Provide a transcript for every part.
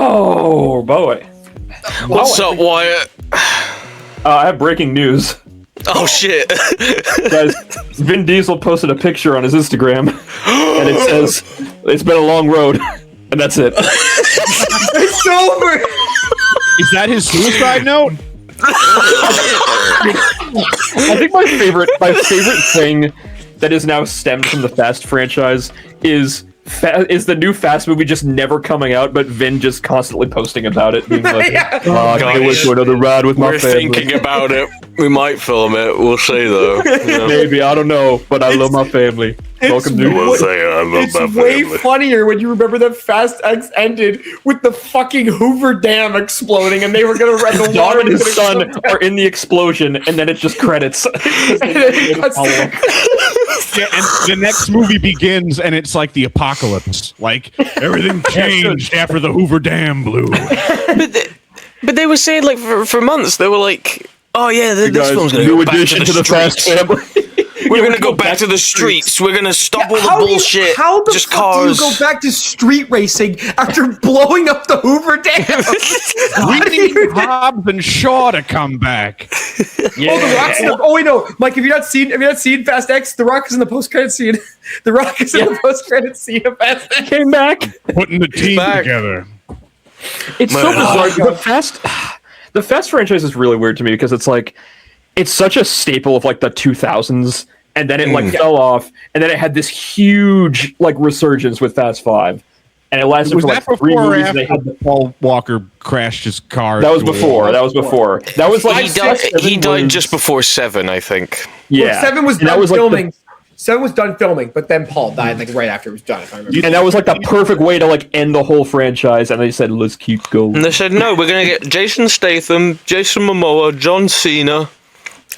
Oh boy. What's up, Wyatt? I have breaking news. Oh shit. Guys, Vin Diesel posted a picture on his Instagram, and it says, "It's been a long road," and that's it. It's over. Is that his suicide note? I think my favorite thing that is now stemmed from the Fast franchise is the new Fast movie just never coming out, but Vin just constantly posting about it, being like, Yeah. I can't wait for another ride with my We're family. thinking about it. We might film it. We'll see though. Yeah. Maybe, I don't know, but I love my family. Welcome to We'll say I love It's my way family. funnier when you remember that Fast X ended with the fucking Hoover Dam exploding, and they were gonna run the Dom water. and was his gonna son come are in the explosion, and then it just credits. down. And then it cuts to- Yeah, and the next movie begins, and it's like the apocalypse. Like, everything changed after the Hoover Dam blew. But they were saying like for months they were like, oh yeah, this Guys, film's gonna new go back addition to the Fast streets. family. We're gonna go back to the streets. We're gonna stop all the How do you- bullshit. How the just fuck cars. do you go back to street racing after blowing up the Hoover Dam? We need Hobbs and Shaw to come back. Yeah. Oh, the Rock's in the, oh wait, no, Mike, have you not seen Fast X? The Rock is in the post-credit scene. The Rock is in the post-credit scene of Fast X. Came back. Putting the team Back. together. It's so bizarre. The Fast franchise is really weird to me because it's like it's such a staple of like the 2000s, and then it like fell off, and then it had this huge like resurgence with Fast 5, and it lasted Was for that like 3 before or movies. after They had Paul Walker crashed his car? that was into a before. wall? That was before. That was like He died. seven He died was- just before 7, I think. Yeah, Seven was And that done was, like, filming. Seven was done filming, but then Paul died like right after it was done. If I remember. and that was like the perfect way to like end the whole franchise. And they said, "Let's keep going." And they said, no, we're gonna get Jason Statham, Jason Momoa, John Cena,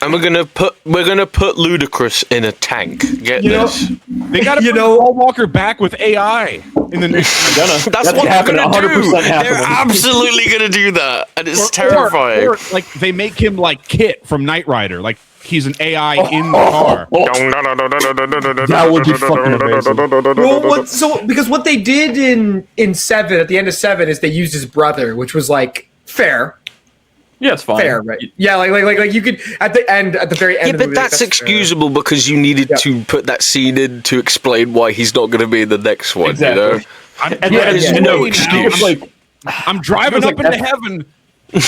and we're gonna put Ludacris in a tank. Get You know- this? They got to You bring know- Paul Walker back with AI in the next. That's what they're happening, gonna do. 100% They're happening. absolutely gonna do that, and it's terrifying. Or, like they make him like Kit from Knight Rider, like he's an AI in the car. That would be fucking amazing. Well, because what they did in Seven at the end of Seven is they used his brother, which was like fair, Yeah, it's fine. right? Yeah, like you could at the very end. Yeah, of the but movie, that's fair. excusable because you needed to put that scene in to explain why he's not going to be in the next one. Exactly. You know, And Yeah, then yeah. there's no Now, excuse. Like I'm driving It was up like into that- heaven. I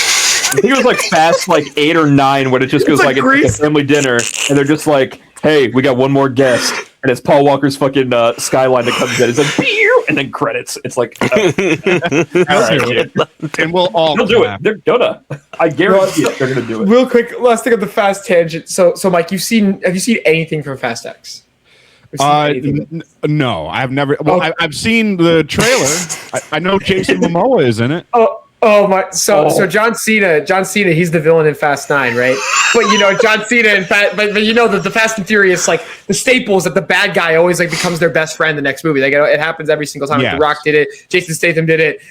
think it was like Fast like 8 or 9 when it just goes like like it's like a Grease. family dinner and they're just like, hey, we got one more guest, and it's Paul Walker's fucking skyline that comes in. It's like pew, and then credits. It's like all right, dude. And we'll all They'll do it. clap. They're gonna. I guarantee it. They're gonna do it. Real quick, last thing on the Fast tangent. So Mike, have you seen anything from Fast X? Have you seen anything? No, I've never. Well, Oh. I've seen the trailer. I know Jason Momoa is in it. Oh my! So John Cena, he's the villain in Fast 9, right? But you know John Cena and but you know that the Fast and Furious, like the staples, that the bad guy always like becomes their best friend the next movie. Like it happens every single time. Yes. The Rock did it. Jason Statham did it.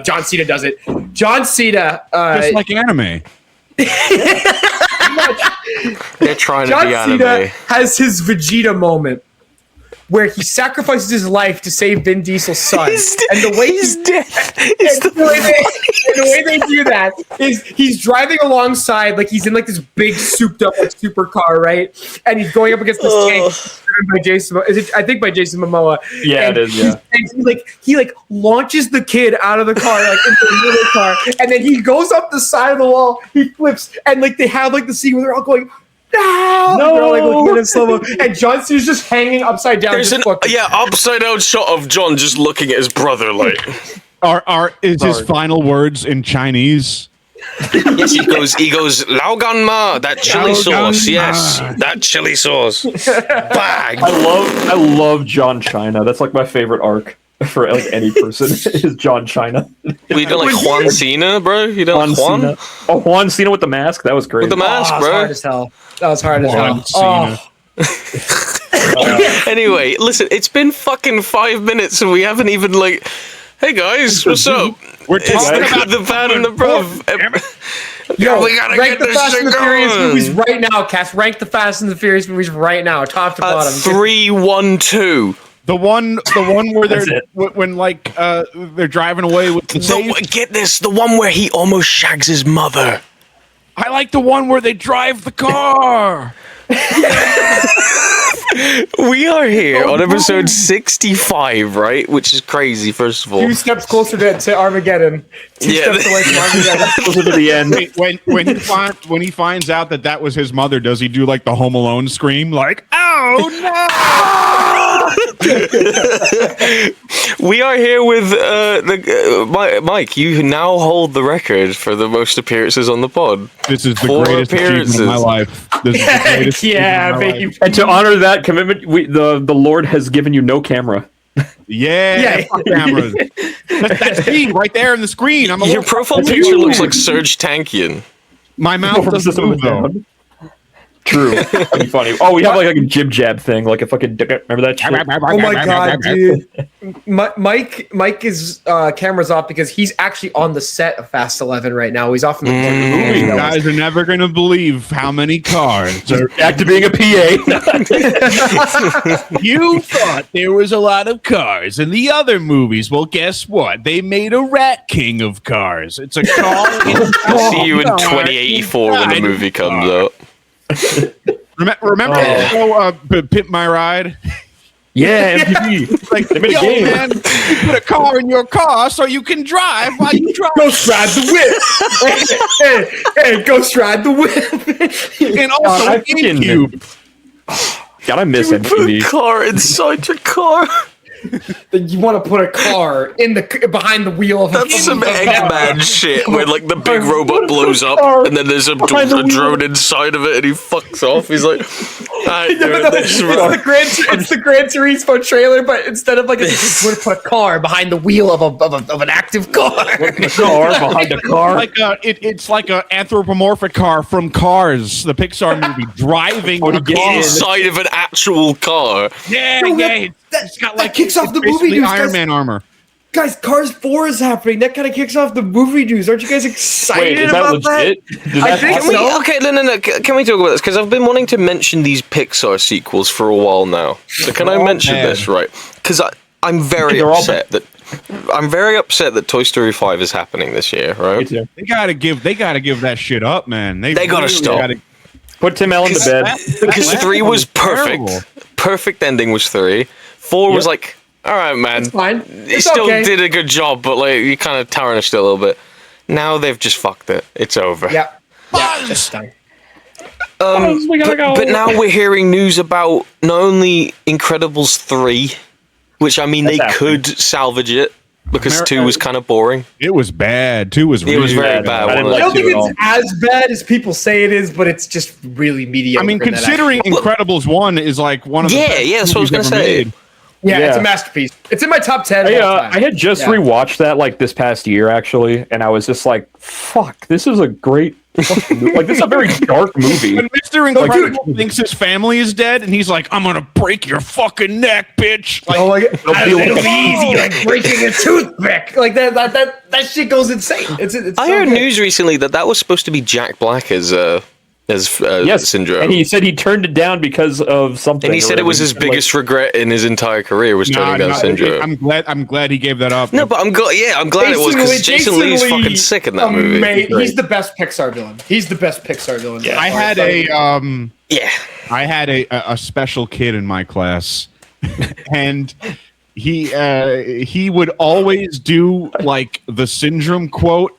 John Cena does it. John Cena. Just like anime. they're trying John to be Cena anime. has his Vegeta moment where he sacrifices his life to save Vin Diesel's son. And the way He's dead. and the way they do that is he's driving alongside, like he's in like this big souped up like supercar, right? And he's going up against this tank driven by Jason. I think by Jason Momoa. Yeah, and it is. Yeah. he launches the kid out of the car, like into the middle car, and then he goes up the side of the wall. He flips, and like they have like the scene where they're all going. No! They're all, like looking at him slow-mo, and John Cena's just hanging upside down. There's just an fucking- upside down shot of John just looking at his brother like. Is his final words in Chinese? Yes, he goes Lao Gan Ma, that chili Lao sauce. Gan Yes, Ma. that chili sauce. Bag. I love John China. That's like my favorite arc for like any person is John China. We don't like Juan Cena, bro. You don't like Juan Cena. Oh, Juan Cena with the mask. That was great. with the mask, that was bro. hard as hell. That was hard as John hell. Cena. Anyway, listen, it's been fucking 5 minutes and we haven't even like. Hey guys, what's up? We're It's talking the, about the bad and the bruv. Yo, we gotta rank get the this Fast shit and the Furious going. movies right now, Cass. Rank the Fast and the Furious movies right now, top to bottom. 3, 1, 2. The one where That's they're it. when like they're driving away with the safe. Get this, the one where he almost shags his mother. I like the one where they drive the car. We are here on episode 65, right? Which is crazy, first of all. 2 steps closer to Armageddon. 2 steps away from Armageddon. Closer to the end. Wait, when he finds out that was his mother, does he do like the Home Alone scream, like "Oh no"? We are here with Mike. You now hold the record for the most appearances on the pod. This is the 4 greatest achievement of my life. This is the greatest Yeah, achievement of my life. baby. And to honor that commitment, the Lord has given you no camera. Yeah, fuck cameras. That's me right there in the screen. I'm a Your little- profile That's picture you. looks like Serge Tankian. My mouth doesn't move though. True. That'd be funny. Oh, we have like a jib jab thing, like a fucking. Remember that shit? Oh my god, dude! Mike is camera's off because he's actually on the set of Fast 11 right now. He's off in the You guys are never gonna believe how many cars are. Back to being a PA. You thought there was a lot of cars in the other movies. Well, guess what? They made a Rat King of cars. It's a car. I'll see you in 2084 when the movie comes out. Remember the show Pimp My Ride? Yeah, MTV. Like, They made a yo, game. man, you put a car in your car so you can drive while you drive. Ghost ride the whip. hey, Ghost ride the whip. And also I a GameCube. God, I miss Put a MTV. car inside your car. You want to put a car in the behind the wheel of That's some Eggman shit where like the big robot blows up and then there's a drone inside of it and he fucks off. He's like, I No, it's the Gran Turismo trailer, but instead of like we're gonna put a car behind the wheel of an active car. A car behind a car. Like it's like an anthropomorphic car from Cars, the Pixar movie, driving a car. inside of an actual car. Yeah, No, yeah. It's got like kicks off the it's movie basically news, Iron guys. Man armor. Guys, Cars 4 is happening. That kind of kicks off the movie news. Aren't you guys excited Wait, is that about legit? that? Did I that think happen? so. Okay, no. Can we talk about this? Because I've been wanting to mention these Pixar sequels for a while now. So can I mention bad. this, right? Because I'm very They're all upset that Toy Story 5 is happening this year, Me right? too. They gotta give that shit up, man. They gotta really stop. gotta- Put Tim Allen to bed. Because That 3 was terrible. perfect. Perfect ending was 3. 4 was Yep. like, all right, man. It's fine. He It's still okay. did a good job, but like you kind of tarnished it a little bit. Now they've just fucked it. It's over. Yeah. Yeah, just done. We gotta go. But now we're hearing news about not only Incredibles 3, which I mean That's they happening. could salvage it because 2 was kind of boring. It was bad. 2 was It really was very bad. I didn't I like don't think it at it's as bad as people say it is, but it's just really mediocre. I mean, in that considering Incredibles 1 is like one of the Yeah, best yeah, that's what I was movies gonna ever say. made. yeah, it's Yeah. a masterpiece. It's in my top 10. of all time. I had just Yeah. rewatched that like this past year actually, and I was just like, "Fuck, this is a great fucking movie." Like this is a very dark movie." When Mr. Incredible thinks his family is dead, and he's like, "I'm gonna break your fucking neck, bitch!" Like, Oh my god, It'll be like it'll a- be easy, like breaking a toothpick. Like that shit goes insane. It's I so heard good. news recently that was supposed to be Jack Black as Yes, Syndrome. and he said he turned it down because of something. And he said it was his Like, biggest regret in his entire career was turning down Syndrome. I'm glad he gave that up. No, but I'm glad it was because Jason Lee's fucking sick in that movie. He's the best Pixar villain. He's the best Pixar villain. I had Yeah. I had a special kid in my class, and he would always do like the Syndrome quote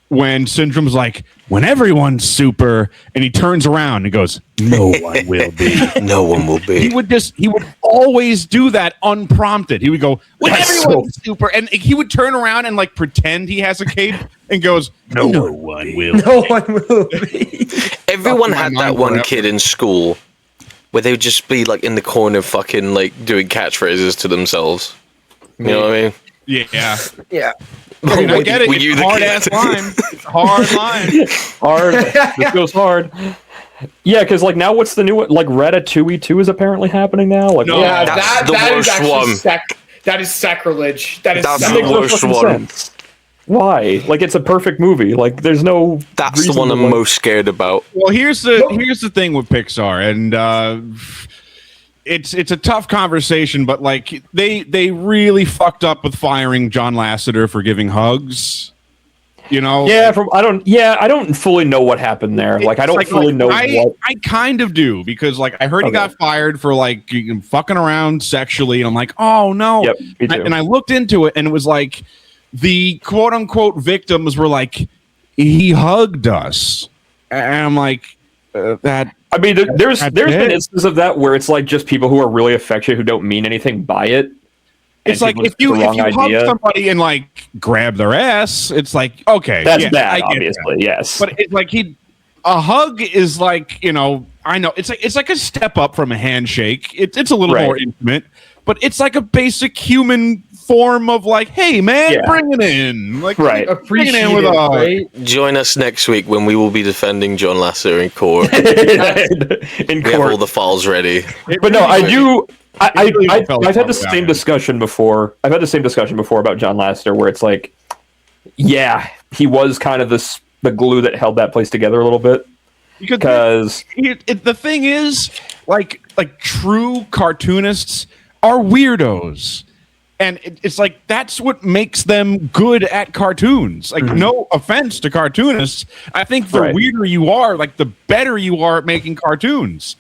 when Syndrome's like, "When everyone's super," and he turns around and goes, "No one will be." No one will be. He would always do that unprompted. He would go, "When That's everyone's super," and he would turn around and like pretend he has a cape and goes, "No one will." No one will be. Everyone Fuck my had that mind one forever. kid in school where they would just be like in the corner fucking like doing catchphrases to themselves. You know what I mean? Yeah. Yeah. I mean, I get it. Were It's you a the hard kid? ass line. It's a hard line. hard. This goes hard. Yeah, because like now, what's the new one? Like Ratatouille 2 is apparently happening now. Like, No, Yeah, That's the that is worst actually one. that is sacrilege. That is That's that the makes no worst fucking one. sense. Why? Like it's a perfect movie. Like there's no. That's the reason one to, I'm like- most scared about. Well, here's the thing with Pixar, and it's a tough conversation, but like they really fucked up with firing John Lasseter for giving hugs. You know? Yeah, I don't fully know what happened there. Like I don't fully know what. I kind of do because like I heard he got fired for like fucking around sexually, and I'm like, oh no. Yep, me too. And I looked into it, and it was like the quote unquote victims were like, he hugged us, and I'm like, that. I mean, there's been instances of that where it's like just people who are really affectionate who don't mean anything by it. It's like if you hug somebody and like grab their ass, it's like okay, that's bad, obviously, yes. But it's like a hug is like, you know, I know it's like a step up from a handshake. It's a little more intimate, but it's like a basic human form of like, hey man, bring it in, like appreciate it with right? Join us next week when we will be defending John Lasseter in court. In we have all the files ready. But no, I do. I've had the same discussion before. I've had the same discussion before about John Lasseter, where it's like, yeah, he was kind of the glue that held that place together a little bit. Because the thing is, like true cartoonists are weirdos, and it's like that's what makes them good at cartoons. Like, no offense to cartoonists, I think the weirder you are, like the better you are at making cartoons.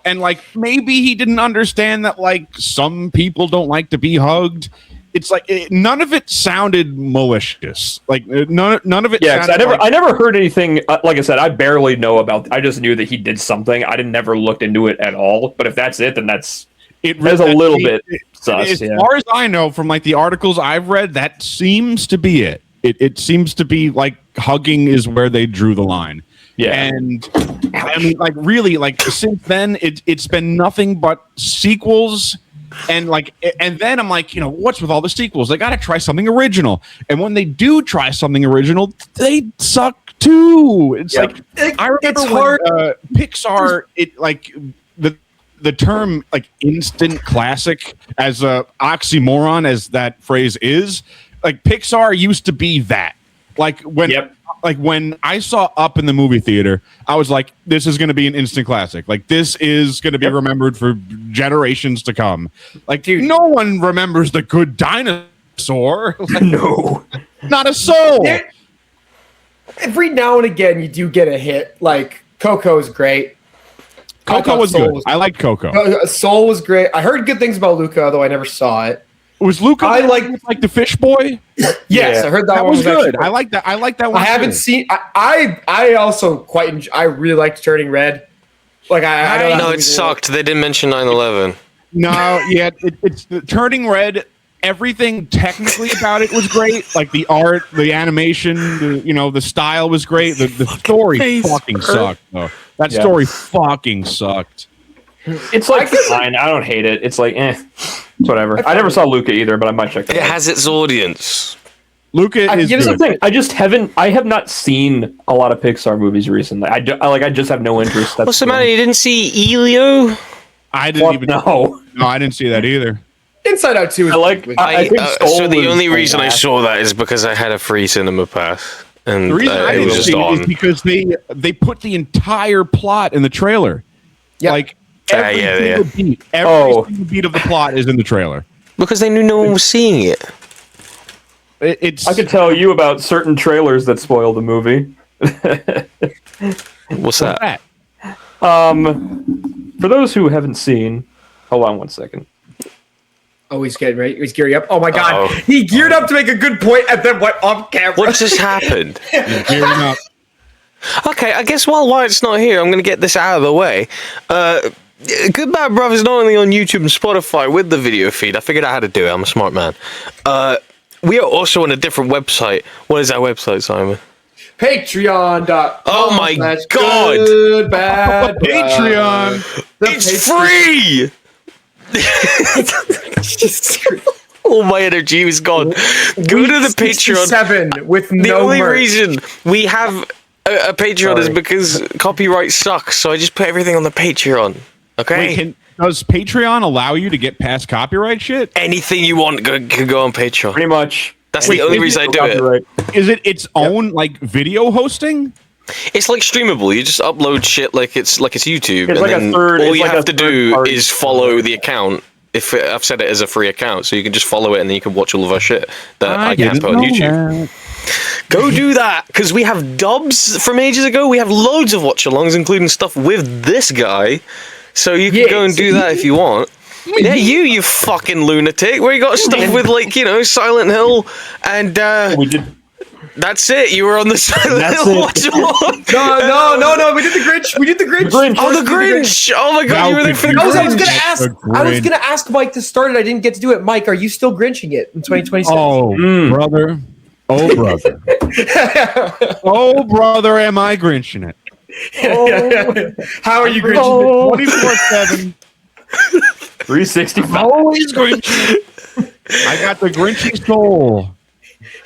And like maybe he didn't understand that like some people don't like to be hugged. It's like none of it sounded malicious. Like none of it. Yeah, I never heard anything. Like I said, I barely know about. I just knew that he did something. I never looked into it at all. But if that's it, then that's a little bit sus. As far as I know, from like the articles I've read, that seems to be it. It seems to be like hugging is where they drew the line. Yeah, and I mean, like really, like since then, it's been nothing but sequels, and then I'm like, you know, what's with all the sequels? They got to try something original, and when they do try something original, they suck too. It's like I remember when Pixar, the term like instant classic as a oxymoron as that phrase is, like Pixar used to be that. Like when I saw Up in the movie theater, I was like, this is going to be an instant classic. Like, this is going to be remembered for generations to come. Like, dude, no one remembers The Good Dinosaur. Like, no. Not a soul. Every now and again, you do get a hit. Like, Coco is great. Coco was good. I liked Coco. Soul was great. I heard good things about Luca, though I never saw it. Was Luca like the fish boy? Yes, I heard that one was good. I like that. I like that one. I haven't seen. I also quite. I really liked Turning Red. Like I don't know. No, it sucked. They didn't mention 9/11. No, yeah, it's the Turning Red. Everything technically about it was great. Like the art, the animation, the style was great. The story fucking sucked though. That story fucking sucked. It's like fine. I don't hate it. It's like whatever. I never saw Luca either, but I might check it out. It has its audience. Luca is the thing. I have not seen a lot of Pixar movies recently. I just have no interest. What's the matter? You didn't see Elio? I didn't even know. No, I didn't see that either. Inside Out 2 is so the only reason I saw that is because I had a free cinema pass. And the reason I didn't see it is because they put the entire plot in the trailer. Yep. Like every single beat of the plot is in the trailer. Because they knew no one was seeing it. I could tell you about certain trailers that spoil the movie. What's that? For those who haven't seen, hold on one second. Oh, he's getting ready. He's gearing up. Oh my God, he geared up to make a good point, and then went off camera. What just happened? He's gearing up. Okay, I guess while Wyatt's not here, I'm going to get this out of the way. Good Bad Brothers not only on YouTube and Spotify with the video feed. I figured out how to do it. I'm a smart man. We are also on a different website. What is that website, Simon? Patreon.com. Oh my God! Good Bad Patreon. It's free. All my energy was gone. Go to the Patreon. 7 with the no only merch. reason we have a Patreon is because copyright sucks. So I just put everything on the Patreon. Okay. Wait, does Patreon allow you to get past copyright shit? Anything you want can go on Patreon. Pretty much. That's the only reason I do it. Is it its own like video hosting? It's like streamable. You just upload shit like it's YouTube, It's and like a then third- all it's you like have a to do third-party is follow the account. I've set it as a free account, so you can just follow it, and then you can watch all of our shit that I can't put on YouTube. Go do that, because we have dubs from ages ago. We have loads of watch-alongs, including stuff with this guy. So you can go and do that if you want. Yeah, you fucking lunatic. Where you got stuff with, like, you know, Silent Hill and We did. that's it. You were on the Silent Hill watch-along. No. We did the Grinch. We did the Grinch. Oh, the Grinch! Oh my god, you were there for the I was Grinch. gonna ask. I was gonna ask Mike to start it. I didn't get to do it. Mike, are you still Grinching it in 2026? Oh, brother. Oh, brother. Oh, brother, am I Grinching it. How are you Grinching it? 24/7. 365. Always Grinching it. I got the Grinchy soul.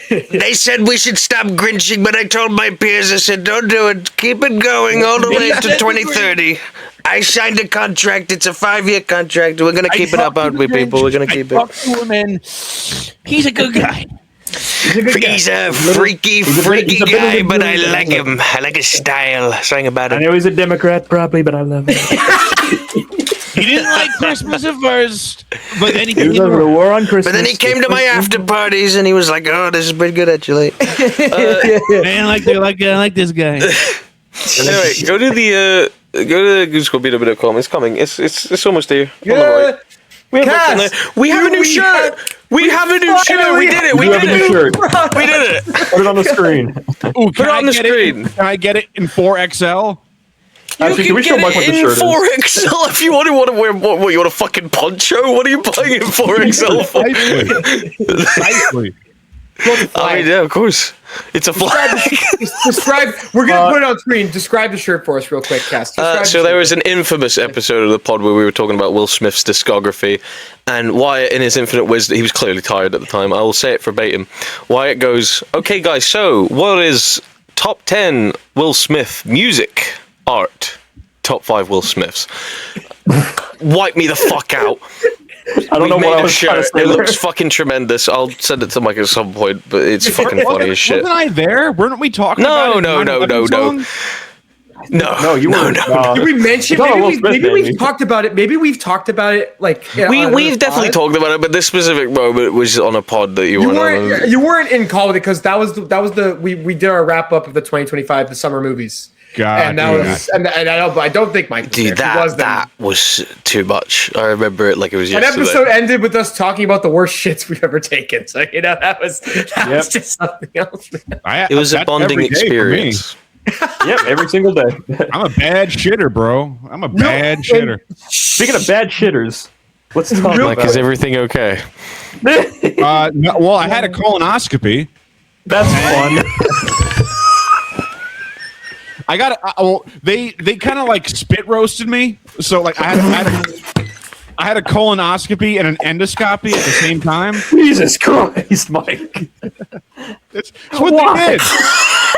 They said we should stop Grinching, but I told my peers, I said, don't do it. Keep it going all the way to 2030. I signed a contract. It's a 5-year contract. We're going to keep it up, aren't we, people? We're going to keep it. Talk to him, and he's a good guy. He's a freaky guy, but I like him. I like his style. Sang about I it. know he's a Democrat, probably, but I love him. He didn't like Christmas at first, but then he He was over the war on Christmas. But then he came to my after parties, and he was like, oh, this is pretty good, actually. Man, I like this guy. Anyway, go to the goosecopy.com. It's coming. It's almost there. Yeah. We have a new shirt. We have a new shirt. We did it. We You have did a new it. shirt. We did it. Put it on the screen. Ooh, Put it on the screen. Can I get it in 4XL? Actually, can we show Mike what the shirt is? 4XL if you want to wear what you want a fucking poncho? What are you buying in 4XL for? Precisely. I mean, yeah, of course. It's a flag. Describe. We're gonna put it on screen. Describe the shirt for us, real quick, Cass. So there was an infamous episode of the pod where we were talking about Will Smith's discography, and Wyatt, in his infinite wisdom, he was clearly tired at the time. I will say it verbatim. Wyatt goes, "Okay, guys, so what is top 10 Will Smith music art? Top 5 Will Smiths." Wipe me the fuck out. I don't know what I was trying to say. It looks fucking tremendous. I'll send it to Mike at some point, but it's fucking funny as shit. Wasn't I there? Weren't we talking about it? No. No, you weren't. Did we mention? Maybe we've talked about it. Maybe we've talked about it. Like We've definitely talked about it, but this specific moment was on a pod that you weren't on. You weren't in call with it because that was the we did our wrap up of the 2025 the summer movies. God, and that was and I don't think Mike was Dude, there. that was too much. I remember it like it was An yesterday. episode ended with us talking about the worst shits we've ever taken. So that was just something else. It was a bonding experience. Yep, every single day. I'm a bad shitter, bro. I'm a bad shitter. Speaking of bad shitters, let's talk Like, about is everything okay? No, well, I had a colonoscopy. That's fun. I got well, they kind of like spit roasted me. So like I had a colonoscopy and an endoscopy at the same time. Jesus Christ, Mike. That's what they did.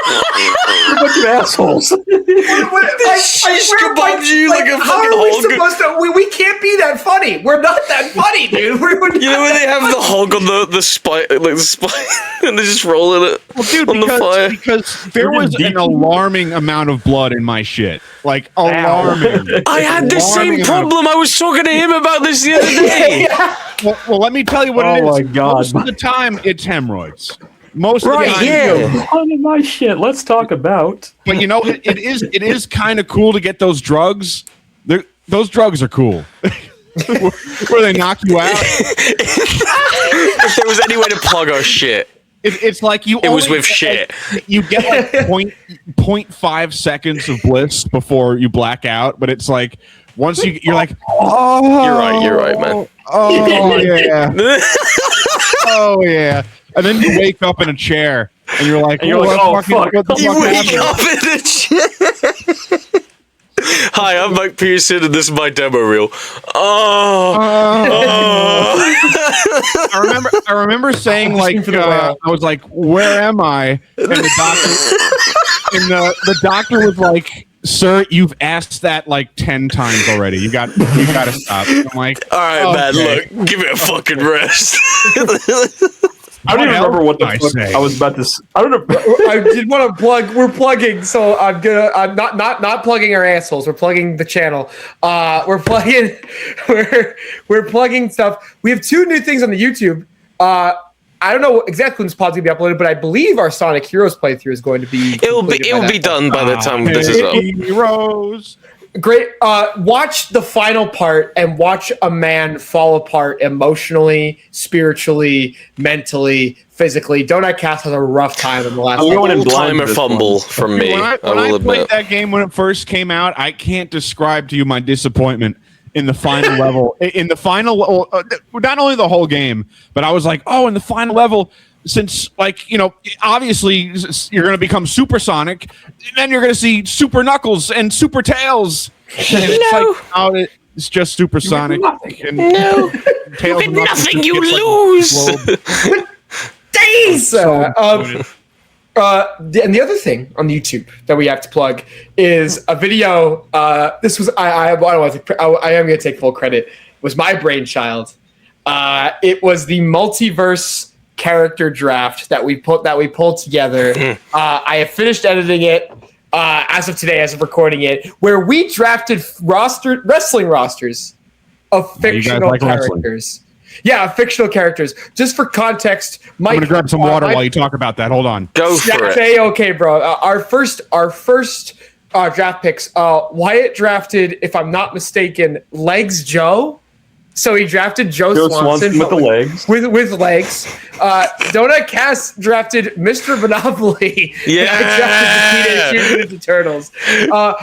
You're a bunch of assholes. How are we supposed to? We can't be that funny. We're not that funny, dude. You know when they have the hog on the spike, like the spike, and they're just rolling it on the fire? Because there was an alarming amount of blood in my shit. Like, alarming. I had the same problem. I was talking to him about this the other day. Well, let me tell you what it is. Oh my God. Most of the time, it's hemorrhoids. Most of the Right, time, yeah. On my shit. Let's talk about. But you know, it is kind of cool to get those drugs. Those drugs are cool. Where they knock you out. If there was any way to plug our shit, It's like you. it was only with get, shit. like, you get like 0.5 seconds of bliss before you black out, but it's like once you're like, oh, You're right, man. Oh yeah. Oh yeah. And then you wake up in a chair and you're like, oh, fuck. What the You fuck wake happened? up in a chair. Hi, I'm Mike Pearson, and this is my demo reel. I remember saying like I was like, where am I? And the doctor was like, sir, you've asked that like 10 times already. You got to stop. I'm like, All right, man. okay. Look, give it a fucking rest. I don't even remember what the I fuck say? I was about to. I don't know. I did want to plug. We're plugging, so I'm not plugging our assholes. We're plugging the channel. We're plugging. We're plugging stuff. We have 2 new things on the YouTube. I don't know exactly when this pod's gonna be uploaded, but I believe our Sonic Heroes playthrough is going to be. It will be done by the time this is up. Heroes. Great. Watch the final part and watch a man fall apart emotionally, spiritually, mentally, physically. Donut Cast has a rough time in the last. I'm going in blind Timer this fumble one. from me. When I will played admit. that game when it first came out, I can't describe to you my disappointment in the final level. In the final, not only the whole game, but I was like, oh, in the final level, since obviously you're going to become Supersonic, then you're going to see Super Knuckles and Super Tails. And it's like, oh, it's just Supersonic. And No, Tails with and Knuckles nothing just you get, like, lose. globe. Days. And the other thing on YouTube that we have to plug is a video. This was I am going to take full credit. It was my brainchild. It was the multiverse character draft that we pulled together. I have finished editing it as of today, as of recording it, where we drafted wrestling rosters of fictional like wrestling. characters. Yeah, fictional characters. Just for context, Mike. I'm gonna grab some water while you talk about that. Hold on. Go for it. Okay, bro. Our first draft picks. Wyatt drafted, if I'm not mistaken, Legs Joe. So he drafted Joe Swanson with the legs. With legs. Donut Cass drafted Mr. Monopoly. Yeah. I drafted the Teenage Mutant Ninja Turtles.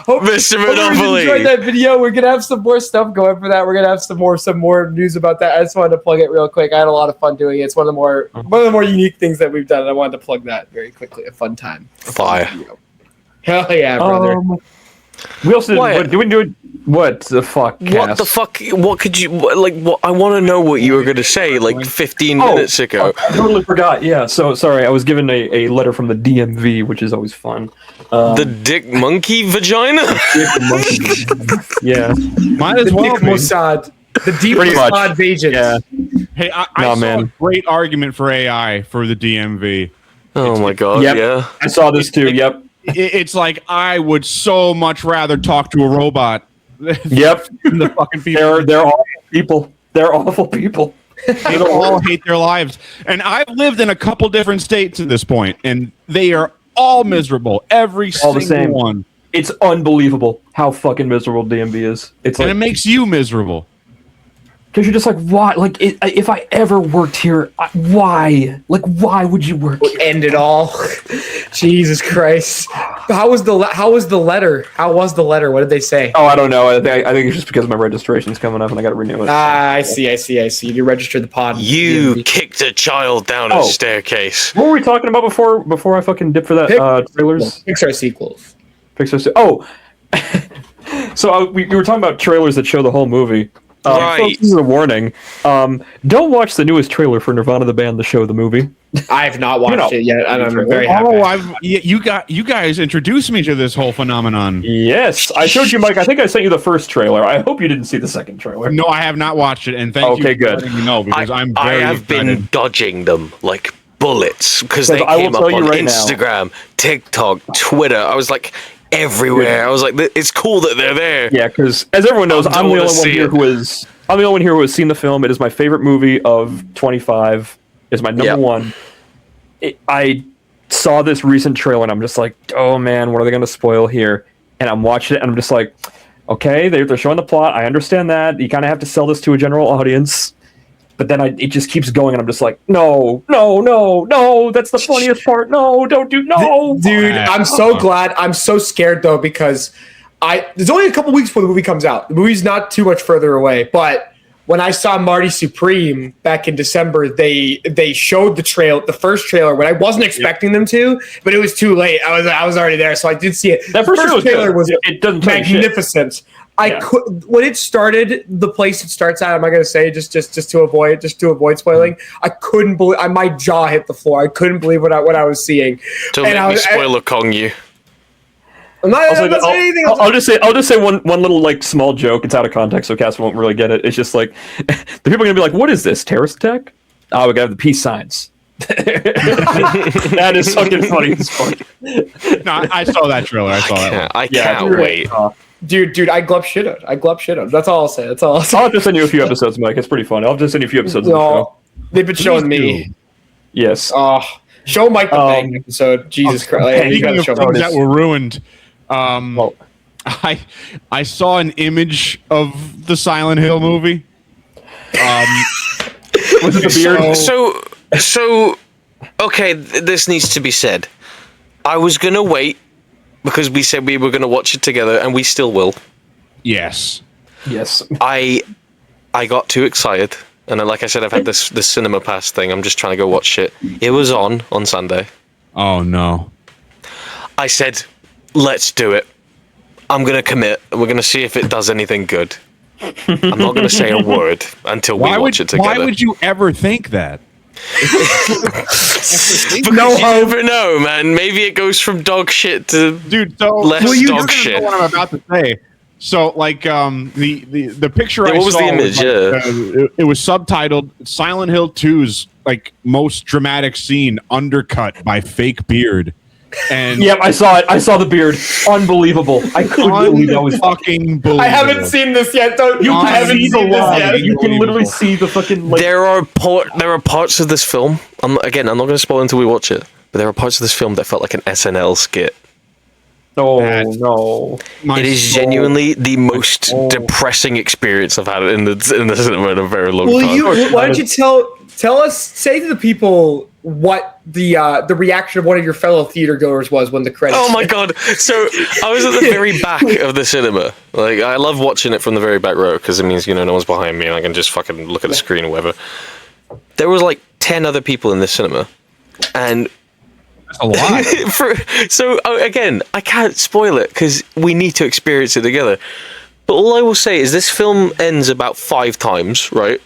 Hope Mr. you Monopoly. enjoyed that video. We're gonna have some more stuff going for that. We're gonna have some more news about that. I just wanted to plug it real quick. I had a lot of fun doing it. It's one of the more unique things that we've done. And I wanted to plug that very quickly. A fun time. Fire. Hell yeah, brother. We also Wyatt. did. We do it. What the fuck? What the fuck? What could you like? What I want to know what you were gonna say like 15 minutes ago. I totally forgot. Yeah. So sorry. I was given a letter from the DMV, which is always fun. The dick monkey vagina. Yeah. Might as The well Dick be. Mossad. The deep Pretty much. Mossad agent. Yeah. Hey, I No, saw man. a great argument for AI for the DMV. Oh my god. Yep. Yeah. I saw this too. Yep. It's like I would so much rather talk to a robot Yep. than the fucking people. They're awful people. They're awful people. They all hate their lives. And I've lived in a couple different states at this point, and they are all miserable. Every All the single same. one. It's unbelievable how fucking miserable DMV is. It's And it like makes you miserable. because you're just like, why? Like, if I ever worked here, why? Like, why would you work here? End it all. Jesus Christ. How was the letter? How was the letter? What did they say? Oh, I don't know. I think it's just because my registration's coming up and I got to renew it. I see. You registered the pod. You kicked a child down a Oh. staircase. What were we talking about before I fucking dipped for that? Trailers. Pixar sequels. Pixar. Oh, so we were talking about trailers that show the whole movie. Right. Folks, this is a warning. Don't watch the newest trailer for Nirvana the band, the show, the movie. I have not watched You know. it yet, and I'm very happy. Oh, you guys introduced me to this whole phenomenon. Yes, I showed you, Mike. I think I sent you the first trailer. I hope you didn't see the second trailer. No, I have not watched it, and thank you Okay, for good. letting me know because I'm I very have been excited. dodging them like bullets because they I will came up tell you on right now. Instagram, TikTok, Twitter. I was like everywhere. I was like, it's cool that they're there. Yeah, because as everyone knows, I I'm don't the wanna only one see here it. I'm the only one here who has seen the film. It is my favorite movie of 25. It's my number Yep. one. I saw this recent trailer and I'm just like, oh man, what are they going to spoil here? And I'm watching it and I'm just like, okay, they're showing the plot. I understand that. You kind of have to sell this to a general audience. But then it just keeps going and I'm just like, no, that's the funniest part. No, don't do, no. Dude, I'm so glad. I'm so scared though because there's only a couple weeks before the movie comes out. The movie's not too much further away, but when I saw Marty Supreme back in December, they showed the first trailer when I wasn't expecting them to, but it was too late. I was already there, so I did see it. That first trailer was it doesn't tell you shit. magnificent. Yeah. When it started, the place it starts at. Am I going to say just to avoid spoiling? I couldn't believe. My jaw hit the floor. I couldn't believe what I was seeing. Don't make me spoiler Kong you. I'm not saying anything. I'll just say one little like small joke. It's out of context, so Cass won't really get it. It's just like the people are gonna be like, "What is this terrorist attack?" Oh, we got the peace signs. That is fucking funny as fuck. No, I saw that trailer. I saw that one. I can't wait. Dude, I glub shit on. That's all I'll say. That's all I'll say. I'll have to send you a few episodes, Mike. It's pretty fun. I'll just send you a few episodes of the show. They've been showing me. Yes. Show Mike the Bang episode. Jesus Christ. Speaking of things that were ruined, Well, I saw an image of the Silent Hill movie. was it the beard? So okay, this needs to be said. I was gonna wait because we said we were gonna watch it together, and we still will. Yes. Yes. I got too excited, and then, like I said, I've had this cinema pass thing. I'm just trying to go watch it. It was on Sunday. Oh no. I said, let's do it. I'm gonna commit. We're gonna see if it does anything good. I'm not gonna say a word until we watch it together. Why would you ever think that? Because you never know, man. Maybe it goes from dog shit to less dog shit. What I'm about to say. So, like, the picture I what was saw the image? it was subtitled "Silent Hill 2's like most dramatic scene undercut by fake beard." And Yep, I saw it. I saw the beard. Unbelievable. I couldn't believe that was fucking believable. I haven't seen this yet. You I haven't can see seen the this line. yet. You can literally see the fucking. Like, There are parts of this film. I'm not going to spoil until we watch it. But there are parts of this film that felt like an SNL skit. oh no! It is genuinely the most depressing experience I've had in the cinema in a very long time. Why don't you tell us? Say to the people what the reaction of one of your fellow theater goers was when the credits. Oh my god! So I was at the very back of the cinema. Like, I love watching it from the very back row because it means, no one's behind me and I can just fucking look at the screen or whatever. There was like 10 other people in this cinema, and a lot. Again, I can't spoil it because we need to experience it together. But all I will say is this film ends about 5 times, right?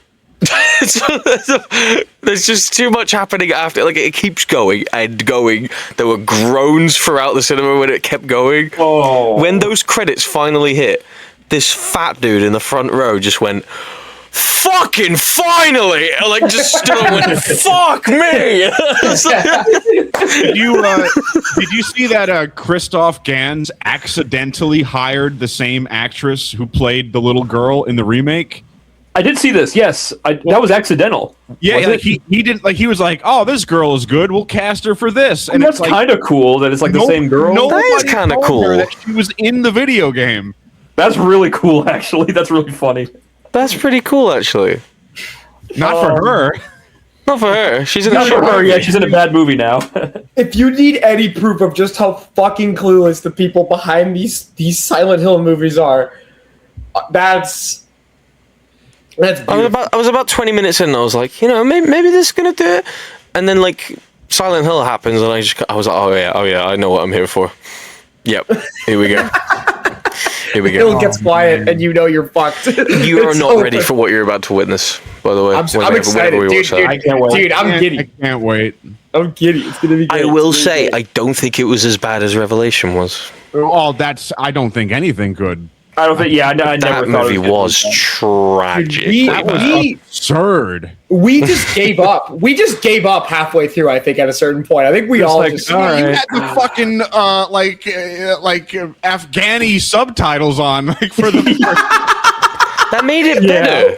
There's just too much happening after. Like, it keeps going and going. There were groans throughout the cinema when it kept going. Oh. When those credits finally hit, this fat dude in the front row just went, "Fucking finally!" And, like, just stood and went, "Fuck me!" Did you see that Christoph Gans accidentally hired the same actress who played the little girl in the remake? I did see this. Yes, that was accidental. Yeah, was like he didn't, like, he was like, "Oh, this girl is good. We'll cast her for this." And that's it's kind of cool that it's like the same girl. That is kind of cool. That she was in the video game. That's really cool, actually. That's really funny. That's pretty cool, actually. Not for her. Not for her. She's in a Not short for her. movie. Yeah, she's in a bad movie now. If you need any proof of just how fucking clueless the people behind these Silent Hill movies are, that's beautiful. I was about 20 minutes in and I was like, maybe this is gonna do it. And then, like, Silent Hill happens and I was like, oh yeah, I know what I'm here for. Yep, here we go. Here we go. Hill gets quiet and you're fucked. You are not ready for what you're about to witness, by the way. I'm excited, dude. I can't wait. Dude, I'm giddy. I can't wait. I'm giddy. It's gonna be good. I will say, I don't think it was as bad as Revelation was. Oh, I don't think anything good. I don't think. Yeah, I never That thought movie it was tragic. That was Absurd. We just gave up. We just gave up halfway through, I think, at a certain point. I think we all like, just... all right. You had the fucking Afghani subtitles on, like, for the That made it better.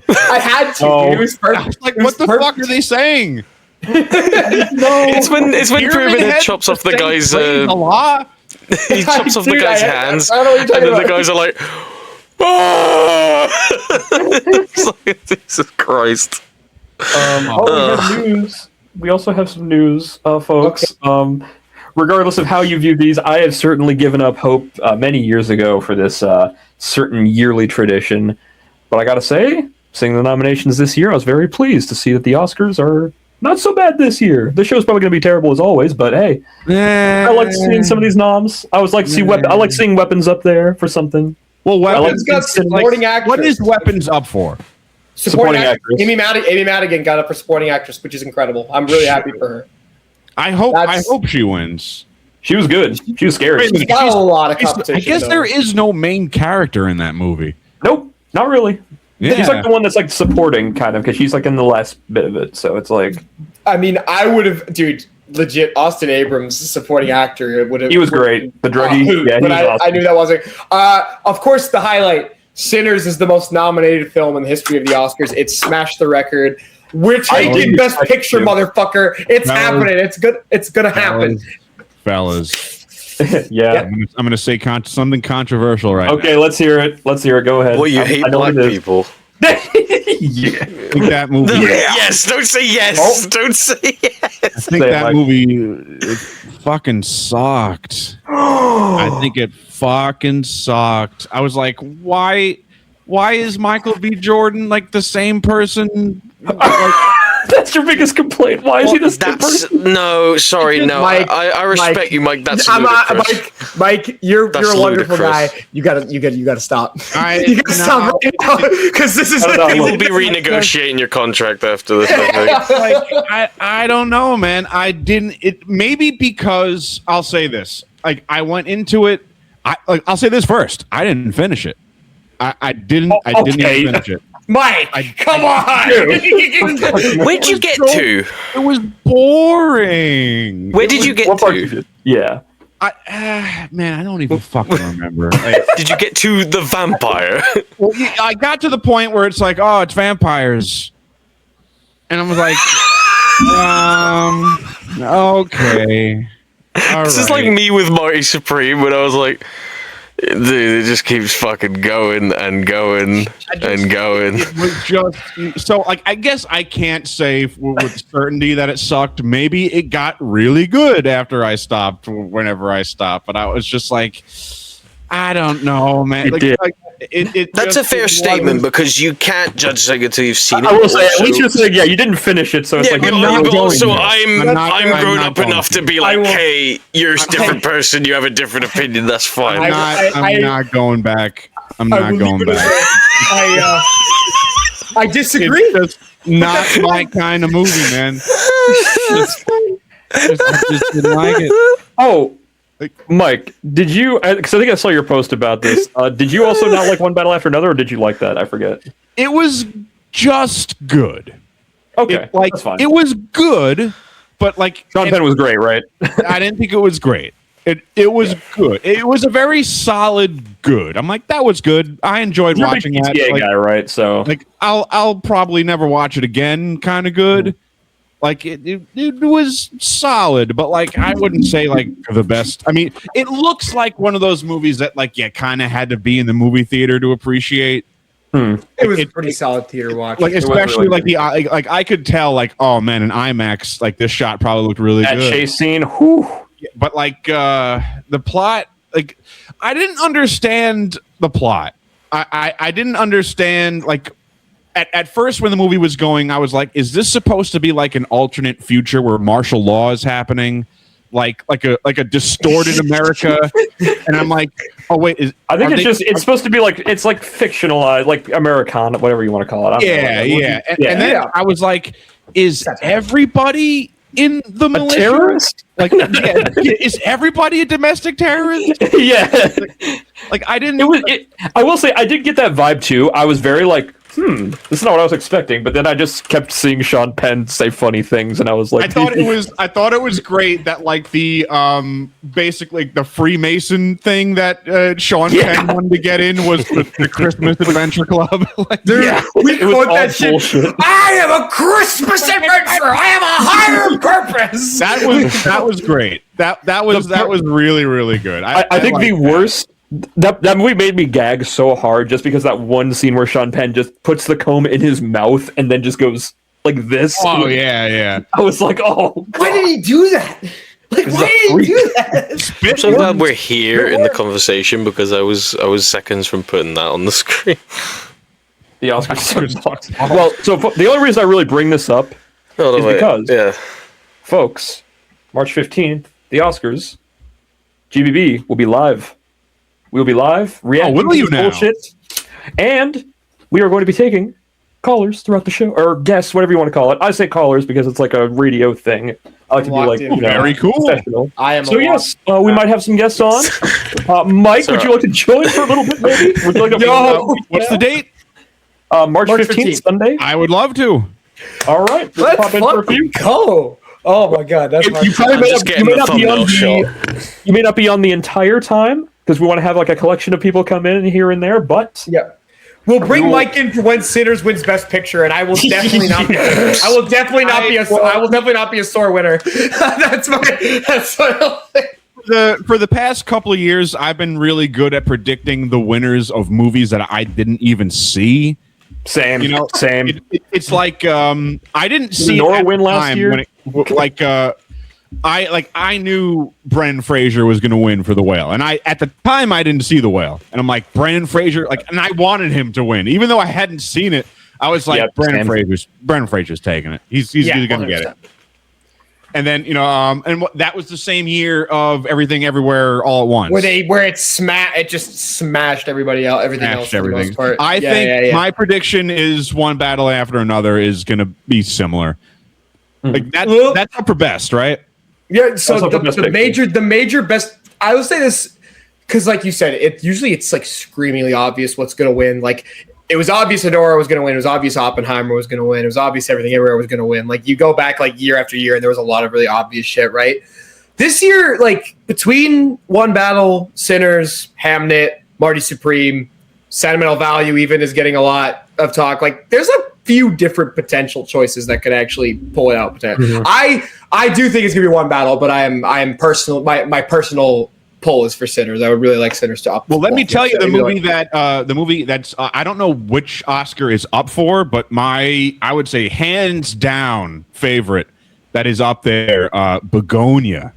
I had to. Oh. It was I perfect. was like, It was what the perfect. fuck are they saying? It's when Pyramid Pyramid Head Head chops off the saying guy's praise Allah? he chops off the Dude, guy's I hands, don't know what you're and talking then the about. guys are like, "Oh!" It's like, Jesus Christ. we have news. We also have some news, folks. Regardless of how you view these, I have certainly given up hope many years ago for this certain yearly tradition. But I gotta say, seeing the nominations this year, I was very pleased to see that the Oscars are not so bad this year. The show's probably gonna be terrible as always, but hey, I like seeing some of these noms. I was like I like seeing Weapons up there for something. Well, Weapons got supporting actress. What is Weapons up for? Supporting actress. actress. Amy Madigan got up for supporting actress, which is incredible. I'm really happy for her. I hope she wins. She was good. She was scary. She's got a lot of competition. I guess though. there is no main character in that movie. Nope, not really. Yeah. She's like the one that's like supporting, kind of, because she's like in the last bit of it. So it's like, I mean, I would have, dude. Legit, Austin Abrams, supporting actor, would have. He was great. The druggie. Yeah, but he was awesome. I knew that wasn't. Of course, the highlight. Sinners is the most nominated film in the history of the Oscars. It smashed the record. We're taking Best Picture, motherfucker. It's happening. It's good. It's gonna happen, fellas. Yeah. I'm gonna say something controversial right now. Okay, let's hear it. Let's hear it. Go ahead. Well, you hate black people. Yeah. I think that movie. Yes, don't say yes. Oh. Don't say yes. I think that movie it fucking sucked. I think it fucking sucked. I was like, why is Michael B. Jordan like the same person? That's your biggest complaint. Why is he the same person? No, sorry, no. Mike, I respect you, Mike. That's ludicrous. Mike, you're a wonderful guy. You gotta stop. You gotta stop right now because this is. We will be renegotiating your contract after this. I don't know, man. I didn't. It maybe because I'll say this. Like I went into it. I'll say this first. I didn't finish it. I didn't. I didn't even finish it. Mike, come on! Where'd you get to? It was boring. Where did you get to? Yeah. Man, I don't even fucking remember. Did you get to the vampire? Well, I got to the point where it's like, oh, it's vampires, and I was like, okay. This is like me with Marty Supreme when I was like, dude, it just keeps fucking going and going and going. It was just so like I guess I can't say with certainty that it sucked. Maybe it got really good after I stopped. Whenever I stopped, but I was just like, I don't know, man. That's a fair statement because you can't judge something until you've seen it. I will say, at least you're saying, yeah, you didn't finish it, so it's like. But also, I'm grown up enough to be like, hey, you're a different person. You have a different opinion. That's fine. I'm not going back. I'm not going back. I disagree. It's just not my kind of movie, man. I just didn't like it. Oh. Mike, did you? Because I think I saw your post about this. Did you also not like One Battle After Another, or did you like that? I forget. It was just good. Okay, that's fine. It was good, but like Sean Penn was great, right? I didn't think it was great. It was good. It was a very solid good. I'm like, that was good. I enjoyed watching that. You're a big PTA guy, right? So like, I'll probably never watch it again. Kind of good. Like it was solid, but like I wouldn't say like the best. I mean, it looks like one of those movies that like you kind of had to be in the movie theater to appreciate. It was a pretty solid theater watch. Like especially really like like I could tell like, oh man, in IMAX like this shot probably looked really good. That chase scene, whew. But like the plot, like I didn't understand the plot. I didn't understand like. At first, when the movie was going, I was like, "Is this supposed to be like an alternate future where martial law is happening, like a distorted America?" And I'm like, "Oh wait, I think it's supposed to be like it's like fictionalized, like Americana, whatever you want to call it." Yeah. And then I was like, "Is everybody in the militia? Terrorist? Like, is everybody a domestic terrorist?" Yeah. Like I didn't. I will say I did get that vibe too. I was very like. This is not what I was expecting, but then I just kept seeing Sean Penn say funny things, and I was like, I thought it was great that like the basically the Freemason thing that Sean Penn wanted to get in was the Christmas Adventure Club. Like, we quote that shit. Bullshit. I am a Christmas adventurer. I have a higher purpose. That was great. That was really really good. I think the worst. That movie made me gag so hard just because that one scene where Sean Penn just puts the comb in his mouth and then just goes like this. Oh yeah. I was like, oh, God. Why did he do that? Like, why did he do that? I'm so glad we're here in the conversation because I was seconds from putting that on the screen. The Oscars. Well, so the only reason I really bring this up is because, folks, March 15th, the Oscars, GBB will be live. We'll be live, reacting to this bullshit, and we are going to be taking callers throughout the show, or guests, whatever you want to call it. I say callers because it's like a radio thing. I like to be like, very cool. Professional. I am. So yes, we might have some guests on. Mike, would you like to join for a little bit, maybe? Would you like to? What's the date? March 15th, Sunday. I would love to. All right, Let's pop in for a fucking few. go. Oh my god, that's hard. You probably I'm may just not, getting you may the not be on thumbnail the you may not be on the entire time because we want to have like a collection of people come in here and there, but Yeah. We'll bring Mike in for when Sinners wins Best Picture, and I will definitely not. I will definitely not be a. I will definitely not be a sore winner. That's my whole thing. For the past couple of years, I've been really good at predicting the winners of movies that I didn't even see. same, You know, same. It's like I didn't see Nora it at win the last time year? when I knew Brendan Fraser was going to win for The Whale, and at the time I didn't see The Whale, and I'm like Brendan Fraser, and I wanted him to win, even though I hadn't seen it. I was like, Yep, Brendan same. Fraser's taking it. He's going to get it. And then that was the same year of Everything Everywhere All at Once, Where it just smashed everybody else, everything else. For the most part. I think my prediction is One Battle After Another is going to be similar. Like that's up for best, right? Yeah. So That's not the best the major best. I will say this because, like you said, it's like screamingly obvious what's going to win. Like it was obvious Adora was going to win. It was obvious Oppenheimer was going to win. It was obvious Everything Everywhere was going to win. Like you go back like year after year, and there was a lot of really obvious shit, right? This year, like between One Battle, Sinners, Hamnet, Marty Supreme, Sentimental Value, even is getting a lot of talk. Like there's a few different potential choices that could actually pull it out. Mm-hmm. I do think it's gonna be One Battle, but I am personal. My personal pull is for Sinners. I would really like Sinners to up. Well, let me tell you the movie that's I don't know which Oscar is up for, but I would say hands down favorite that is up there, Begonia.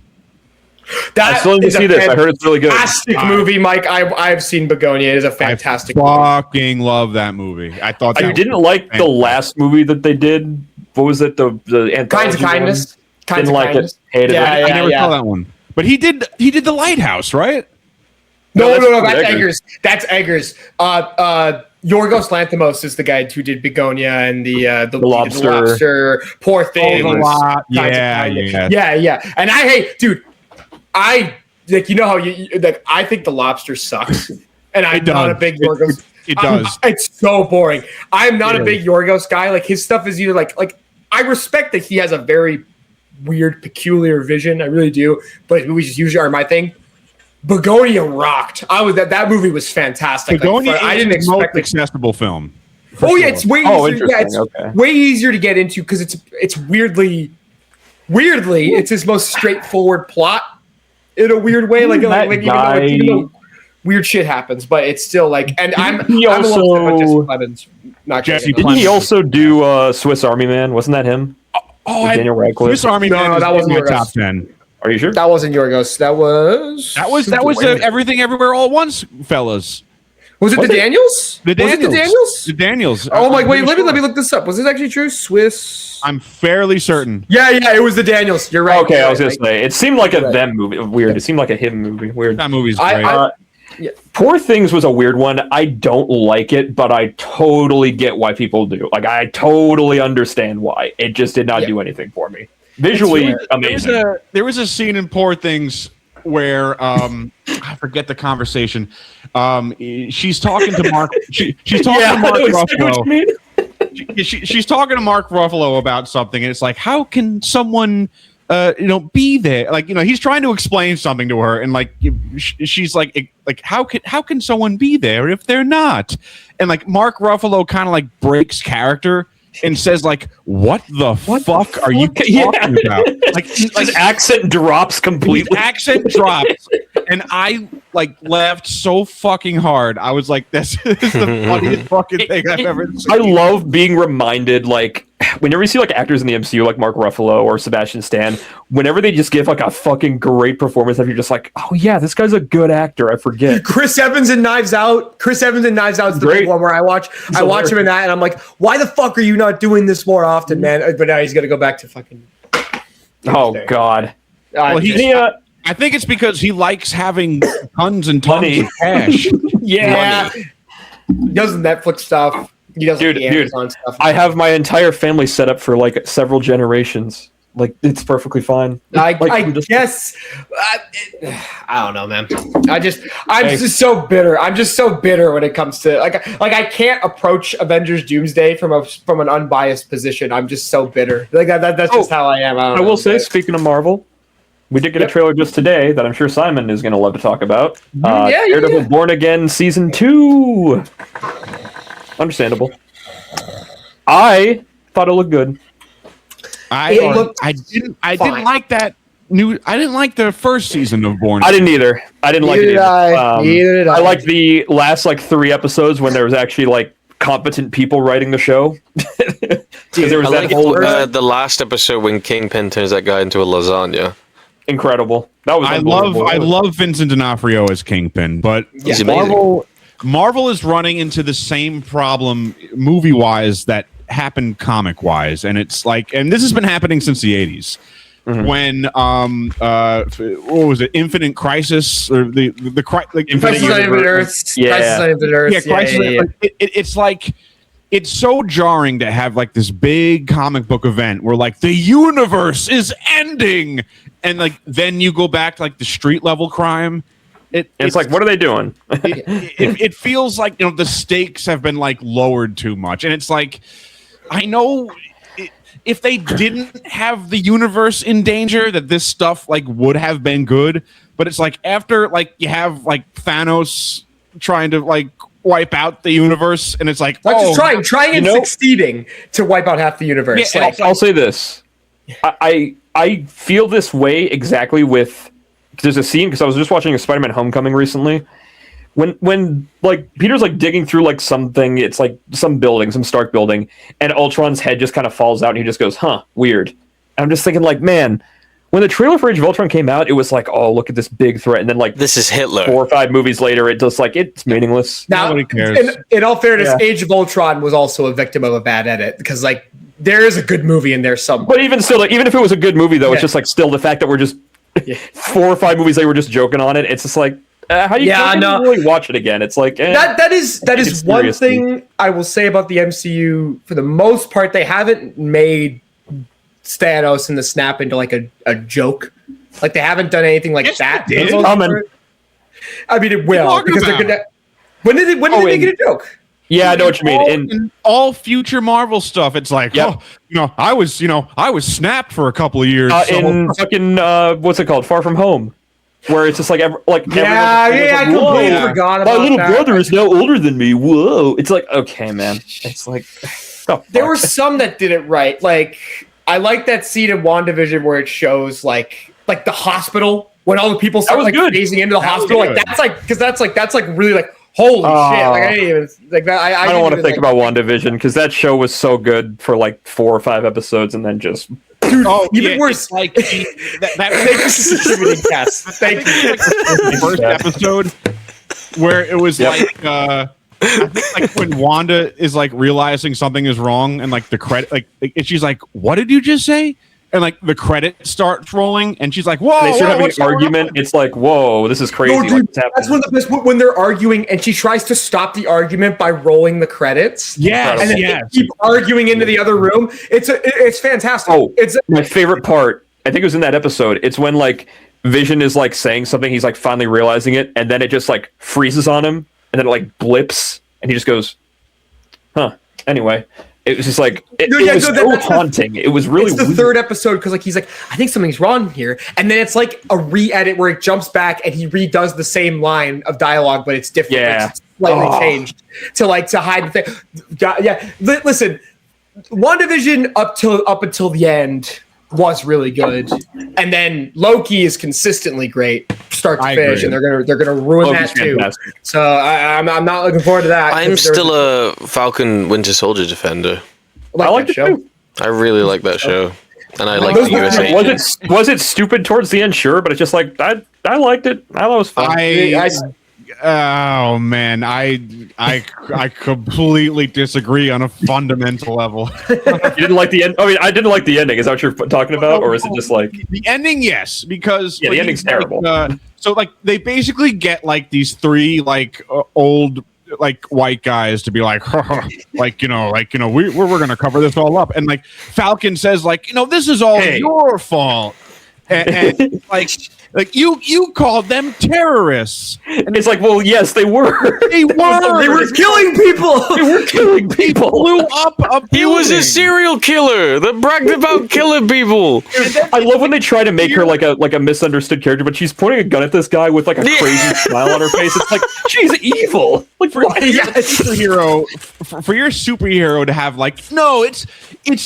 I still need to see this. I heard it's really good. Fantastic movie, Mike. I've seen Begonia. It is a fantastic movie. Fucking love that movie. I thought You didn't like the last movie that they did. What was it? The Kinds of Kindness. Didn't like it. Hated it. I never saw that one. But he did The Lighthouse, right? No. That's Eggers. That's Eggers. Yorgos Lanthimos is the guy who did Begonia and the lobster. Poor Things. Yeah. And dude. I like how you like. I think The Lobster sucks, and I'm not a big Yorgos. It does. It's so boring. I'm not a big Yorgos guy. Like his stuff is either like I respect that he has a very weird, peculiar vision. I really do, but his movies usually are my thing. Begonia rocked. That movie was fantastic. Begonia I didn't expect the most accessible film. It's way easier. Yeah, it's way easier to get into because it's weirdly it's his most straightforward plot. In a weird way, even though weird shit happens, but it's still like. And he also Didn't he also do Swiss Army Man? Wasn't that him? Daniel Radcliffe. Swiss Army Man. That wasn't my top 10. Are you sure? That wasn't Yorgos. That was Everything Everywhere All at Once, fellas. Was it the Daniels? The Daniels. Oh my! Wait, let me look this up. Was this actually true? Swiss. I'm fairly certain. Yeah, it was the Daniels. You're right. Okay, I was gonna say it seemed like a them movie. Weird. It seemed like a him movie. Weird. That movie's great. Poor Things was a weird one. I don't like it, but I totally get why people do. Like, I totally understand why. It just did not do anything for me. Visually amazing. There was a scene in Poor Things where I forget the conversation. She's talking to Mark. She's talking to Mark Ruffalo. She's talking to Mark Ruffalo about something, and it's like, how can someone, be there? Like, he's trying to explain something to her, and like, she's like, how can someone be there if they're not? And like, Mark Ruffalo kind of like breaks character and says like, what the fuck are you talking about? Like his accent drops completely. His accent drops, and I like laughed so fucking hard. I was like, this is the funniest fucking thing I've ever seen. I love being reminded, like, whenever you see like actors in the MCU like Mark Ruffalo or Sebastian Stan, whenever they just give like a fucking great performance, that you're just like, oh yeah, this guy's a good actor. I forget. Chris Evans in Knives Out. Chris Evans in Knives Out is the big one where I watch him in that, and I'm like, why the fuck are you not doing this more often, man? But now he's gonna go back to fucking. Oh God. Well, I think it's because he likes having tons and tons of cash. Yeah. He does the Netflix stuff. He does the Amazon stuff. I have my entire family set up for like several generations. Like, it's perfectly fine. I just- guess I don't know, man. I'm just so bitter. I'm just so bitter when it comes to like I can't approach Avengers Doomsday from an unbiased position. I'm just so bitter. Like that's just how I am. I will say, speaking of Marvel, we did get a trailer just today that I'm sure Simon is going to love to talk about. Daredevil Born Again Season 2. Understandable. I thought it looked good. I didn't like that new. I didn't like the first season of Born. I didn't either. I didn't like it either. Neither did I. I liked the last 3 episodes when there was actually competent people writing the show. There was I that whole the last episode when Kingpin turns that guy into a lasagna. Incredible. That was I love Vincent D'Onofrio as Kingpin, but He's amazing. Marvel is running into the same problem movie wise that happened comic wise, and it's and this has been happening since the 80s. Mm-hmm. When what was it, Infinite Crisis, or the Crisis on Infinite Earths? Crisis on Infinite Earths. It's it's so jarring to have this big comic book event where the universe is ending, and then you go back to the street level crime. It's what are they doing? it feels like the stakes have been lowered too much, and it's I know if they didn't have the universe in danger, that this stuff would have been good. But it's after you have Thanos trying to wipe out the universe, and it's not just trying and succeeding to wipe out half the universe. Yeah, I'll say this: I feel this way exactly with. There's a scene, because I was just watching a Spider-Man Homecoming recently, when Peter's digging through something, it's some building, some Stark building, and Ultron's head just kind of falls out, and he just goes, "Huh, weird." And I'm just thinking, man, when the trailer for Age of Ultron came out, it was oh, look at this big threat, and then this is Hitler. 4 or 5 movies later, it just it's meaningless. Now, nobody cares. In all fairness, Age of Ultron was also a victim of a bad edit, because there is a good movie in there somewhere. But even still, even if it was a good movie, though, it's just still the fact that we're just 4 or 5 movies they were just joking on it. It's just how you can't really watch it again. It's that is one thing I will say about the MCU. For the most part, they haven't made Thanos and the Snap into a joke. They haven't done anything like that. I mean, it will, because they're gonna. When did they make it a joke? Yeah, I know what you mean. In all future Marvel stuff, it's I was snapped for a couple of years. In fucking what's it called, Far From Home, where it's just I completely forgot about that. My little brother is now older than me. Whoa, it's okay, man. It's there were some that did it right. I like that scene in WandaVision where it shows the hospital when all the people start phasing into the hospital. That's really holy shit! I didn't even that. I don't want to think about WandaVision, because that show was so good for 4 or 5 episodes, and then just even worse. Thank you the first episode where it was I think when Wanda is realizing something is wrong, and the credit and she's what did you just say? And the credit starts rolling, and she's "Whoa!" They start having an argument. It's "Whoa, this is crazy." No, dude, that's one of the best when they're arguing, and she tries to stop the argument by rolling the credits. Yes, and then they keep arguing into the other room. It's fantastic. Oh, it's my favorite part. I think it was in that episode. It's when Vision is saying something, he's finally realizing it, and then it just freezes on him, and then it blips, and he just goes, "Huh." Anyway. It was just was haunting. It was really. It's the third episode, because he's I think something's wrong here, and then it's a re-edit where it jumps back and he redoes the same line of dialogue, but it's different. Yeah, it's slightly changed to hide the thing. Yeah, listen, WandaVision up until the end was really good, and then Loki is consistently great, start to finish, and they're gonna ruin Loki's that too. Fantastic. So I'm not looking forward to that. I'm still a Falcon Winter Soldier defender. I like the show. I really like that show, and I like the US. Was it stupid towards the end? Sure, but it's just I liked it. I thought it was fun. Oh man, I completely disagree on a fundamental level. You didn't like the end? I mean, I didn't like the ending. Is that what you're talking about, or is it just the ending? Yes, because the ending's terrible. So they basically get these 3 old like white guys to be like, we're gonna cover this all up, and like Falcon says like, this is all your fault, and like you called them terrorists, and it's like, well, yes, they were. They were killing people. They were killing people. Blew up a building. He was a serial killer that bragged about killing people. I love when they try to make her like a misunderstood character, but she's pointing a gun at this guy with like a crazy smile on her face. It's like, she's evil. Like, for your superhero to have like, no, it's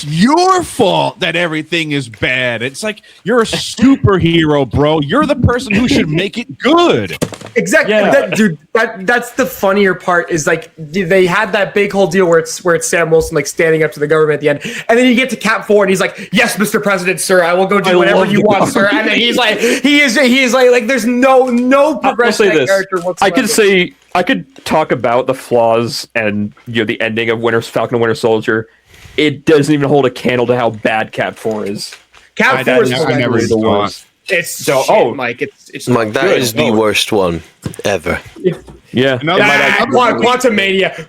your fault that everything is bad. It's like, you're a superhero, bro. You're the person who should make it good. Exactly, Yeah. dude. That's the funnier part. Is like they had that big whole deal where it's Sam Wilson like standing up to the government at the end, and then you get to Cap 4 and he's like, "Yes, Mr. President, sir, I will go do whatever you want, sir." And then he's like, he is like, there's no progression in that character whatsoever. I could talk about the flaws and the ending of Falcon and Winter Soldier. It doesn't even hold a candle to how bad Cap 4 is. Cap 4 is I never the worst. It's So, shit, Mike. It's Mike, that good. is the worst one ever. Yeah.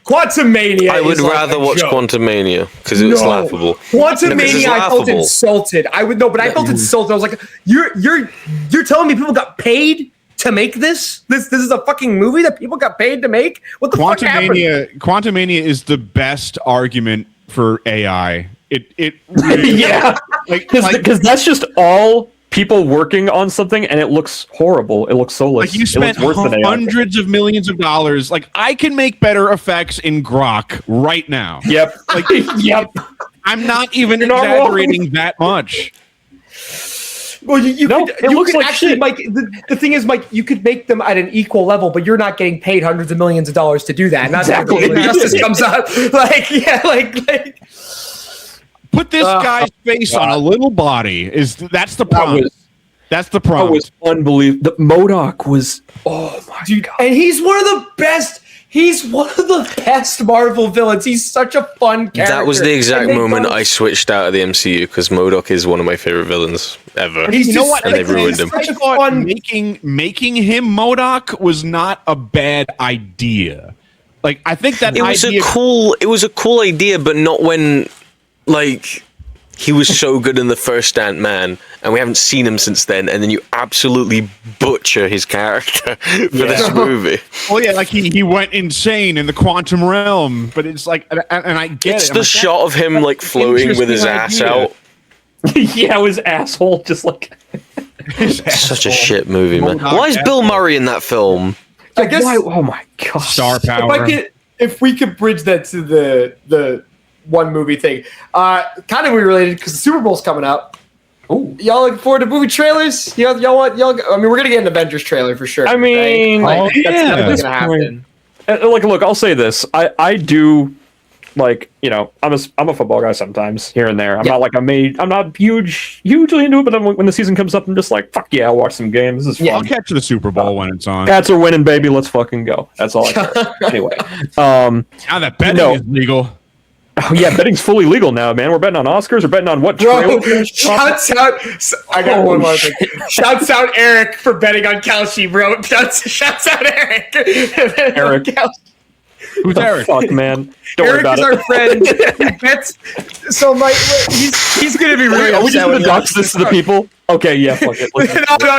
Quantumania. I would is like rather a watch joke. Quantumania because it was laughable. Quantumania, I felt laughable. insulted. I felt insulted. I was like, you're telling me people got paid to make this? This is a fucking movie that people got paid to make? What the fuck happened? Quantumania is the best argument for AI. It really, Yeah, because that's just all people working on something, and it looks horrible. It looks soulless. like you spent hundreds of millions of dollars. Like, I can make better effects in Grok right now. Yep. Like, yep. I'm not even You're not exaggerating that much. Well, you looks could like actually, shit. Mike. The thing is, Mike, you could make them at an equal level, but you're not getting paid hundreds of millions of dollars to do that. And that's Exactly. where justice comes out. Like. Put this guy's face on a little body. That's the problem. That's the That problem. was unbelievable. The MODOK was, oh my god. And he's one of the best. He's one of the best Marvel villains. He's such a fun character. That was the exact And they moment don't- I switched out of the MCU because MODOK is one of my favorite villains ever. And he's You know just what? And they ruined him. such I a thought fun. making him MODOK was not a bad idea. Like, I think that It was idea. it was a cool idea, but not when like he was so good in the first Ant-Man, and we haven't seen him since then, and then you absolutely butcher his character for this movie. Well, yeah, like he went insane in the quantum realm, but it's like, and I get It's it. the I'm like, shot of him like floating with his interesting ass idea. out. Yeah, his asshole just like. Such a shit movie, man. MODOK Why is Bill asshole. Murray in that film? I guess Why, oh my god. Star power. if we could bridge that to the one movie thing, kind of related because the Super Bowl's coming up. Ooh. Y'all looking forward to movie trailers? Y'all want? I mean, we're gonna get an Avengers trailer for sure. I mean, right? oh, That's yeah. definitely gonna happen. Like, look, I'll say this. I do, like, I'm a football guy sometimes here and there. I'm not like I'm not hugely into it, but when the season comes up, I'm just like, fuck yeah, I'll watch some games. This is fun. I'll catch the Super Bowl when it's on. Cats are winning, baby. Let's fucking go. That's all I care. Anyway, Now that betting No. is legal. oh yeah, betting's fully legal now, man. We're betting on Oscars. We're betting on what Bro, trailer. shouts out! I got one more thing. Shouts out Eric for betting on Kelsey, bro. Shouts out Eric. Eric. Who's The Eric? fuck, man. Don't worry Eric about is it. our friend. He bets. So Mike, he's gonna be really Are we upset just when gonna he dox watches this to the people? Okay, yeah, fuck it.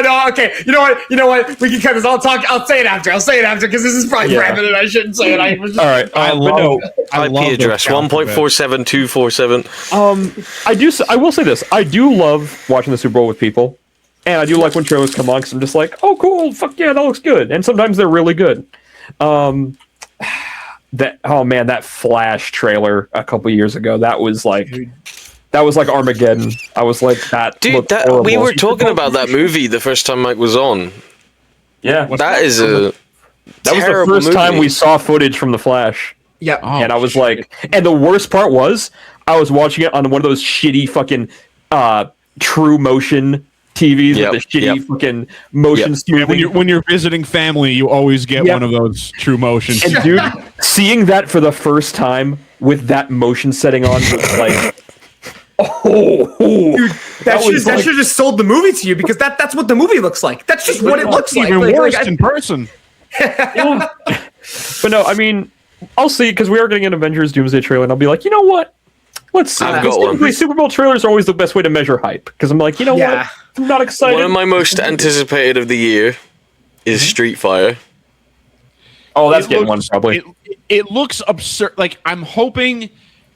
No. Okay, you know what? We can cut this. I'll say it after because this is probably Yeah. Brandon, and I shouldn't say it. I was just, All right, I but love. no. I love IP address those counts of it. 1.47247. I will say this. I do love watching the Super Bowl with people, and I do like when trailers come on because I'm just like, oh, cool, fuck yeah, that looks good. And sometimes they're really good. That Flash trailer a couple years ago, that was like Armageddon. I was like, that Dude, looked we horrible. were talking about that movie the first time Mike was on. Yeah, That is a that was the terrible first time movie. we saw footage from the Flash. yeah. Oh, And I was like, and the worst part was, I was watching it on one of those shitty fucking true motion TVs Yep, with the shitty yep. fucking motion Yep. smoothing. when you're visiting family, you always get Yep. one of those true motion. And dude, seeing that for the first time with that motion setting on was like, Dude, that was should like- have just sold the movie to you because that's what the movie looks like. That's just what it looks like. even Like, worse I- in person. But no, I mean, I'll see, because we are getting an Avengers Doomsday trailer, and I'll be like, you know what? Let's see. I've got one. Typically, Super Bowl trailers are always the best way to measure hype, because I'm like, you know Yeah. what? I'm not excited. One of my most anticipated of the year is Street Fighter. Oh, that's It getting looks- one, probably. It looks absurd. Like, I'm hoping.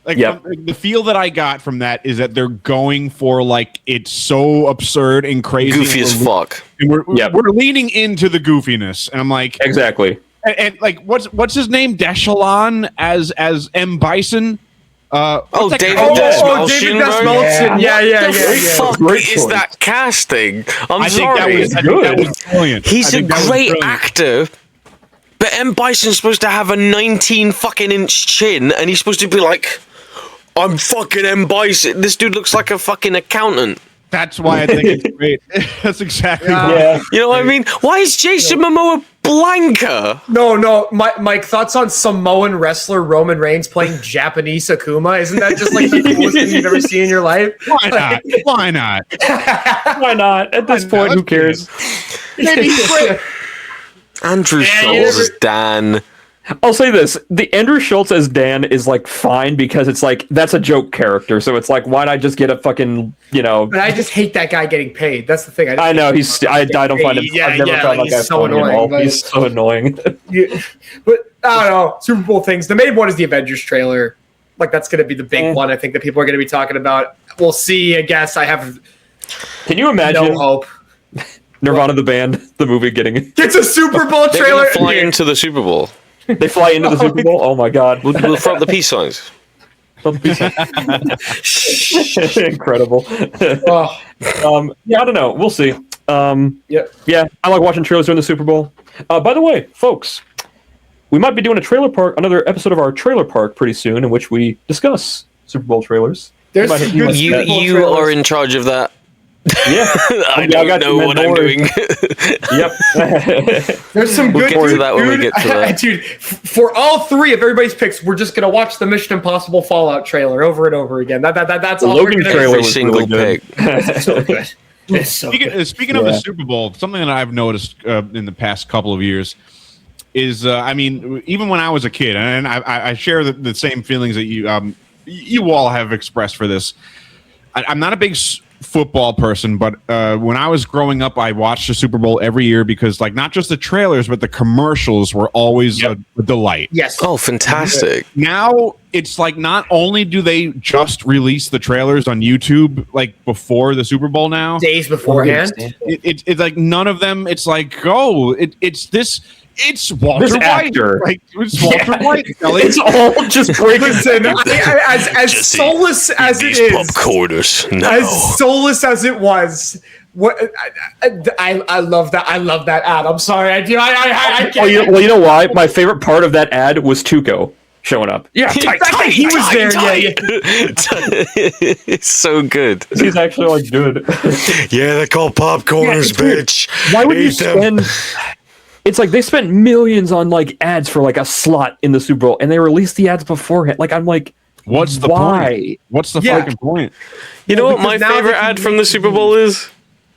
Like, Yep. the feel that I got from that is that they're going for, like, it's so absurd and crazy. Goofy as fuck. And we're Yep. leaning into the goofiness, and I'm like, Exactly. and like, what's his name? Deshalon as M. Bison. What's that David guy? Desmalchian, David bro? Desmalchian. Yeah. What the fuck Great is choice. that casting? I'm I think sorry. that was brilliant. He's I a think that was great brilliant. actor, but M. Bison's supposed to have a 19 fucking inch chin, and he's supposed to be like, I'm fucking M. Bison. This dude looks like a fucking accountant. That's why I think it's great. That's exactly why. Yeah. You know what I mean? Why is Jason Momoa Blanca? No. Mike, thoughts on Samoan wrestler Roman Reigns playing Japanese Akuma? Isn't that just like the coolest thing you've ever seen in your life? Why not? Why not? Why not? At this point, who cares? Andrew Schultz is Dan. I'll say this: the Andrew Schultz as Dan is like fine, because it's like that's a joke character. So it's like, why not just get a fucking, But I just hate that guy getting paid. That's the thing. I know I don't find him. Yeah, I've never yeah, found like, that guy he's so funny at annoying, all. like- He's so annoying. But I don't know. Super Bowl things. The main one is the Avengers trailer. Like, that's going to be the big one. I think that people are going to be talking about. We'll see. I guess I have Can you imagine no hope. Nirvana the band, the movie getting It's a Super Bowl They're trailer. gonna fly into the Super Bowl. they fly into the Super Bowl? Oh my god. We'll throw up the peace signs. Incredible. Oh, Yeah, I don't know. We'll see. yeah. Yeah, I like watching trailers during the Super Bowl. By the way, folks, we might be doing another episode of our trailer park pretty soon, in which we discuss Super Bowl trailers. There's Might some hit you good with You that. Super Bowl you trailers. are in charge of that. Yeah. I I don't got know you, what man, I'm don't worry. doing. Yep. There's some We'll good. get to that when we get to that. Dude, for all three of everybody's picks, we're just gonna watch the Mission Impossible Fallout trailer over and over again. That's all Logan we're gonna trailer Every was single really good. pick. It's so good. It's so good. Speaking of Yeah. the Super Bowl, something that I've noticed in the past couple of years is, I mean, even when I was a kid, and I share the same feelings that you all have expressed for this. I'm not a big football person, but when I was growing up, I watched the Super Bowl every year because, like, not just the trailers, but the commercials were always a delight. Yes. Oh, fantastic. Now it's like, not only do they just release the trailers on YouTube like before the Super Bowl now, Days beforehand. it's like none of them. It's like, it's Walter This White. actor. Like, it's Walter White. Kelly. It's all just breaking. Listen, as soulless as it is, Popcorners. No. as soulless as it was, what I love that. I love that ad. I'm sorry. I do. I can't. Well, you know why? My favorite part of that ad was Tuco showing up. Yeah, Exactly, he was there. Yeah. It's so good. he's actually like good. Yeah, they're called popcorners, Yeah, dude. bitch. Why would you Eat them. spend? It's like they spent millions on like ads for like a slot in the Super Bowl, and they released the ads beforehand. Like, I'm like, What's the why? point? What's the Yeah. fucking point? You know what because my now favorite they can ad from the make Super Bowl is?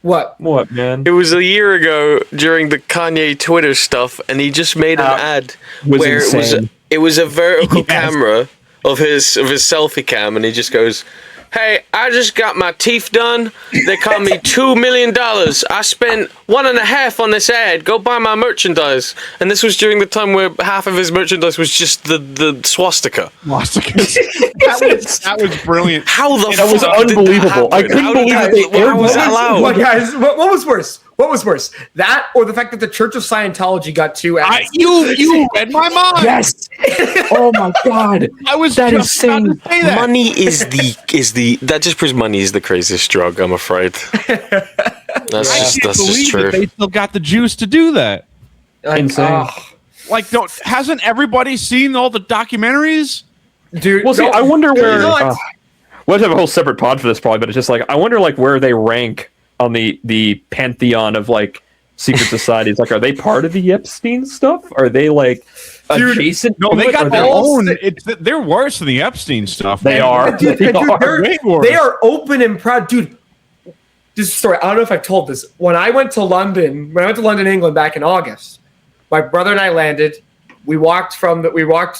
What? What, man? It was a year ago during the Kanye Twitter stuff, and he just made an ad was where insane. it was a vertical Yes. camera of his selfie cam, and he just goes, "Hey, I just got my teeth done. They call me $2 million. I spent 1.5 on this ad. Go buy my merchandise." And this was during the time where half of his merchandise was just the swastika. That was brilliant. How the That was fuck did that unbelievable. I happen? couldn't How believe did that they aired How was that allowed? What, guys? What was worse? What was worse? That or the fact that the Church of Scientology got two ads? You read my mind. Yes. Oh my god. I was That just is about to insane. say that. Money is the that just proves money is the craziest drug, I'm afraid. That's I just can't believe true. that they still got the juice to do that. Insane. Like, hasn't everybody seen all the documentaries? Dude, Well, see, no, I wonder you where. know what? We'll have to have a whole separate pod for this, probably. But it's just like, I wonder, like, where they rank on the pantheon of like secret societies. Like, are they part of the Epstein stuff? Are they like Dude, adjacent? No, to they it? got Are their all own. sti- They're worse than the Epstein stuff. They are. Dude, They and dude, are. they're- Way worse. they are open and proud, dude. This story, I don't know if I've told this. When I went to London, England back in August, my brother and I landed. we walked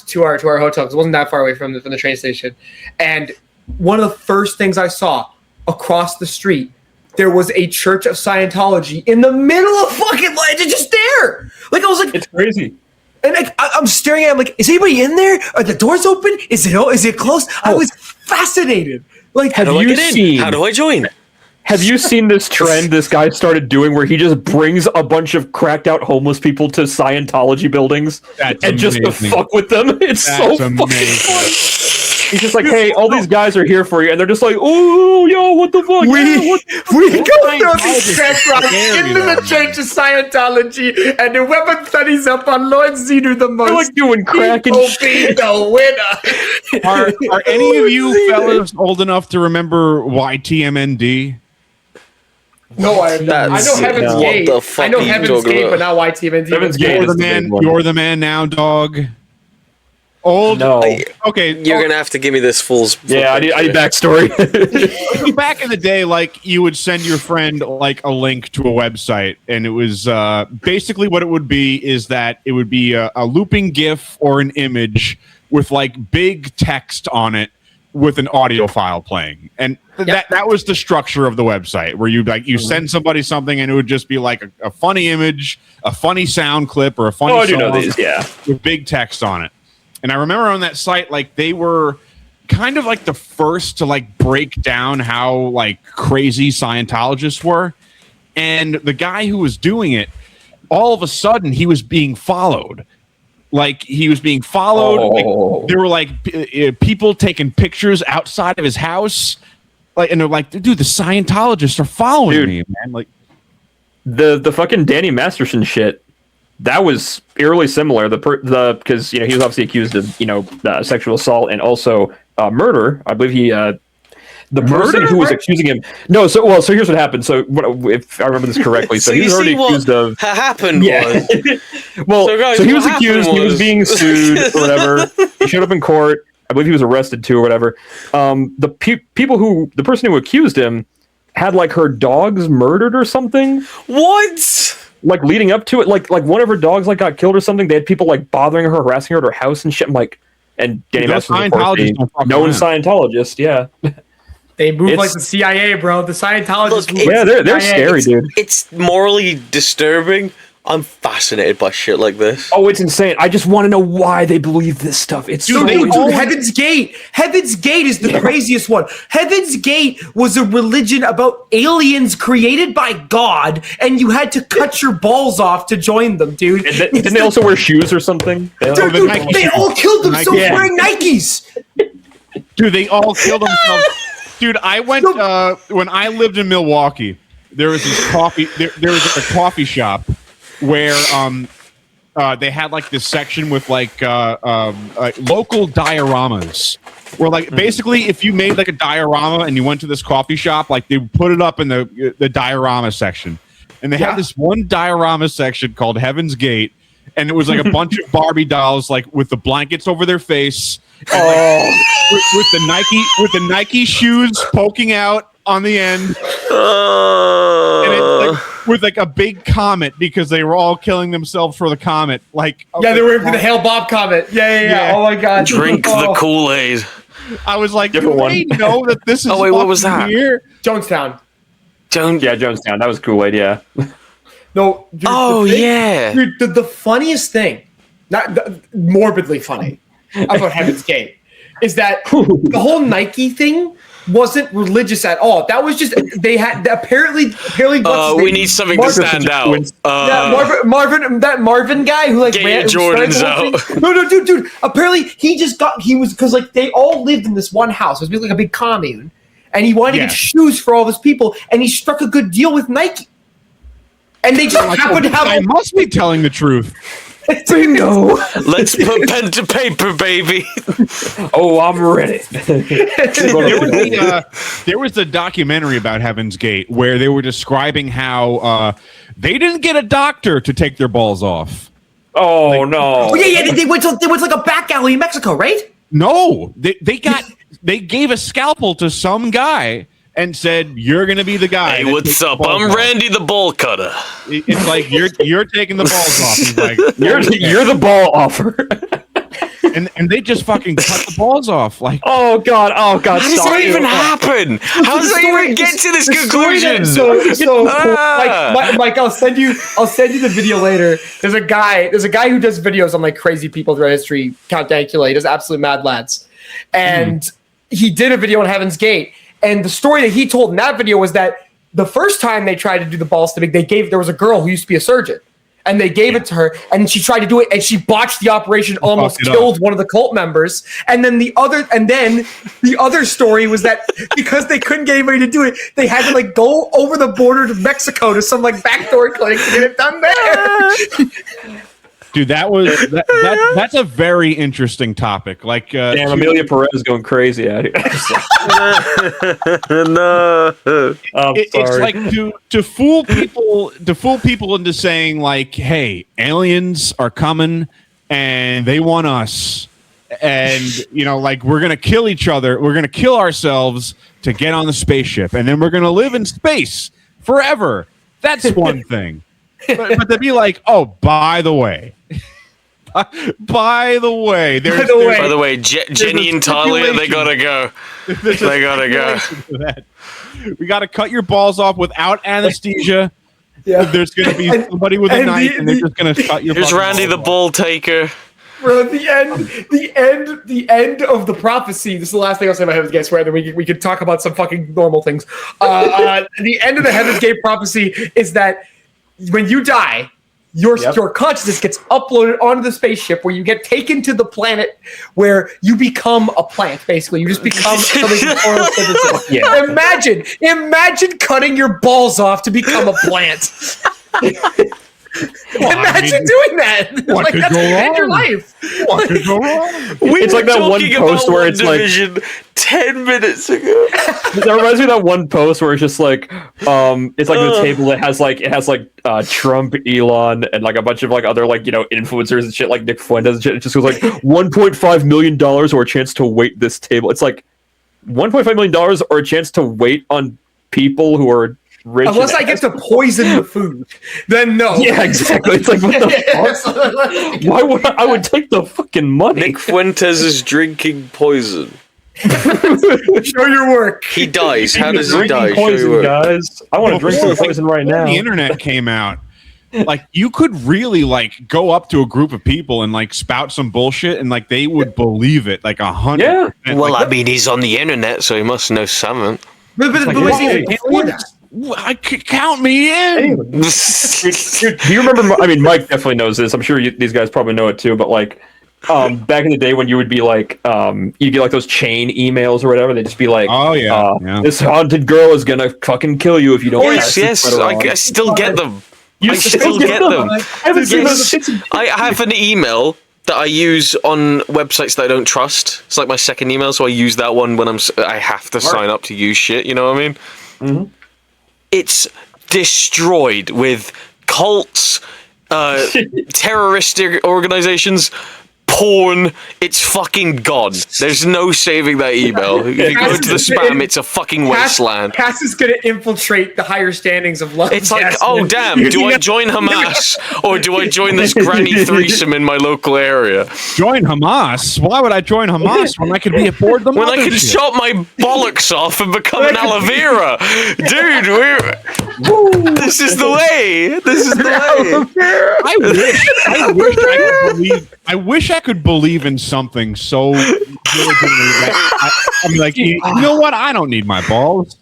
to our hotel because it wasn't that far away from the train station, and one of the first things I saw across the street, there was a Church of Scientology in the middle of fucking Legend, just there. Like I was like, it's crazy. And like I'm staring at him, like, is anybody in there? Are the doors open? Is it closed? I was fascinated. Like, Have How do I you get in? seen? How do I join? Have you seen this trend this guy started doing where he just brings a bunch of cracked out homeless people to Scientology buildings That's and just to amazing. fuck with them? It's That's so fucking amazing. funny. He's just like, hey, all these guys are here for you, and they're just like, oh, yo, what the fuck? we go through these Scientology track routes scary, into the though, Church of Scientology, and the weapon studies up on Lord Zener the most. They're like doing crack and He will shit. be the winner. Are any of you fellas old enough to remember YTMND? No, I know That's- Heaven's no. Gate. What the fuck I know are you Heaven's talking Gate, about? but not YTMND. Heaven's Gate. You're is the the man. big one. You're the man now, dog. Old. No. Okay. You're gonna have to give me this full. Yeah, I need backstory. Back in the day, like you would send your friend like a link to a website, and it was basically what it would be is that it would be a looping GIF or an image with like big text on it with an audio file playing, and that was the structure of the website where you send somebody something, and it would just be like a funny image, a funny sound clip, or a funny Oh, I do song know these, yeah. with big text on it. And I remember on that site, like they were kind of like the first to like break down how like crazy Scientologists were. And the guy who was doing it, all of a sudden he was being followed. Like he was being followed. Oh. Like, there were like people taking pictures outside of his house. Like, and they're like, dude, the Scientologists are following Dude. me, man. Like the fucking Danny Masterson shit, that was eerily similar. Because he was obviously accused of sexual assault and also murder. I believe he the person who was accusing him. No, so here's what happened. So if I remember this correctly, so he was already accused of. Happened was. Well, So, guys, he what was happened accused. He was was- being sued or whatever. He showed up in court. I believe he was arrested too or whatever. The person who accused him had like her dogs murdered or something. What? Like leading up to it, like one of her dogs like got killed or something. They had people like bothering her, harassing her at her house and shit. I'm like, and Danny Those Masterson, of course, Scientologists don't fuck known around. Scientologist, yeah, They move It's- like the CIA, bro. The Scientologists Look, move yeah, like they're the CIA. scary, dude. It's morally disturbing. I'm fascinated by shit like this. Oh, it's insane. I just want to know why they believe this stuff. It's Dude, so dude, insane. Heaven's Gate. Heaven's Gate is the craziest one. Heaven's Gate was a religion about aliens created by God, and you had to cut your balls off to join them, dude. And didn't they also wear shoes or something? Dude, the dude, Nike they shoes. all killed themselves Yeah. wearing Nikes. Dude, they all killed themselves. Dude, I went when I lived in Milwaukee. There was this coffee. There was a coffee shop where they had like this section with like local dioramas. Where like basically, if you made like a diorama and you went to this coffee shop, like they would put it up in the diorama section, and they had this one diorama section called Heaven's Gate, and it was like a bunch of Barbie dolls like with the blankets over their face. And, like, with the Nike shoes poking out on the end, and it's like, with like a big comet because they were all killing themselves for the comet. Like Yeah, they were for the Hail Bob comment. Yeah. Oh my god. Drink the Oh. Kool-Aid. I was like, Different do one. they know that this is Oh, wait, what was fucking that? here? Jonestown. Don't. Yeah, Jonestown. That was Kool-Aid. Yeah. No. Dude, Oh, the thing- yeah. Dude, the funniest thing, morbidly funny, about Heaven's Gate is that the whole Nike thing wasn't religious at all. That was just they had apparently what's his We name? need something to Marvin- stand out. Yeah, Marvin guy who like Get your who started Jordans the whole out. thing. No, dude. Apparently he was because like they all lived in this one house. It was basically like a big commune, and he wanted to Yeah. get shoes for all his people, and he struck a good deal with Nike. And they just happened to have I must be telling the truth. Bingo. Let's put pen to paper, baby. Oh, I'm ready. There was a documentary about Heaven's Gate where they were describing how they didn't get a doctor to take their balls off. Oh no. Oh yeah. They went to like a back alley in Mexico, right? No, they gave a scalpel to some guy, and said, "You're going to be the guy." Hey, what's up? I'm Randy the Ball Cutter. It's like you're taking the balls off. He's like, you're the ball offer. and they just fucking cut the balls off. Like, oh god, How does that even happen? How does that even get to this conclusion? Mike, I'll send you the video later. There's a guy who does videos on like crazy people throughout history. Count Dankula. He does absolute mad lads, and he did a video on Heaven's Gate. And the story that he told in that video was that the first time they tried to do the ball stimming, there was a girl who used to be a surgeon. And they gave it to her, and she tried to do it, and she botched the operation, almost killed one of the cult members. And then the other story was that because they couldn't get anybody to do it, they had to like go over the border to Mexico to some like backdoor clinic to get it done there. Dude, that's a very interesting topic. Like, damn, Amelia Perez is going crazy out here. No, it's like to fool people into saying like, "Hey, aliens are coming and they want us, and like we're gonna kill each other, we're gonna kill ourselves to get on the spaceship, and then we're gonna live in space forever." That's one thing. But to be like, "Oh, by the way." By the way, Jenny and Talia, they gotta go. They gotta go. We gotta cut your balls off without anesthesia. Yeah. There's gonna be somebody with a knife, and they're just gonna cut your. Here's Randy the Ball Taker. Bro, the end of the prophecy. This is the last thing I'll say about Heaven's Gate. I swear that we could talk about some fucking normal things. The end of the Heaven's Gate prophecy is that when you die, your consciousness gets uploaded onto the spaceship, where you get taken to the planet where you become a plant. Basically, you just become something. Yeah. Imagine cutting your balls off to become a plant. Imagine doing that. What could go wrong? Your life. What could go wrong? It's like that one post where it's like 10 minutes ago. That reminds me of that one post where it's just like, it's like the table that has like Trump, Elon, and like a bunch of like other like influencers and shit like Nick Fuentes and shit. It just goes like $1.5 million or a chance to wait this table. It's like $1.5 million or a chance to wait on people who are rich. Unless I get to poison the food, then no. Yeah, exactly. It's like, what the fuck? Why would I would take the fucking money? Nick Fuentes is drinking poison. Show your work. He dies. How does he die? Poison, guys. I want to drink some poison right now. The internet came out. Like, you could really like go up to a group of people and like spout some bullshit, and like they would believe it like 100%. Yeah. Well, like, I mean, he's on the internet, so he must know something. But count me in. Do you remember? I mean, Mike definitely knows this. I'm sure these guys probably know it too. But like, back in the day when you would be like, you get like those chain emails or whatever. They'd just be like, "Oh yeah, this haunted girl is gonna fucking kill you if you don't." Yes, I still get them. I still get them. I haven't seen those. I have an email that I use on websites that I don't trust. It's like my second email, so I use that one when I have to sign up to use shit. You know what I mean? Mm-hmm. It's destroyed with cults, terroristic organizations, porn. It's fucking gone. There's no saving that email. If you go to the spam, it's a fucking wasteland. Cass is going to infiltrate the higher standings of love. It's like, oh damn, do I join Hamas or do I join this granny threesome in my local area? Join Hamas? Why would I join Hamas when I could be aboard the When I could chop my bollocks off and become an aloe vera? Dude, this is the way. This is the way. I wish I could believe in something so diligently that I'm like, you know what? I don't need my balls.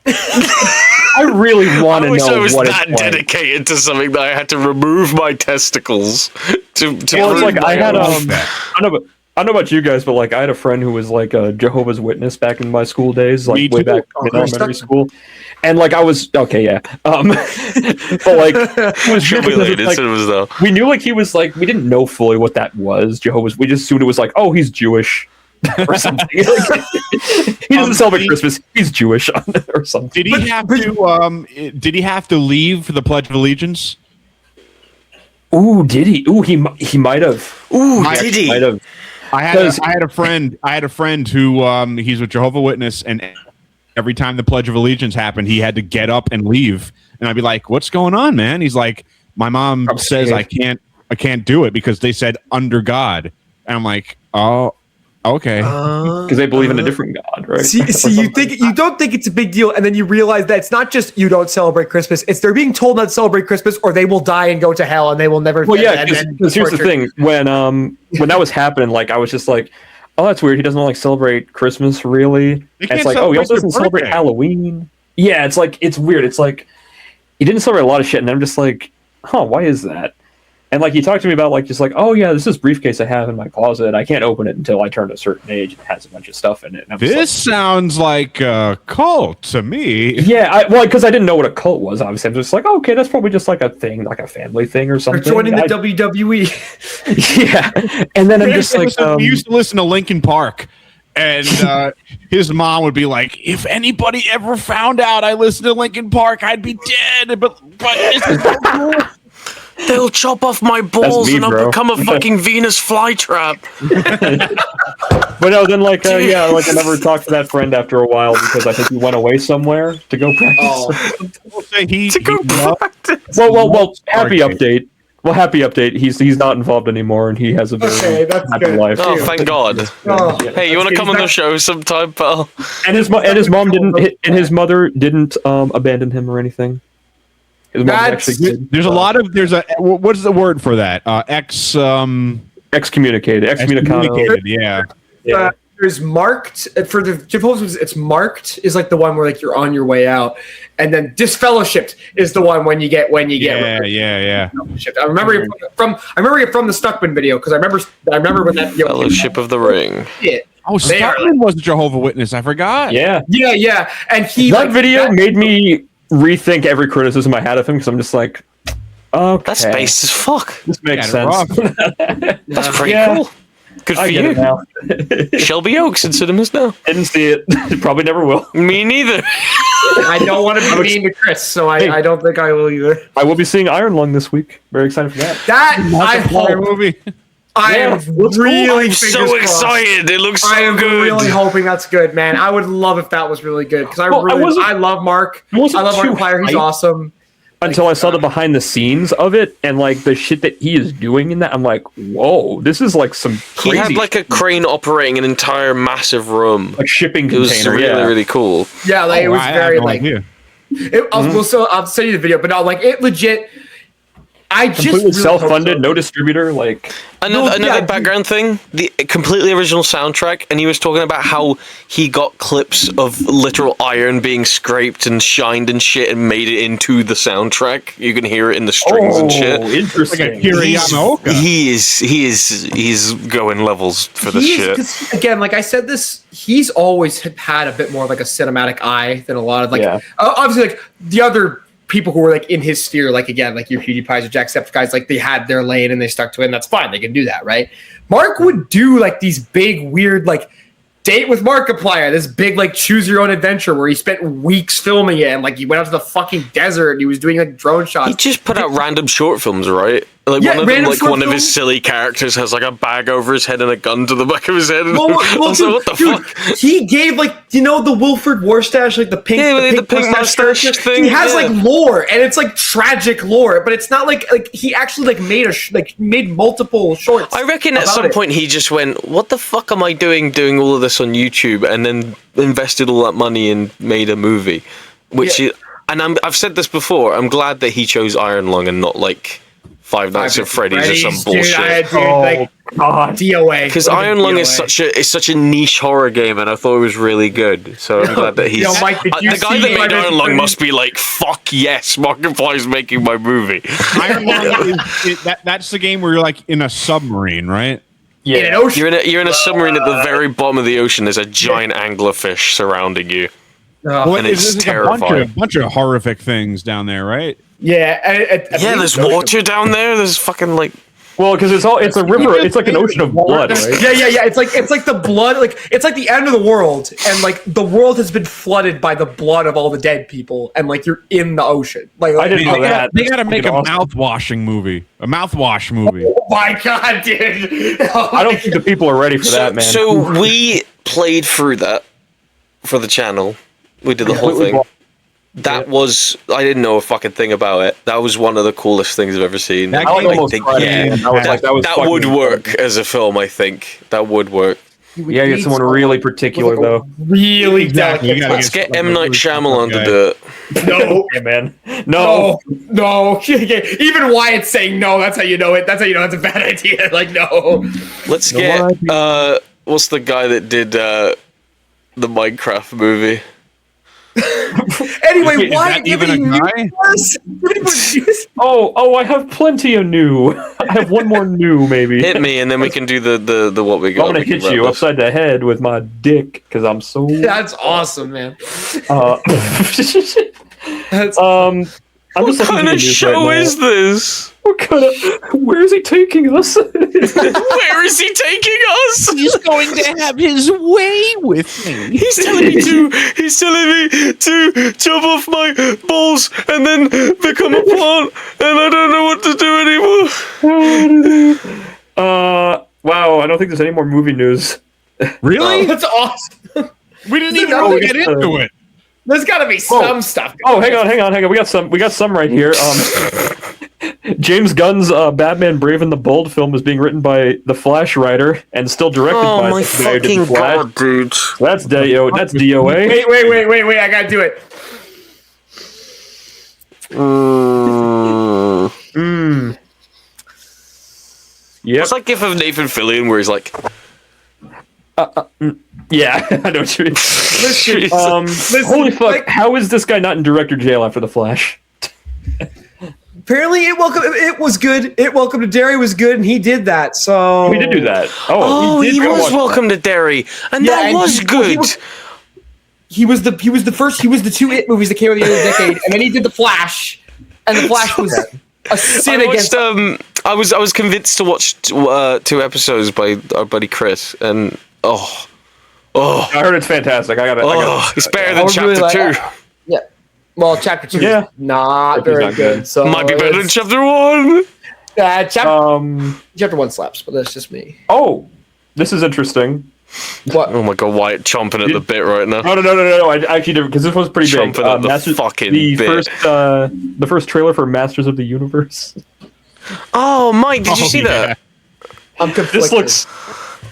I really want to know I was what that it's dedicated to something that I had to remove my testicles to well, it's like I had I don't know about you guys, but like I had a friend who was like a Jehovah's Witness back in my school days, like way back in elementary school, and like I was okay, yeah. But like it was like, we knew like he was like we didn't know fully what that was. Jehovah's, we just assumed it was like, oh, he's Jewish or something. Like, he doesn't celebrate Christmas. He's Jewish or something. Did he have to? Did he have to leave for the Pledge of Allegiance? Ooh, did he? Ooh, he might have. Ooh, did he? Might have. I had a friend who he's a Jehovah's Witness, and every time the Pledge of Allegiance happened, he had to get up and leave. And I'd be like, "What's going on, man?" He's like, "My mom says I can't do it because they said under God." And I'm like, "Oh, okay." Because they believe in a different God, right? See, you don't think it's a big deal, and then you realize that it's not just you don't celebrate Christmas; it's they're being told not to celebrate Christmas, or they will die and go to hell, and they will never. Well, yeah, because here's the thing: when that was happening, like I was just like, "Oh, that's weird. He doesn't like celebrate Christmas, really." And it's like, "Oh, he also doesn't celebrate Halloween." Yeah, it's like it's weird. It's like he didn't celebrate a lot of shit, and I'm just like, "Huh, why is that?" And like he talked to me about like just like, "Oh yeah, this is briefcase I have in my closet. I can't open it until I turn a certain age. It has a bunch of stuff in it." And I'm This like, sounds like a cult to me. yeah, because I didn't know what a cult was. Obviously, I'm just like, oh, okay, that's probably just like a thing, like a family thing or something. Or joining the WWE. Yeah, and then I'm just like, we used to listen to Linkin Park, and his mom would be like, "If anybody ever found out I listened to Linkin Park, I'd be dead." But this is so cool. They'll chop off my balls and I'll become a fucking Venus flytrap. But no, then like I never talked to that friend after a while because I think he went away somewhere to go practice. Practice. Well, happy update. Well, happy update. He's not involved anymore, and he has a very happy life. Oh, thank God! Hey, you want to come on the show sometime, pal? And his mom didn't, and his mother didn't abandon him or anything. His mom actually did. There's what's the word for that? Excommunicated. Excommunicado. Yeah. There's marked for the Jehovah's. It's marked is like the one where like you're on your way out, and then disfellowshipped is the one when you get. Yeah. I remember it from the Stuckman video because I remember when that video Fellowship of the Ring. Yeah. Oh, Stuckman was a Jehovah's Witness. I forgot. Yeah. And that video made me rethink every criticism I had of him because I'm just like, okay, that's based as fuck. This makes sense. That's pretty cool. Good for you. Now. Shelby Oaks in cinemas now. Didn't see it. Probably never will. Me neither. I don't want to be mean to Chris, so I don't think I will either. I will be seeing Iron Lung this week. Very excited for that. That's a movie. I am really so excited. It looks so good. I am really hoping that's good, man. I would love if that was really good because I love Mark. I love Markiplier. He's awesome. Until I saw the behind the scenes of it and like the shit that he is doing in that, I'm like, whoa, this is like some crazy. He had like a crane operating an entire massive room, like shipping container. It was really cool. Yeah, like it was very like. I'll send you the video, but no, like it legit. I just completely self-funded, no distributor. Like another background thing, the completely original soundtrack, and he was talking about how he got clips of literal iron being scraped and shined and shit, and made it into the soundtrack. You can hear it in the strings and shit. Interesting. Like he's going levels for this shit. Again, like I said, he's always had a bit more of like a cinematic eye than a lot of obviously like the other people who were like in his sphere, like again, like your PewDiePies or Jacksepticeye's, like they had their lane and they stuck to it, and that's fine. They can do that, right? Mark would do like these big, weird, like Date with Markiplier, this big like choose your own adventure where he spent weeks filming it, and like he went out to the fucking desert and he was doing like drone shots. He just put out random short films, right? Like one of his silly characters has like a bag over his head and a gun to the back of his head. What the fuck? He gave like the Wilford Warstash, like the pink, the pink mustache thing. He has like lore, and it's like tragic lore, but it's not like he actually like made multiple shorts. I reckon at some point he just went, "What the fuck am I doing all of this on YouTube?" and then invested all that money and made a movie. I've said this before. I'm glad that he chose Iron Lung and not like Five Nights at Freddy's or some bullshit. DOA. Because Iron Lung is such a niche horror game, and I thought it was really good. So I'm glad that he's the guy that made Iron Lung must be like, fuck yes, Markiplier's making my movie. Iron Lung that's the game where you're like in a submarine, right? Yeah, in an ocean. You're in a submarine at the very bottom of the ocean. There's a giant anglerfish surrounding you. And it's terrifying. A bunch of horrific things down there, right? Yeah, there's water down there. There's fucking like. Well, because it's a river. It's like an ocean of blood, right? Yeah. It's like the blood. Like it's like the end of the world, and like the world has been flooded by the blood of all the dead people, and like you're in the ocean. Like I didn't know that. They got to make a mouthwash movie. Oh my god, dude! I don't think the people are ready for that, man. So we played through that for the channel. We did the whole thing. That was, I didn't know a fucking thing about it. That was one of the coolest things I've ever seen. That I game almost think, cried, yeah, man. that would work as a film, I think. That would work. Yeah, get someone really particular, though. Really Exactly. delicate. You gotta Let's get like M. a Night really Shyamalan fucking to do it. No. Yeah, man. No. No. Even Wyatt's saying no. That's how you know it. That's how you know it's a bad idea. Like, no. Let's get, what's the guy that did the Minecraft movie? Anyway, Wait, is Wyatt, that even a guy? Oh, I have plenty of new. I have one more new, maybe. Hit me, and then we can do the what we got. I'm gonna hit you upside the head with my dick because I'm so. That's awesome, man. That's I'm What just looking kind through of the news show right now. is this? What kind of? Where is he taking us? Where is he taking us? He's going to have his way with me. He's telling me to chop off my balls and then become a plant, and I don't know what to do anymore. Wow. I don't think there's any more movie news. Really? that's awesome. We didn't even really get into it. There's got to be some stuff. Oh, hang on. We got some right here. James Gunn's Batman: Brave and the Bold film is being written by the Flash writer and still directed by my the guy who did fucking the Flash. god, dude! That's DOA. Wait. I gotta do it. Yep. It's like gif of Nathan Fillion where he's like, Yeah, I know what you mean. Jeez. Holy fuck! like- How is this guy not in director jail after the Flash? Apparently, it was good. It Welcome to Derry was good, and he did that. So We did do that. oh, did he go was watch Welcome to Derry, and Yeah, that and was good. He was the first. He was the two It movies that came out at the end of the decade, and then he did the Flash, and the Flash was a sin I against. I was convinced to watch 2 episodes by our buddy Chris, and oh, I heard it's fantastic. I got it. it's better I than would chapter really 2. Yeah. Well, chapter 2 Yeah. is not Chapter's very not good. good. So Might be better than it's- chapter 1. chapter 1 slaps, but that's just me. Oh, this is interesting. What? Oh my god, Wyatt chomping at the bit right now. No. I actually did because this was pretty big. Chomping at the fucking bit. The first trailer for Masters of the Universe. Oh, Mike, did you see that? I'm conflicted. This looks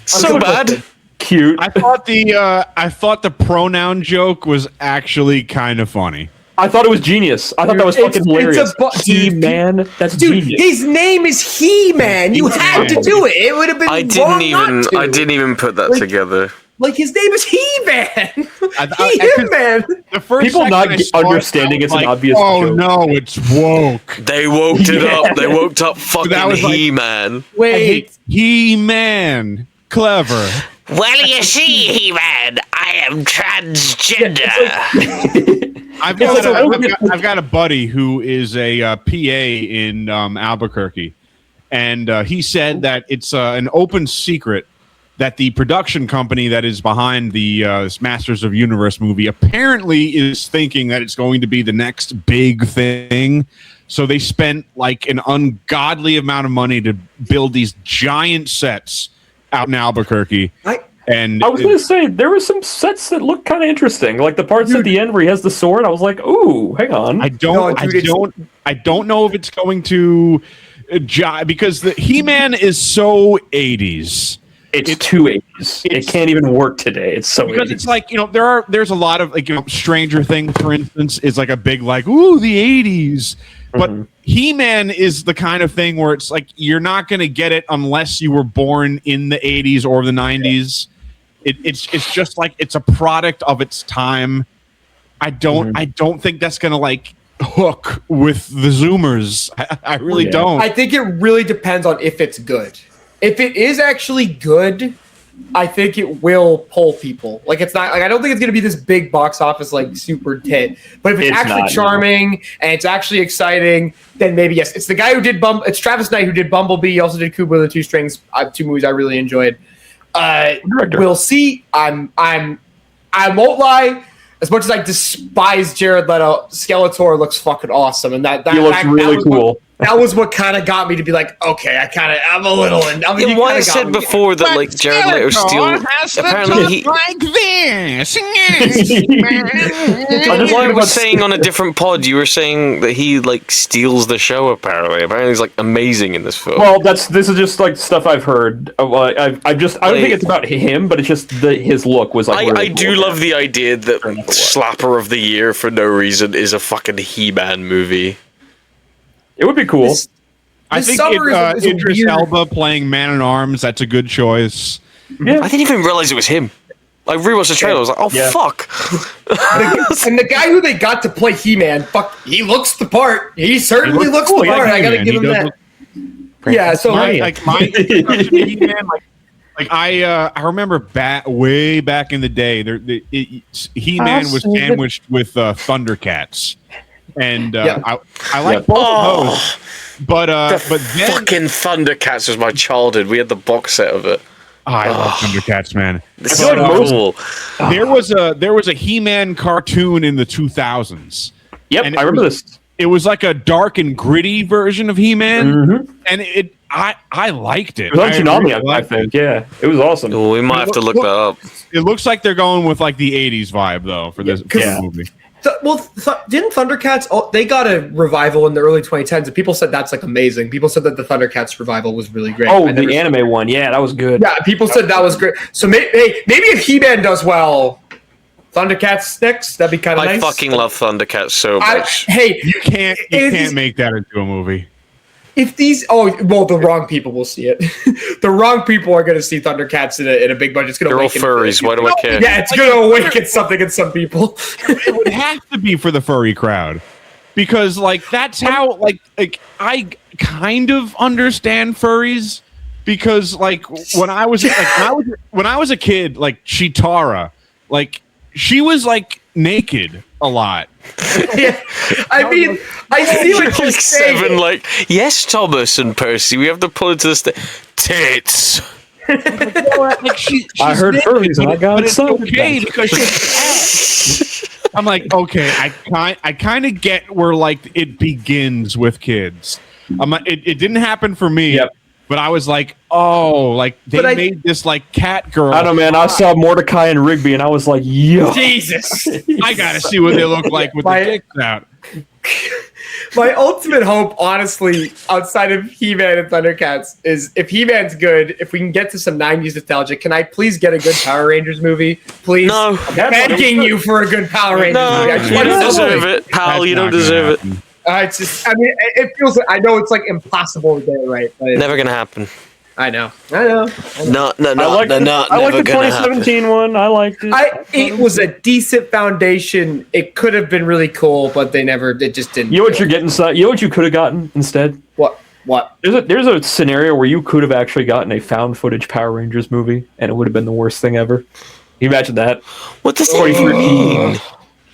So bad. cute. I thought the pronoun joke was actually kind of funny. I thought it was genius. I thought that was fucking hilarious. He-Man, that's Dude, genius. his name is He-Man. You had to do it. It would have been I wrong didn't even put that Like- together. Like his name is He-Man. I- He-Man. The first People second not I saw it, understanding I was it's an obvious Oh joke. no, it's woke. They woke it up. They woke up fucking That was like- He-Man. Wait. He-Man, clever. Well, you see, He-Man, I am transgender. I've got a buddy who is a PA in Albuquerque, and he said that it's an open secret that the production company that is behind the Masters of Universe movie apparently is thinking that it's going to be the next big thing. So they spent like an ungodly amount of money to build these giant sets out in Albuquerque. And I was going to say there were some sets that look kind of interesting, like the parts at the end where he has the sword. I was like, "Ooh, hang on." I don't know if it's going to jive because the He-Man is so 80s. It's too 80s. It can't even work today. It's so Because 80s. it's like, there's a lot of like, Stranger Things, for instance, is like a big like, ooh, the 80s. But He-Man is the kind of thing where it's like you're not going to get it unless you were born in the 80s or the 90s. It's just like it's a product of its time. I don't think that's going to like hook with the Zoomers. I really don't. I think it really depends on if it's good. If it is actually good, I think it will pull people. Like it's not like I don't think it's gonna be this big box office like super hit. But if it's actually not, charming and it's actually exciting, then maybe yes. It's the guy who did It's Travis Knight who did Bumblebee. He also did Kubo and the Two Strings. 2 movies I really enjoyed. Director. We'll see. I won't lie. As much as I despise Jared Leto, Skeletor looks fucking awesome, and that He looks really was cool. That was what kind of got me to be like, okay, I'm a little. Yeah, why I said before that like Jared Leto steals. Apparently he like this. Why was saying on a different pod, you were saying that he like steals the show. Apparently he's like amazing in this film. Well, this is just like stuff I've heard. I don't think it's about him, but it's just his look was like. I do love the idea that Slapper of the Year for no reason is a fucking He-Man movie. It would be cool. I think Idris Elba playing Man-at-Arms, that's a good choice. Yeah. I didn't even realize it was him. I rewatched the trailer. I was like, fuck. And the guy who they got to play He-Man, he looks the part. He certainly looks the part. I gotta give him that. Yeah, so I remember way back in the day, He-Man was sandwiched with Thundercats. And I like both of those, but then fucking Thundercats was my childhood. We had the box set of it. I love Thundercats, man. It's so cool. There was a He-Man cartoon in the 2000s. Yep, I remember this. It was like a dark and gritty version of He-Man, and I liked it. It was on Tsunami, I think. Yeah, it was awesome. Well, we might have to look that up. It looks like they're going with like the 80s vibe though for this movie. Didn't Thundercats? They got a revival in the early 2010s, and people said that's like amazing. People said that the Thundercats revival was really great. Oh, the anime one, yeah, that was good. Yeah, people said that was great. So maybe if He-Man does well, Thundercats next. That'd be kind of nice. I fucking love Thundercats so much. You can't make that into a movie. If these, the wrong people will see it. The wrong people are going to see Thundercats in a big budget. It's going to awaken. They're all furries. Why do I care? Yeah, it's going to awaken something in some people. It would have to be for the furry crowd, because like that's how like I kind of understand furries, because like when I was a kid, like Chitara, like she was like naked a lot. Yeah, I mean, I see what you're saying. Seven, like, yes, Thomas and Percy, we have to pull into the tits. Like, I heard furries and I got it. It's okay because she's I'm like, okay, I kind of get where like it begins with kids. It didn't happen for me. Yep. But I was like, oh, like they made this like cat girl. I don't know, man. I saw Mordecai and Rigby, and I was like, yo, Jesus! I gotta see what they look like with the dicks out. My ultimate hope, honestly, outside of He-Man and Thundercats, is if He-Man's good, if we can get to some 90s nostalgia, can I please get a good Power Rangers movie? Please? No. I'm begging you for a good Power Rangers movie. You don't deserve it, pal. You don't deserve it. It's just, I mean, it feels like, I know it's like impossible to get it right. But never gonna happen. I know. No, I like the 2017 one. I liked it. It was a decent foundation. It could have been really cool, but it just didn't. You know what you're getting? You know what you could have gotten instead? What? There's a scenario where you could have actually gotten a found footage Power Rangers movie, and it would have been the worst thing ever. Can you imagine that? What does that mean?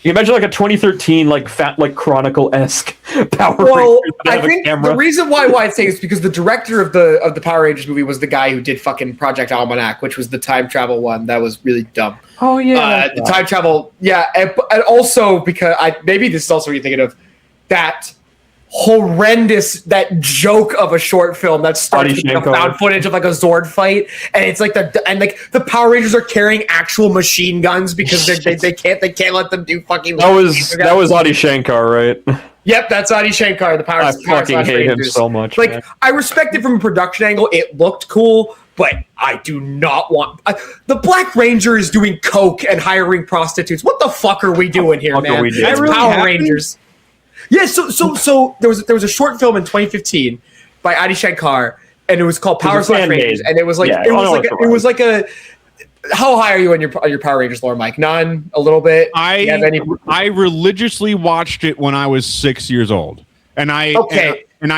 You imagine like a 2013 like Chronicle-esque Power Rangers. Well, I think the reason why I say is because the director of the Power Rangers movie was the guy who did fucking Project Almanac, which was the time travel one that was really dumb. Oh yeah, the time travel. Yeah, and also because maybe this is also what you're thinking of, that horrendous, that joke of a short film that starts with the found footage of like a Zord fight, and it's like the Power Rangers are carrying actual machine guns because they can't let them do fucking. That was Adi Shankar, right? Yep, that's Adi Shankar. The Power. I fucking hate him so much. Like, man. I respect it from a production angle. It looked cool, but I do not want the Black Ranger is doing coke and hiring prostitutes. What the fuck are we doing here, man? It's Power Rangers. Yeah, so there was a short film in 2015 by Adi Shankar, and it was called Power Rangers, and it was like it was like a. How high are you on your Power Rangers lore, Mike? None, a little bit. I religiously watched it when I was 6 years old, and I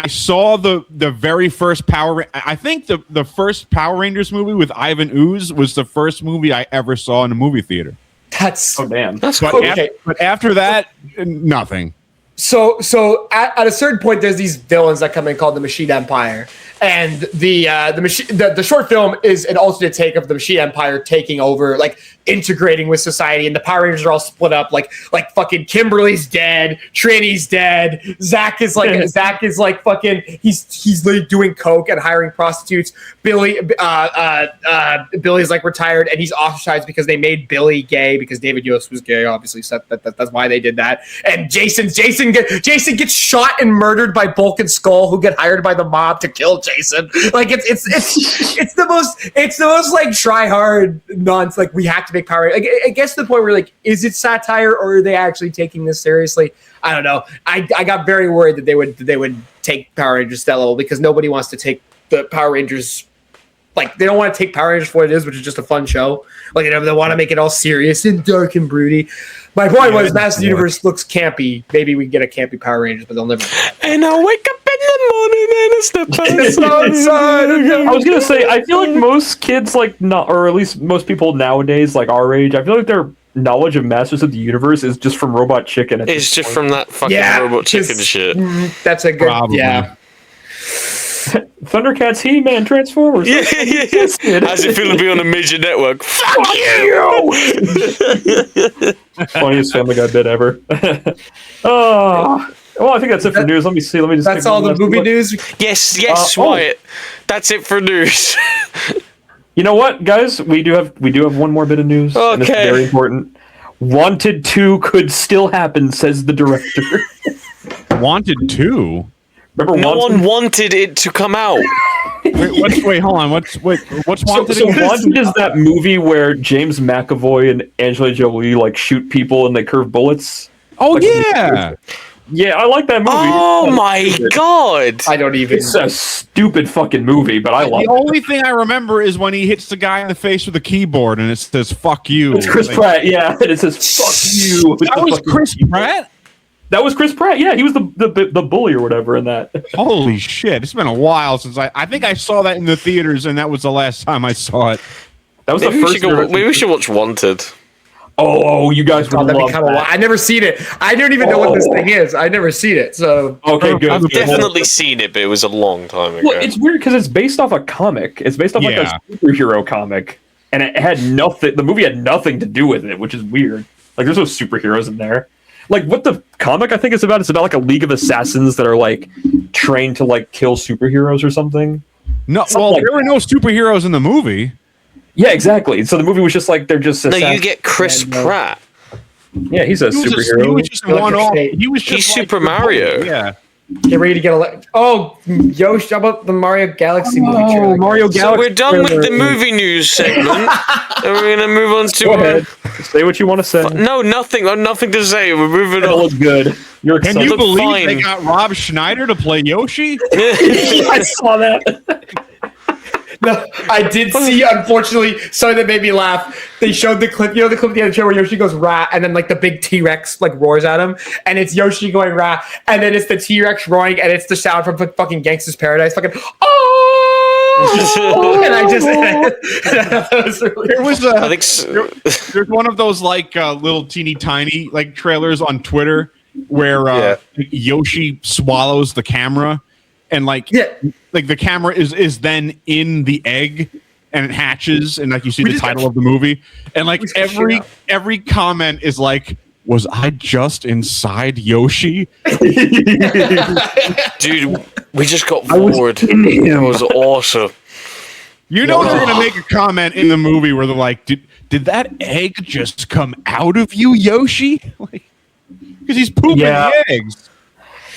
saw the very first Power. I think the first Power Rangers movie with Ivan Ooze was the first movie I ever saw in a movie theater. That's damn. That's cool. But after that, nothing. So at a certain point, there's these villains that come in called the Machine Empire, and the short film is an alternate take of the Machine Empire taking over, like integrating with society, and the Power Rangers are all split up. Like fucking Kimberly's dead, Trini's dead, Zach is like fucking he's like doing coke and hiring prostitutes. Billy's like retired and he's ostracized because they made Billy gay because David Yost was gay, obviously. So that's why they did that. And Jason gets shot and murdered by Bulk and Skull, who get hired by the mob to kill Jason. Like it's the most like try hard nonsense. Like we have to make Power. Like I guess the point where like, is it satire or are they actually taking this seriously? I don't know. I got very worried that they would take Power Rangers to that level because nobody wants to take the Power Rangers. Like they don't want to take Power Rangers for what it is, which is just a fun show. Like they want to make it all serious and dark and broody. My point was, Master Universe looks campy. Maybe we get a campy Power Rangers, but they'll never. And I wake up in the morning and it's the best. I was gonna say, I feel like most kids, like not, or at least most people nowadays, like our age, I feel like their knowledge of Masters of the Universe is just from Robot Chicken. It's just from that fucking Robot Chicken shit. That's a good. Probably. Yeah. Thundercats, He-Man, Transformers. Yeah. How's it feel to be on a major network? Fuck you! Funniest Family Guy bit ever. Oh, well, I think that's it for news. Let me see. Let me just. That's all the movie news. Yes, Wyatt. That's it for news. You know what, guys? We do have one more bit of news. Okay. And it's very important. Wanted 2 could still happen, says the director. Wanted 2? Remember, No one wanted it to come out. Wait, hold on. What's Wanted? So Wanted is that movie where James McAvoy and Angelina Jolie like shoot people and they curve bullets. Oh like, yeah. Yeah, I like that movie. Oh my god! I don't even. It's a stupid fucking movie, but I love it. The only thing I remember is when he hits the guy in the face with a keyboard and it says "fuck you." It's Chris Pratt, yeah, and it says "fuck you." That was Chris Pratt. That was Chris Pratt. Yeah, he was the bully or whatever in that. Holy shit! It's been a while since I think I saw that in the theaters, and that was the last time I saw it. That was Maybe the first. Maybe we should watch Wanted. Oh, you guys would That'd be love kind of. that. I never seen it. I don't even know what this thing is. I never seen it. So Okay, good. I've definitely seen it, but it was a long time ago. Well, it's weird because it's based off a comic. It's based off like a superhero comic, and it had nothing. The movie had nothing to do with it, which is weird. Like, there's no superheroes in there. Like, what the comic I think is about? It's about like a league of assassins that are like trained to like kill superheroes or something. No, well, there were no superheroes in the movie. Yeah, exactly. So the movie was just like they're just. No, you get Chris Pratt. Yeah, he's a superhero. He was just one off. He was just He's like Super Mario. Yeah. get ready to get Yosh, how about the Mario Galaxy movie trailer? Mario Galaxy. So we're done with the movie news segment, and we're gonna move on to. Go ahead. Say what you want to say. No, nothing. I'm nothing to say. We're moving It on. looks good. You're Can excited. you believe fine. they got Rob Schneider to play Yoshi? I saw that. No, I did see, unfortunately, something that made me laugh. They showed the clip, the clip at the end of the show where Yoshi goes rah, and then like the big T-Rex like roars at him, and it's Yoshi going rah, and then it's the T-Rex roaring, and it's the sound from fucking Gangsta's Paradise, fucking oh, and I just that was really There was I think so. there's one of those like little teeny tiny like trailers on Twitter where Yoshi swallows the camera, and like the camera is then in the egg and it hatches, and like you see the title of the movie, and like every comment is like, was I just inside Yoshi? Dude, we just got bored. It was awesome. You know they're gonna make a comment in the movie where they're like, did that egg just come out of you, Yoshi? Like, because he's pooping the eggs.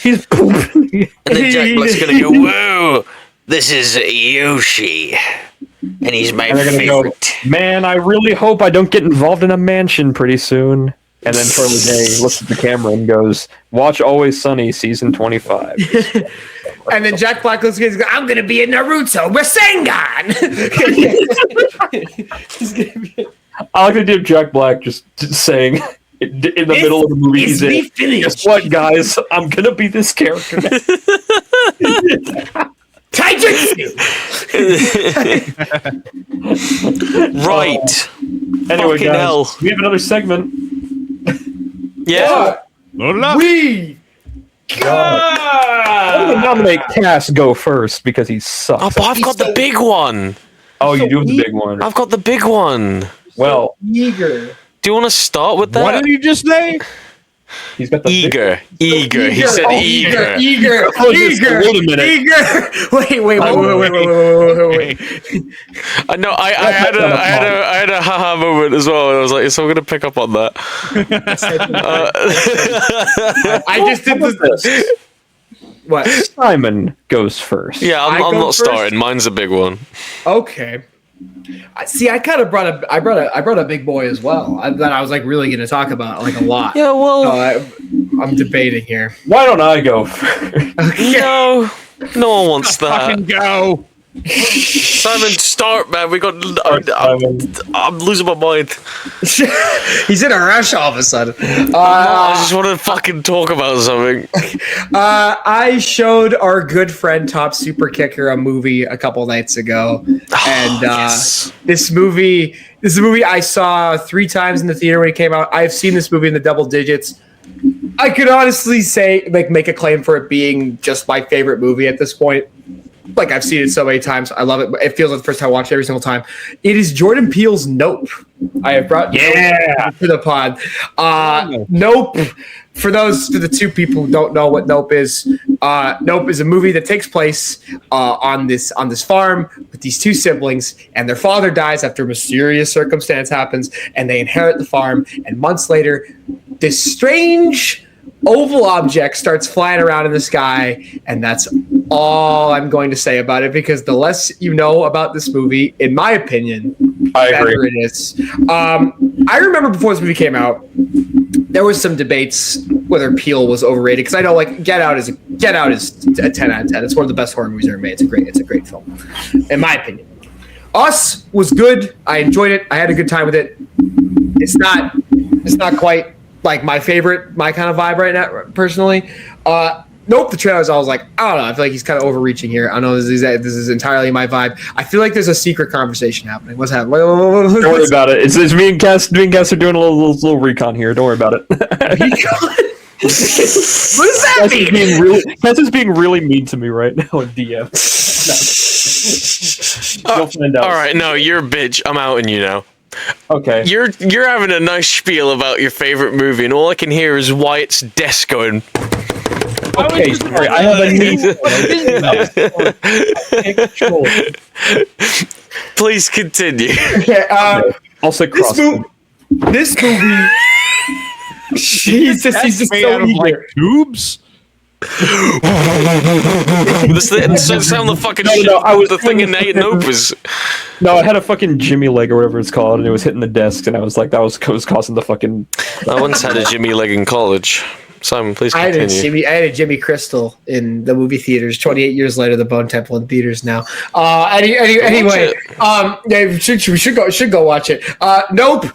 He's pooping. And then Jack Black's gonna go, whoa, this is Yoshi. And he's my And they're gonna favorite. go, man, I really hope I don't get involved in a mansion pretty soon. And then Charlie Day looks at the camera and goes, watch Always Sunny season 25. and then Jack Black looks and goes, I'm gonna be in Naruto Rasengan. He's gonna be I like the idea of Jack Black just saying in the middle of the movie he's in. Guess what, guys? I'm gonna be this character now. Taijutsu! Right. Anyway, Fucking guys, hell. we have another segment. Yeah. Load it up. We I'm gonna nominate Cass go first because he sucks. Oh, but I've got the big one. Oh, you do have the big one. I've got the big one. Well, Eager. Do you want to start with that? What did he just say? he's got the Eager. Eager. He said eager. Eager. Wait a minute. Eager. Wait. No, I had a haha moment as well, and I was like, so I'm gonna pick up on that. I just did this. What? Simon goes first. Yeah, I I'm go not first? starting. Mine's a big one. Okay. See, I kind of brought a big boy as well. That I was like really going to talk about like a lot. Yeah, well, I'm debating here. Why don't I go first? no one wants that. Fucking go. Simon, start, man. I'm losing my mind. He's in a rush all of a sudden. I just want to fucking talk about something. I showed our good friend Top Super Kicker a movie a couple nights ago, and yes. this movie I saw 3 times in the theater when it came out. I've seen this movie in the double digits. I could honestly say, like, make a claim for it being just my favorite movie at this point. Like, I've seen it so many times. I love it. It feels like the first time I watched it every single time. It is Jordan Peele's Nope. I have brought Nope to the pod. Nope. For the 2 people who don't know what Nope is, Nope is a movie that takes place on this farm with these 2 siblings, and their father dies after a mysterious circumstance happens, and they inherit the farm. And months later, this strange oval object starts flying around in the sky, and that's all I'm going to say about it, because the less you know about this movie, in my opinion, the better it is. I remember before this movie came out, there was some debates whether Peele was overrated, because I know like Get Out is a 10 out of 10. It's one of the best horror movies ever made. It's a great film, in my opinion. Us was good. I enjoyed it. I had a good time with it. It's not quite like my favorite, my kind of vibe right now, personally. Nope, the trailers, I was like, I don't know. I feel like he's kind of overreaching here. I know this is entirely my vibe. I feel like there's a secret conversation happening. What's happening? Don't worry about it. It's me and Cass. Me and Cass are doing a little recon here. Don't worry about it. What does that mean? Cass is being really mean to me right now in DM. You'll find out. All right, no, you're a bitch. I'm outing you now. Okay. You're having a nice spiel about your favorite movie, and all I can hear is Wyatt's desk going. Okay, sorry. I have a new. Please continue. Okay, I'll say cross. This movie. he's just Made so out of eager. like tubes. Sound the fucking shit. I was the thing in Nope is. No, I had a fucking Jimmy leg or whatever it's called, and it was hitting the desk, and I was like, that was causing the fucking. I once had a Jimmy leg in college. Simon, please continue. I had a Jimmy Crystal in the movie theaters. 28 years later, the Bone Temple in theaters now. Anyway, yeah, we should go watch it. Nope.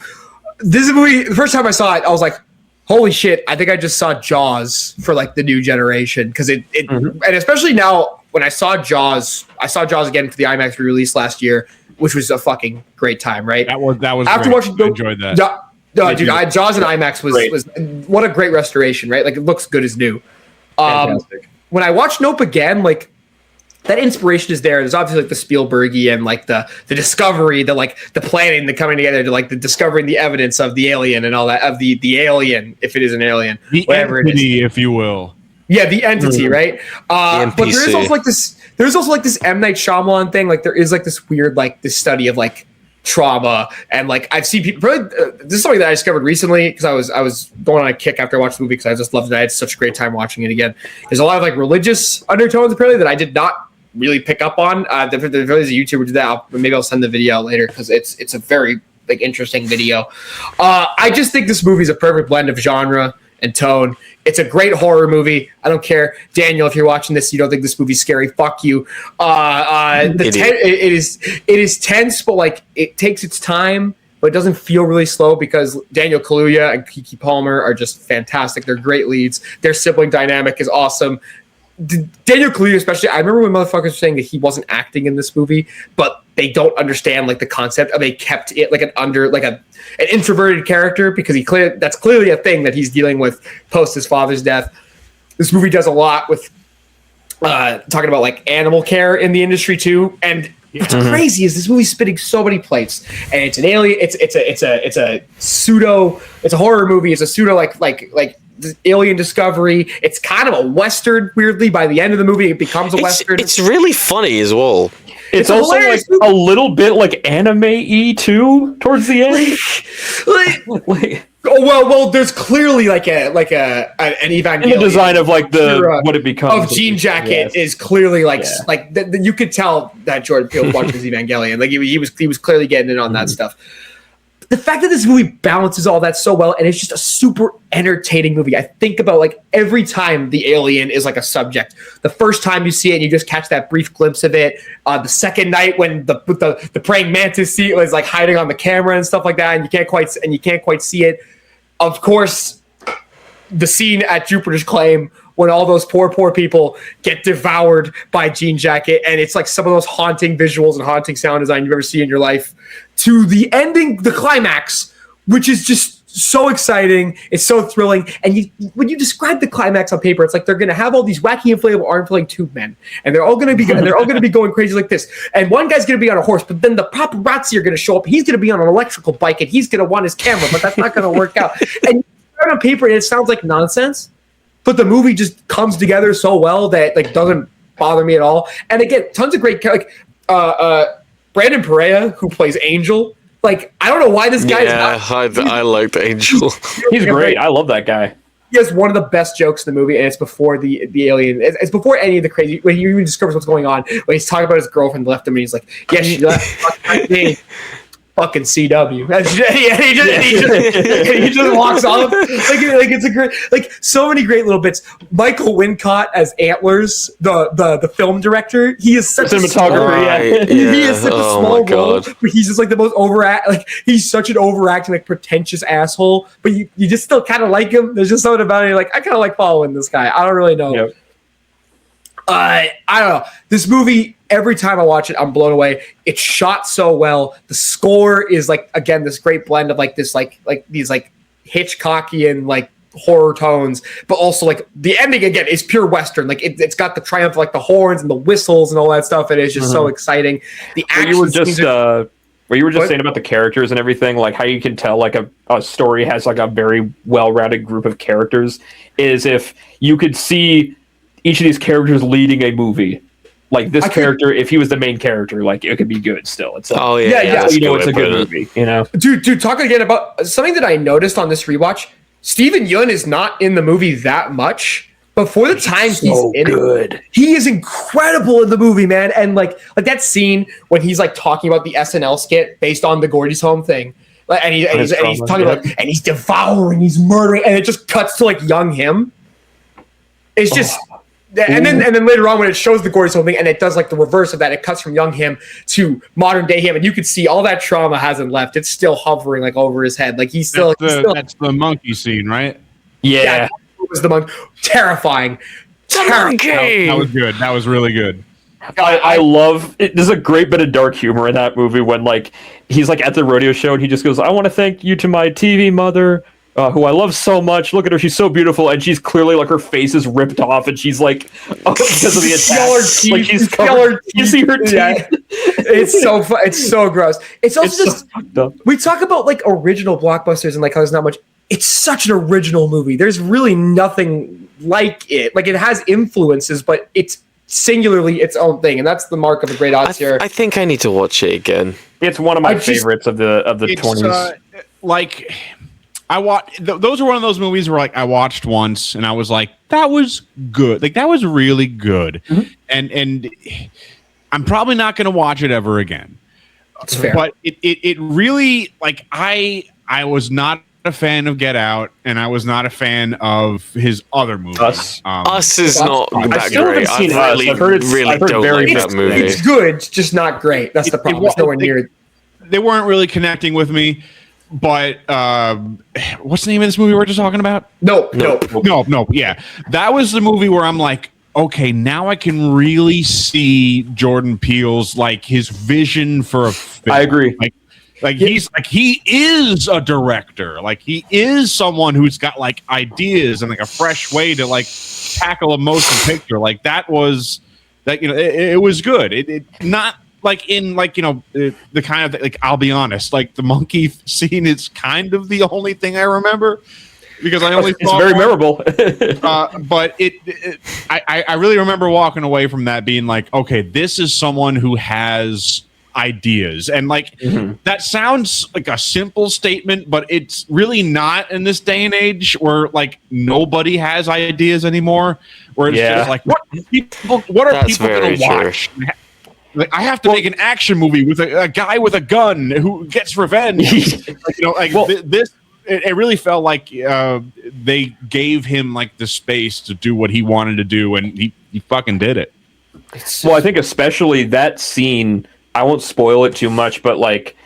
This is a movie. The first time I saw it, I was like, holy shit! I think I just saw Jaws for like the new generation, because it and especially now when I saw Jaws again for the IMAX re-release last year, which was a fucking great time, right? That was after great. watching I enjoyed that. No, dude, Jaws and IMAX was what a great restoration, right? Like, it looks good as new. When I watched Nope again, like, that inspiration is there. There's obviously like the Spielbergy and like the discovery, the planning, the coming together to like the discovering the evidence of the alien and all that, of the alien, if it is an alien, the whatever entity, it is, if you will. Yeah, the entity, right? But there's also like this. There's also like this M. Night Shyamalan thing. Like, there is like this weird like this study of like trauma, and like I've seen people. This is something that I discovered recently, because I was going on a kick after I watched the movie, because I just loved it. I had such a great time watching it again. There's a lot of like religious undertones apparently that I did not really pick up on. There's a YouTuber did that. Maybe I'll send the video out later, because it's a very like interesting video. I just think this movie is a perfect blend of genre and tone. It's a great horror movie. I don't care, Daniel, if you're watching this, you don't think this movie's scary. Fuck you. It is tense, but like it takes its time, but it doesn't feel really slow, because Daniel Kaluuya and Keke Palmer are just fantastic. They're great leads. Their sibling dynamic is awesome. Daniel Kaluuya especially, I remember when motherfuckers were saying that he wasn't acting in this movie, but they don't understand like the concept of, they kept it like an introverted character, because that's clearly a thing that he's dealing with post his father's death. this movie does a lot with talking about like animal care in the industry too. And what's crazy is this movie's spinning so many plates, and it's an alien. It's a horror movie. It's a pseudo like alien discovery. It's kind of a Western. Weirdly, by the end of the movie, it becomes a Western. It's really funny as well. It's also like a little bit like anime-y too towards the end. Well, there's clearly like an Evangelion. In the design of like what it becomes of Jean Jacket is clearly like you could tell that Jordan Peele watched his Evangelion. Like he was clearly getting in on that stuff. The fact that this movie balances all that so well, and it's just a super entertaining movie. I think about like every time the alien is like a subject. The first time you see it, and you just catch that brief glimpse of it. The second night when the praying mantis is like hiding on the camera and stuff like that, and you can't quite see it. Of course, the scene at Jupiter's Claim when all those poor people get devoured by Jean Jacket, and it's like some of those haunting visuals and haunting sound design you've ever seen in your life, to the ending, the climax, which is just so exciting. It's so thrilling. And when you describe the climax on paper, it's like they're going to have all these wacky inflatable arm inflating tube men, and they're all going to be going crazy like this. And one guy's going to be on a horse, but then the paparazzi are going to show up. He's going to be on an electrical bike, and he's going to want his camera, but that's not going to work out. And you write on paper, and it sounds like nonsense, but the movie just comes together so well that like doesn't bother me at all. And again, tons of great Brandon Perea, who plays Angel. Like, I don't know why this guy is not... I liked Angel. He's great. I love that guy. He has one of the best jokes in the movie, and it's before the alien. It's before any of the crazy... When he even discovers what's going on. When he's talking about his girlfriend left him, and he's like, yeah, she left me. Fucking CW. And he just walks off. Like it's a great... Like, so many great little bits. Michael Wincott as Antlers, the film director. He is such cinematographer. He is such a small role, but he's just like the most he's such an overacting, like pretentious asshole, but you just still kind of like him. There's just something about it. You're like, I kind of like following this guy. I don't really know. Yep. I don't know. This movie, every time I watch it, I'm blown away. It's shot so well. The score is like, again, this great blend of like this, like these like Hitchcockian like horror tones, but also like the ending again is pure Western. Like it's got the triumph, like the horns and the whistles and all that stuff. And it's just so exciting. The action. What you were just saying about the characters and everything, like how you can tell like a story has like a very well-rounded group of characters, is if you could see each of these characters leading a movie. Like this character, if he was the main character, like it could be good still. It's like, it's a good movie, you know? Dude, talking again about something that I noticed on this rewatch, Steven Yeun is not in the movie that much, but for the time he's in it, he is incredible in the movie, man. And like that scene when he's like talking about the SNL skit based on the Gordy's Home thing, and he's talking about, and he's devouring, he's murdering, and it just cuts to like young him. It's just. And then later on when it shows the Gordy's Home thing and it does like the reverse of that, it cuts from young him to modern day him, and you can see all that trauma hasn't left. It's still hovering like over his head. Like that's the monkey scene, right? Yeah, it was the monkey. Terrifying. That was good. That was really good. I love it. There's a great bit of dark humor in that movie when like he's like at the rodeo show and he just goes, "I want to thank you to my TV mother, who I love so much. Look at her; she's so beautiful." And she's clearly like her face is ripped off, and she's like because of the attack. Like she's covered. You see her teeth. Yeah. It's so fun. It's so gross. It's also just we talk about like original blockbusters and like how there's not much. It's such an original movie. There's really nothing like it. Like it has influences, but it's singularly its own thing, and that's the mark of a great auteur. I think I need to watch it again. It's one of my favorites of the 20s. Like I watched. Those are one of those movies where like I watched once and I was like, that was good. Like that was really good, and I'm probably not going to watch it ever again. That's fair. But it really like I was not a fan of Get Out, and I was not a fan of his other movies. Us is not that still great. haven't seen I Us. really, I've heard really don't like that movie. It's good, it's just not great. That's the problem. It's nowhere near. They weren't really connecting with me. But what's the name of this movie we're just talking about? Nope. Yeah, that was the movie where I'm like, okay, now I can really see Jordan Peele's like his vision for a film. I agree. Like Like he is a director. Like he is someone who's got like ideas and like a fresh way to like tackle a motion picture. Like that was that it was good. It not like in like the kind of like I'll be honest, like the monkey scene is kind of the only thing I remember because I only it's very memorable. But I really remember walking away from that being like, okay, this is someone who has ideas, and like that sounds like a simple statement, but it's really not in this day and age where like nobody has ideas anymore. Where it's just like, what are people going to watch? Like, I have to make an action movie with a guy with a gun who gets revenge. This. It really felt like they gave him like the space to do what he wanted to do, and he fucking did it. Well, I think especially that scene. I won't spoil it too much, but like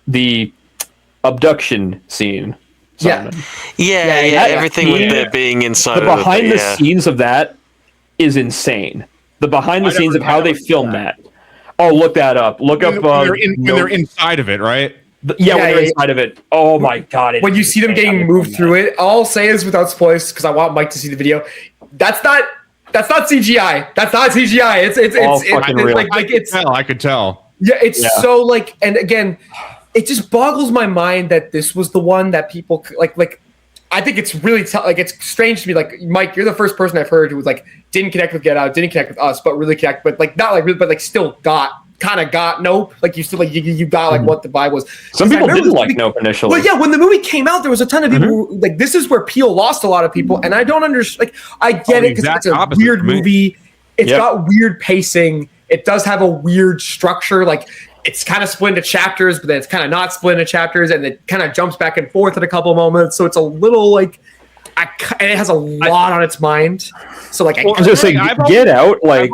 the abduction scene. Yeah. Everything with there being inside. The behind the scenes of that is insane. The behind the scenes of how they filmed that. Oh, look that up. Look up. When they're inside of it, right? When they're inside of it. Oh my god! When you see them getting moved through it, all I'll say is without spoilers, because I want Mike to see the video. That's not CGI. That's not CGI. It's I could tell. Yeah, so like, and again, it just boggles my mind that this was the one that people like. I think it's really it's strange to me. Like, Mike, you're the first person I've heard who was like didn't connect with Get Out, didn't connect with Us, but really connect, but like not like really, but like still got. Nope. Like you still like you got like what the vibe was. Some people didn't like Nope initially. Well, yeah, when the movie came out, there was a ton of people who, like this is where Peele lost a lot of people, and I don't understand. Like I get it because it's a weird movie. It's got weird pacing. It does have a weird structure. Like it's kind of split into chapters, but then it's kind of not split into chapters, and it kind of jumps back and forth at a couple of moments. So it's a little like. And it has a lot on its mind. So like, I was just saying, Get Out. Like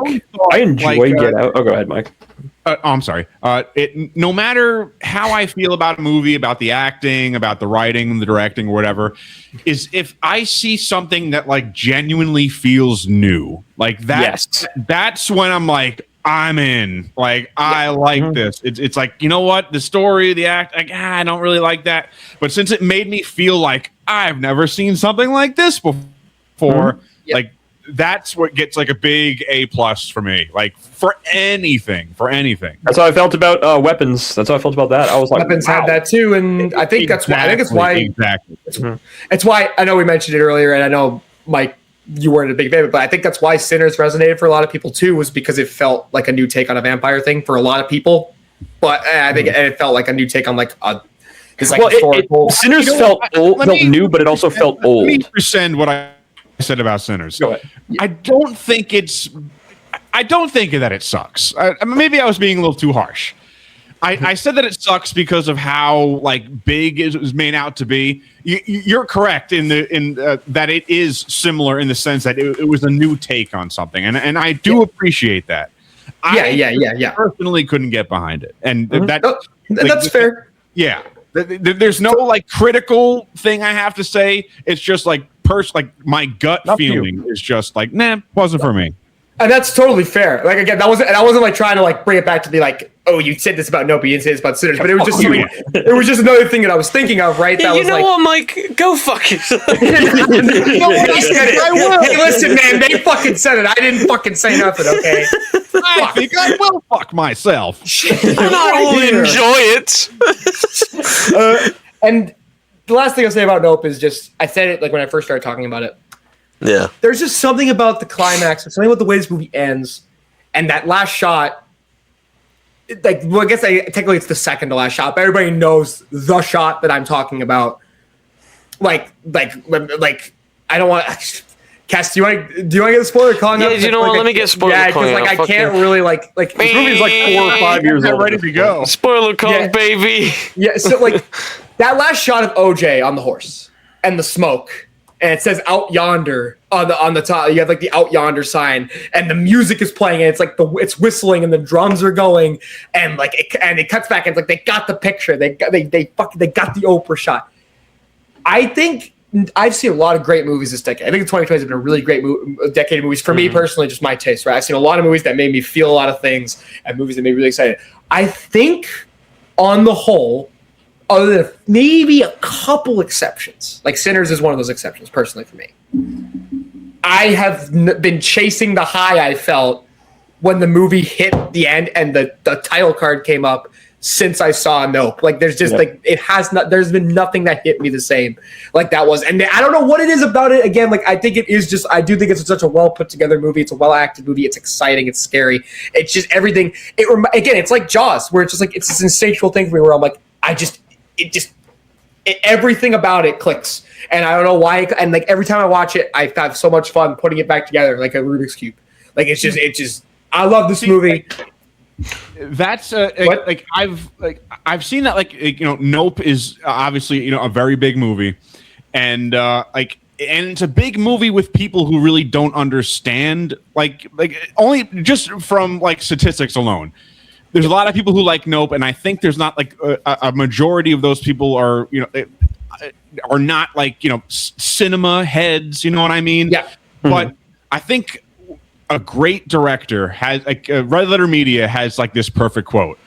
I enjoy Get Out. Oh, go ahead, Mike. I'm sorry. No matter how I feel about a movie, about the acting, about the writing, the directing, or whatever, is if I see something that like genuinely feels new, like that, that's when I'm like, I'm in. Like I like this. It's like, you know what, the story, the act, like I don't really like that. But since it made me feel like I've never seen something like this before, like. That's what gets like a big A+ for me. Like for anything. That's how I felt about Weapons. That's how I felt about that. I was like, Weapons had that too, and I think that's why. I think it's why. Exactly. It's why I know we mentioned it earlier, and I know Mike, you weren't a big fan, but I think that's why Sinners resonated for a lot of people too, was because it felt like a new take on a vampire thing for a lot of people. But I think it felt like a new take on like a. Sinners felt new, but it also felt old. Let me rescind what I said about Sinners. Go ahead. I don't think that it sucks. Maybe I was being a little too harsh. I said that it sucks because of how like big it was made out to be. You're correct in that it is similar in the sense that it was a new take on something, and I do appreciate that. I personally couldn't get behind it, and that's fair. Yeah, there's no like critical thing I have to say. It's just like my gut feeling is just like, nah, wasn't for me. And that's totally fair. Like again, that wasn't like trying to like bring it back to be like, oh, you said this about Nope, you didn't say this about Sinners, but it was just something. It was just another thing that I was thinking of, right? Yeah, that you was know like, what, Mike? Go fuck yourself. I will. Hey, listen, man, they fucking said it. I didn't fucking say nothing. Okay. I think I will fuck myself. And I will enjoy it. And the last thing I'll say about Nope is just, I said it like when I first started talking about it. Yeah. There's just something about the climax, something about the way this movie ends, and that last shot. I guess technically it's the second to last shot, but everybody knows the shot that I'm talking about. Like I don't want. Cass, do you want to get a spoiler calling up? Yeah, you know what? Let me get spoiler. Yeah, because like I can't really like this movie's like 4 or 5 years old, ready to go. Spoiler call, baby. Yeah, so like that last shot of OJ on the horse and the smoke, and it says "Out Yonder" on the top. You have like the "Out Yonder" sign, and the music is playing, and it's like it's whistling, and the drums are going, and like it cuts back, and it's like they got the picture. They got the Oprah shot. I think I've seen a lot of great movies this decade. I think 2020 has been a really great decade of movies for me personally, just my taste. Right, I've seen a lot of movies that made me feel a lot of things, and movies that made me really excited. I think, on the whole, other than maybe a couple exceptions, like Sinners is one of those exceptions, personally for me. I have been chasing the high I felt when the movie hit the end and the title card came up since I saw Nope. Like there's just like there's been nothing that hit me the same like that was. And I don't know what it is about it. Again, like I think it is just, I do think it's such a well put together movie. It's a well acted movie. It's exciting. It's scary. It's just everything. Again, it's like Jaws, where it's just like, it's this instinctual thing for me where I'm like, everything about it clicks. And I don't know why. And like every time I watch it, I have so much fun putting it back together like a Rubik's Cube. Like it's just, I love this movie. That's I've seen that, like Nope is obviously a very big movie, and and it's a big movie with people who really don't understand like only just from like statistics alone. There's a lot of people who like Nope, and I think there's not like a majority of those people are are not like cinema heads. You know what I mean? Yeah. But I think a great director has like Red Letter Media has like this perfect quote: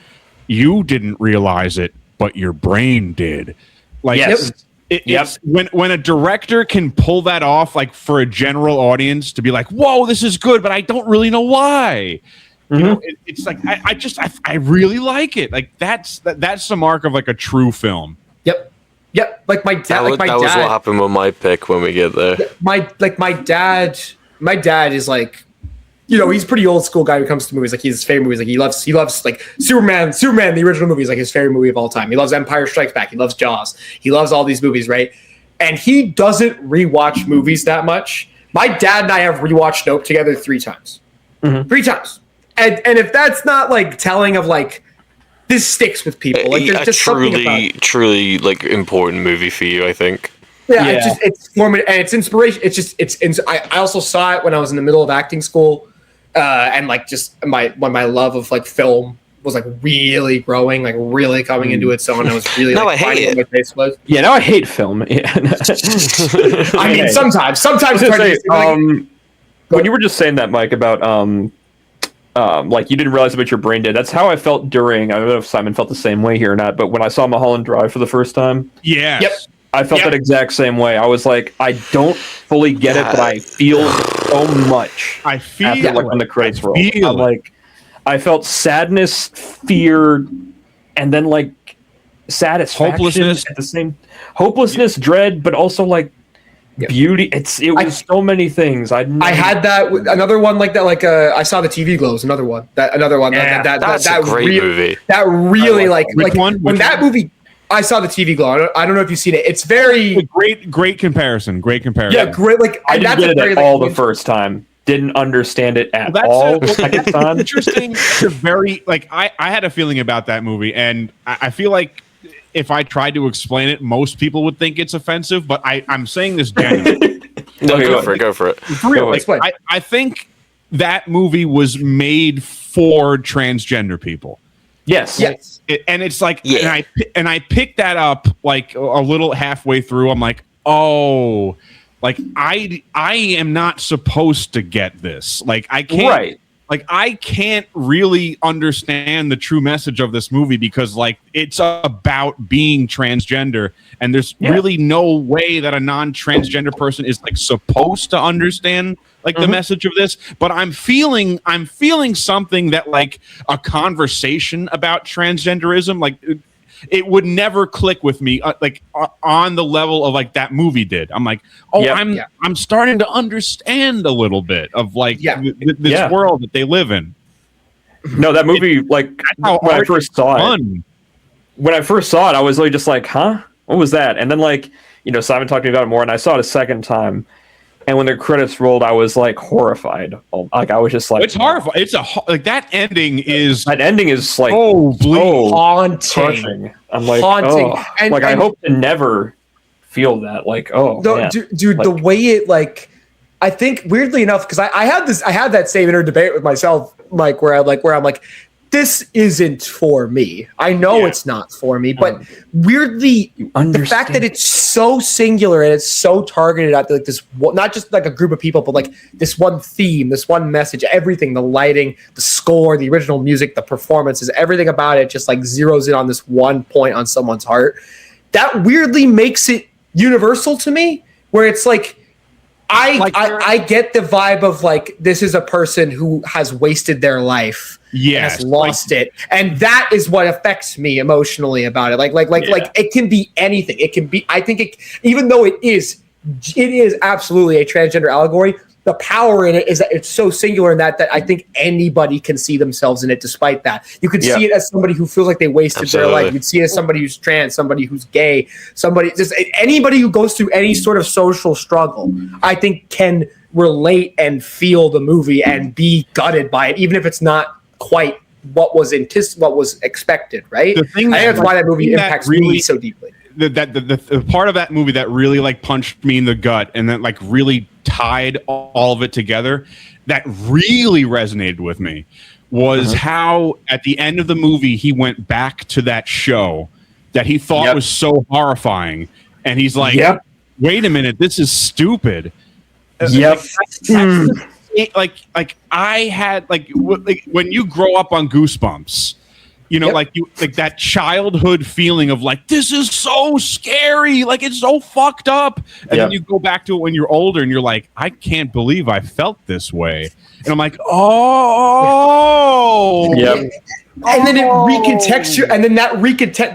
"You didn't realize it, but your brain did." Like, it's when a director can pull that off, like for a general audience to be like, "Whoa, this is good," but I don't really know why. It's like I really like it. Like that's the mark of like a true film. Yep. Like my dad. That was what happened with my pick when we get there. My dad is like, he's a pretty old school guy when it comes to movies. Like his favorite movies, like he loves like Superman, the original movie is like his favorite movie of all time. He loves Empire Strikes Back. He loves Jaws. He loves all these movies, right? And he doesn't rewatch movies that much. My dad and I have rewatched Nope together 3 times. 3 times. And if that's not like telling of like, this sticks with people. Like there's just truly like important movie for you, I think. Yeah. It's formative and it's inspiration. I also saw it when I was in the middle of acting school. And like just when my love of like film was like really growing, like really coming into its own. I was really now like I hate finding it. what my taste was. Yeah, now I hate film. Yeah. I mean, sometimes. When you were just saying that, Mike, about like you didn't realize about your brain dead. That's how I felt during. I don't know if Simon felt the same way here or not, but when I saw Mulholland Drive for the first time, I felt that exact same way. I was like, I don't fully get it, but I feel so much. I feel after, like when the credits roll. I'm like, I felt sadness, fear, and then like satisfaction, hopelessness at the same dread, but also like beauty. It was so many things. I had that another one like that. Like I saw the TV Glows. Another one. That's a great movie. That really like when that movie. I saw the TV Glow. I don't know if you've seen it. It's very great comparison. Great comparison. Yeah, great. Like I didn't get it at all the first time. Didn't understand it at all the second time. Interesting. It's a very like I had a feeling about that movie, and I feel like if I tried to explain it, most people would think it's offensive. But I'm saying this genuinely. Go for it. For real, I think that movie was made for transgender people. Yes. And it's like, and I picked that up like a little halfway through. I'm like, oh, like I am not supposed to get this. Like I can't, like I can't really understand the true message of this movie because like it's about being transgender, and there's really no way that a non-transgender person is like supposed to understand like the message of this. But I'm feeling something that like a conversation about transgenderism, like it would never click with me on the level of like that movie did. I'm like, I'm starting to understand a little bit of like this world that they live in. No, that movie, like when I first saw it, I was really just like, huh? What was that? And then like, Simon talked to me about it more, and I saw it a second time. And when the credits rolled, I was like horrified. Like I was just like, it's horrifying. It's like that ending is like haunting. Crushing. I'm like, haunting. And I hope to never feel that. Like, dude, the way it like, I think weirdly enough, because I had that same inner debate with myself, Mike, where I'm like, this isn't for me. I know it's not for me, but weirdly, the fact that it's so singular and it's so targeted at like this, not just like a group of people, but like this one theme, this one message, everything, the lighting, the score, the original music, the performances, everything about it just like zeroes in on this one point on someone's heart. That weirdly makes it universal to me, where it's like, I get the vibe of like, this is a person who has wasted their life. Yes, has lost it, and that is what affects me emotionally about it. Like it can be anything. It can be. I think it, even though it is absolutely a transgender allegory. The power in it is that it's so singular in that I think anybody can see themselves in it. Despite that, you could see it as somebody who feels like they wasted their life. You could see it as somebody who's trans, somebody who's gay, somebody just anybody who goes through any sort of social struggle. I think can relate and feel the movie and be gutted by it, even if it's not quite what was expected, right? I think that's why that movie impacts me so deeply. The part of that movie that really like punched me in the gut and that like really tied all of it together, that really resonated with me, was how at the end of the movie he went back to that show that he thought was so horrifying, and he's like, wait a minute, this is stupid. Like I had like when you grow up on Goosebumps, you know, like that childhood feeling of like, this is so scary, like it's so fucked up, and then you go back to it when you're older and you're like, I can't believe I felt this way, and I'm like, but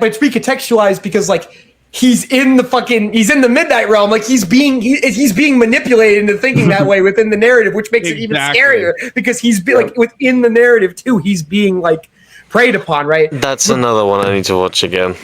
it's recontextualized because like he's in the midnight realm, like he's being manipulated into thinking that way within the narrative, which makes it even scarier because he's like within the narrative too, he's being like preyed upon, right? That's another one I need to watch again.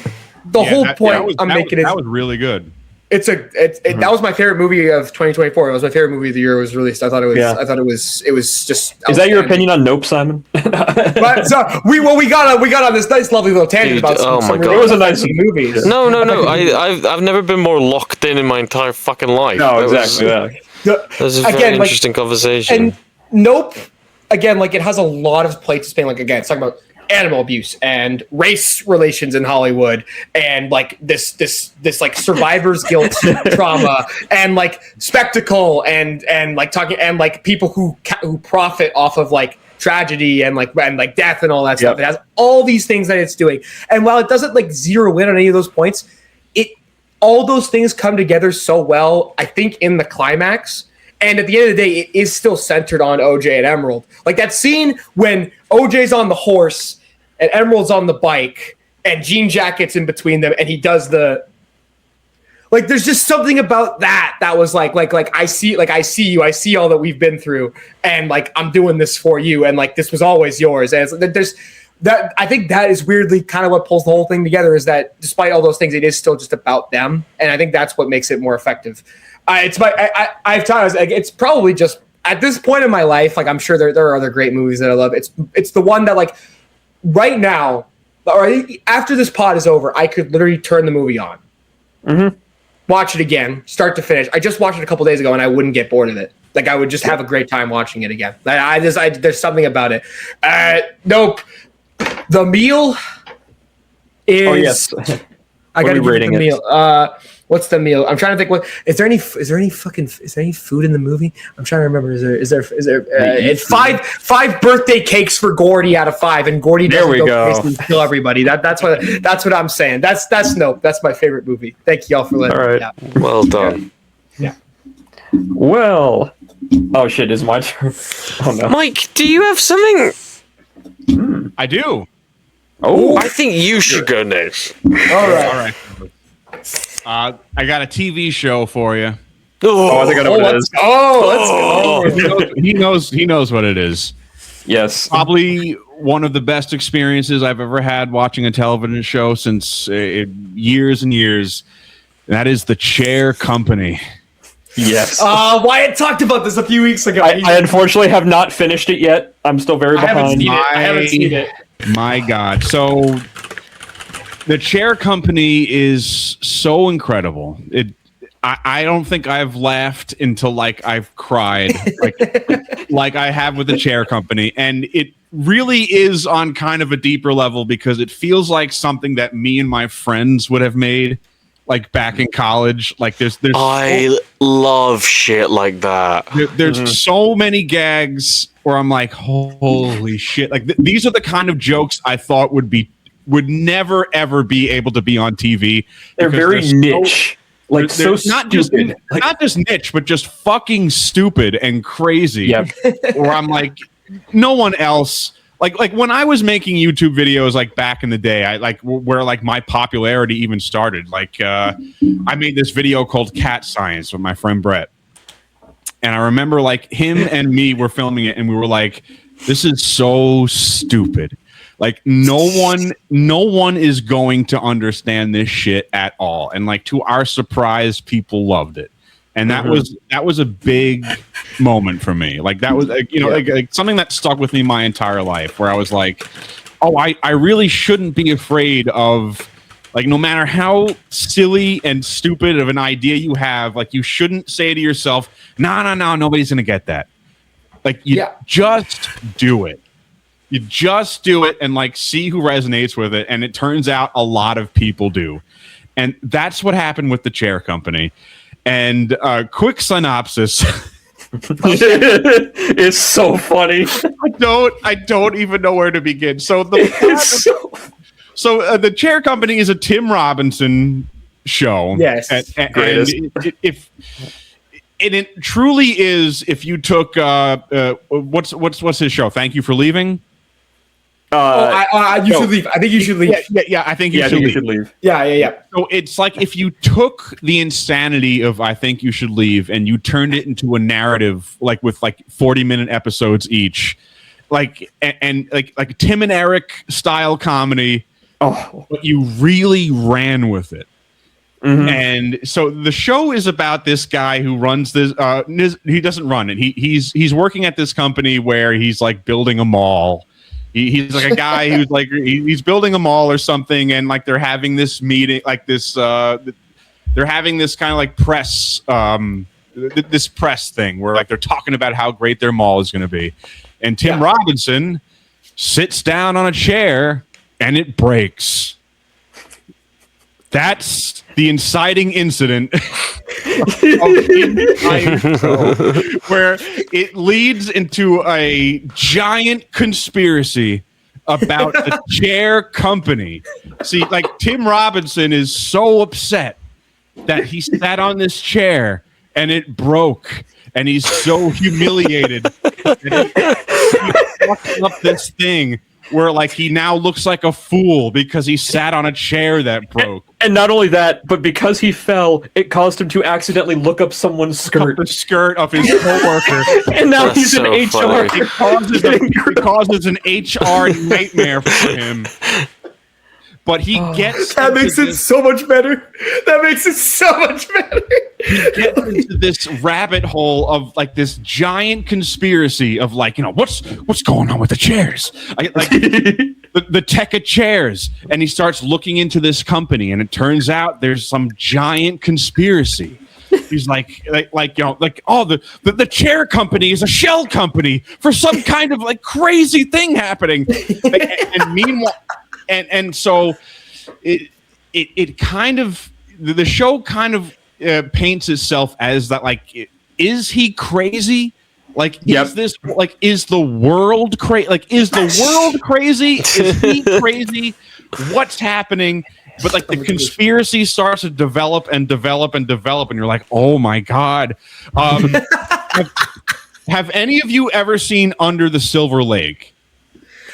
The whole point I'm making is that was really good. That was my favorite movie of 2024. It was my favorite movie of the year it was released. I thought it was just. Is that your opinion on Nope, Simon? But so we got on this nice, lovely little tangent about some it was a nice movie. No. I've never been more locked in my entire fucking life. No, exactly. That was a very interesting conversation. And Nope, again, like it has a lot of plates to spin. Like again, it's talking about animal abuse and race relations in Hollywood and like this like survivor's guilt trauma and like spectacle and like talking and like people who profit off of like tragedy and like death and all that stuff. It has all these things that it's doing, and while it doesn't like zero in on any of those points, all those things come together so well, I think, in the climax. And at the end of the day, it is still centered on OJ and Emerald. Like that scene when OJ's on the horse and Emerald's on the bike and Jean Jacket's in between them and he does the like there's just something about that was like I see you, I see all that we've been through, and like I'm doing this for you, and like this was always yours. And there's that, I think that is weirdly kind of what pulls the whole thing together, is that despite all those things, it is still just about them, and I think that's what makes it more effective. I've thought it's probably just at this point in my life, like I'm sure there are other great movies that I love. It's the one that like right now, or after this pod is over, I could literally turn the movie on, watch it again, start to finish. I just watched it a couple days ago, and I wouldn't get bored of it. Like I would just have a great time watching it again. There's something about it. Nope. The meal is. Oh yes. I gotta give it the meal. What's the meal? I'm trying to think. What is there any food in the movie? I'm trying to remember. Is there? It's five birthday cakes for Gordy out of 5, and Gordy doesn't go and kill everybody. That's what I'm saying. That's Nope. That's my favorite movie. Thank you all for letting me out. Well done. Yeah. Well. Oh shit! Is my turn? Oh no. Mike, do you have something? I do. Oh, I think you should go next. All right. I got a TV show for you. I think I know what it is. Let's go. He knows what it is. Yes. Probably one of the best experiences I've ever had watching a television show since years and years. And that is The Chair Company. Yes. Wyatt talked about this a few weeks ago. I unfortunately have not finished it yet. I'm still very behind. I haven't seen it. My God. So The Chair Company is so incredible. I don't think I've laughed until like I've cried, like I have with the chair company, and it really is on kind of a deeper level because it feels like something that me and my friends would have made, like back in college. Like there's I love shit like that. there's so many gags where I'm like, holy shit! Like these are the kind of jokes I thought would never ever be able to be on TV. They're very niche. Like they're so not stupid. just not just niche, but just fucking stupid and crazy. Yep. Where I'm like, no one else. Like when I was making YouTube videos, like back in the day, I like where like my popularity even started. Like I made this video called Cat Science with my friend Brett, and I remember like him and me were filming it, and we were like, "This is so stupid." Like no one is going to understand this shit at all. And like to our surprise, people loved it. And that was a big moment for me. Like that was like something that stuck with me my entire life, where I was like, oh, I really shouldn't be afraid of, like, no matter how silly and stupid of an idea you have, like you shouldn't say to yourself, no, nobody's gonna get that. Like you just do it. You just do it and like see who resonates with it. And it turns out a lot of people do. And that's what happened with the chair company. And quick synopsis. It's so funny. I don't even know where to begin. So the chair company is a Tim Robinson show. Yes. And it truly is, if you took what's his show? Thank You for Leaving. You should leave. I think you should leave. Yeah. I think you should leave. Yeah. So it's like if you took the insanity of I Think You Should Leave and you turned it into a narrative, like with like 40-minute episodes each, like and like Tim and Eric style comedy. Oh, but you really ran with it. And so the show is about this guy who runs this. He doesn't run it. He's working at this company where he's like building a mall. He's like a guy who's like he's building a mall or something, and like they're having this meeting, like this. They're having this kind of like press, this press thing where like they're talking about how great their mall is going to be, and Tim Robinson sits down on a chair and it breaks. That's the inciting incident of the entire show, where it leads into a giant conspiracy about the chair company. See, like Tim Robinson is so upset that he sat on this chair and it broke, and he's so humiliated. And he's fucking up this thing where like he now looks like a fool because he sat on a chair that broke. And not only that, but because he fell, it caused him to accidentally look up someone's skirt. The skirt of his coworker. And now he's an HR. It causes an HR nightmare for him. But he gets... That makes it so much better. That makes it so much better. He gets into this rabbit hole of like this giant conspiracy of like, what's going on with the chairs? Like the tech of chairs. And he starts looking into this company, and it turns out there's some giant conspiracy. He's like, the chair company is a shell company for some kind of like crazy thing happening. And meanwhile, and so it kind of, the show kind of paints itself as that, like, is he crazy? Like, is this, like, is the world crazy? Like, is the world crazy? Is he crazy? What's happening? But like the conspiracy starts to develop and develop and develop, and you're like, oh my God. Have any of you ever seen Under the Silver Lake?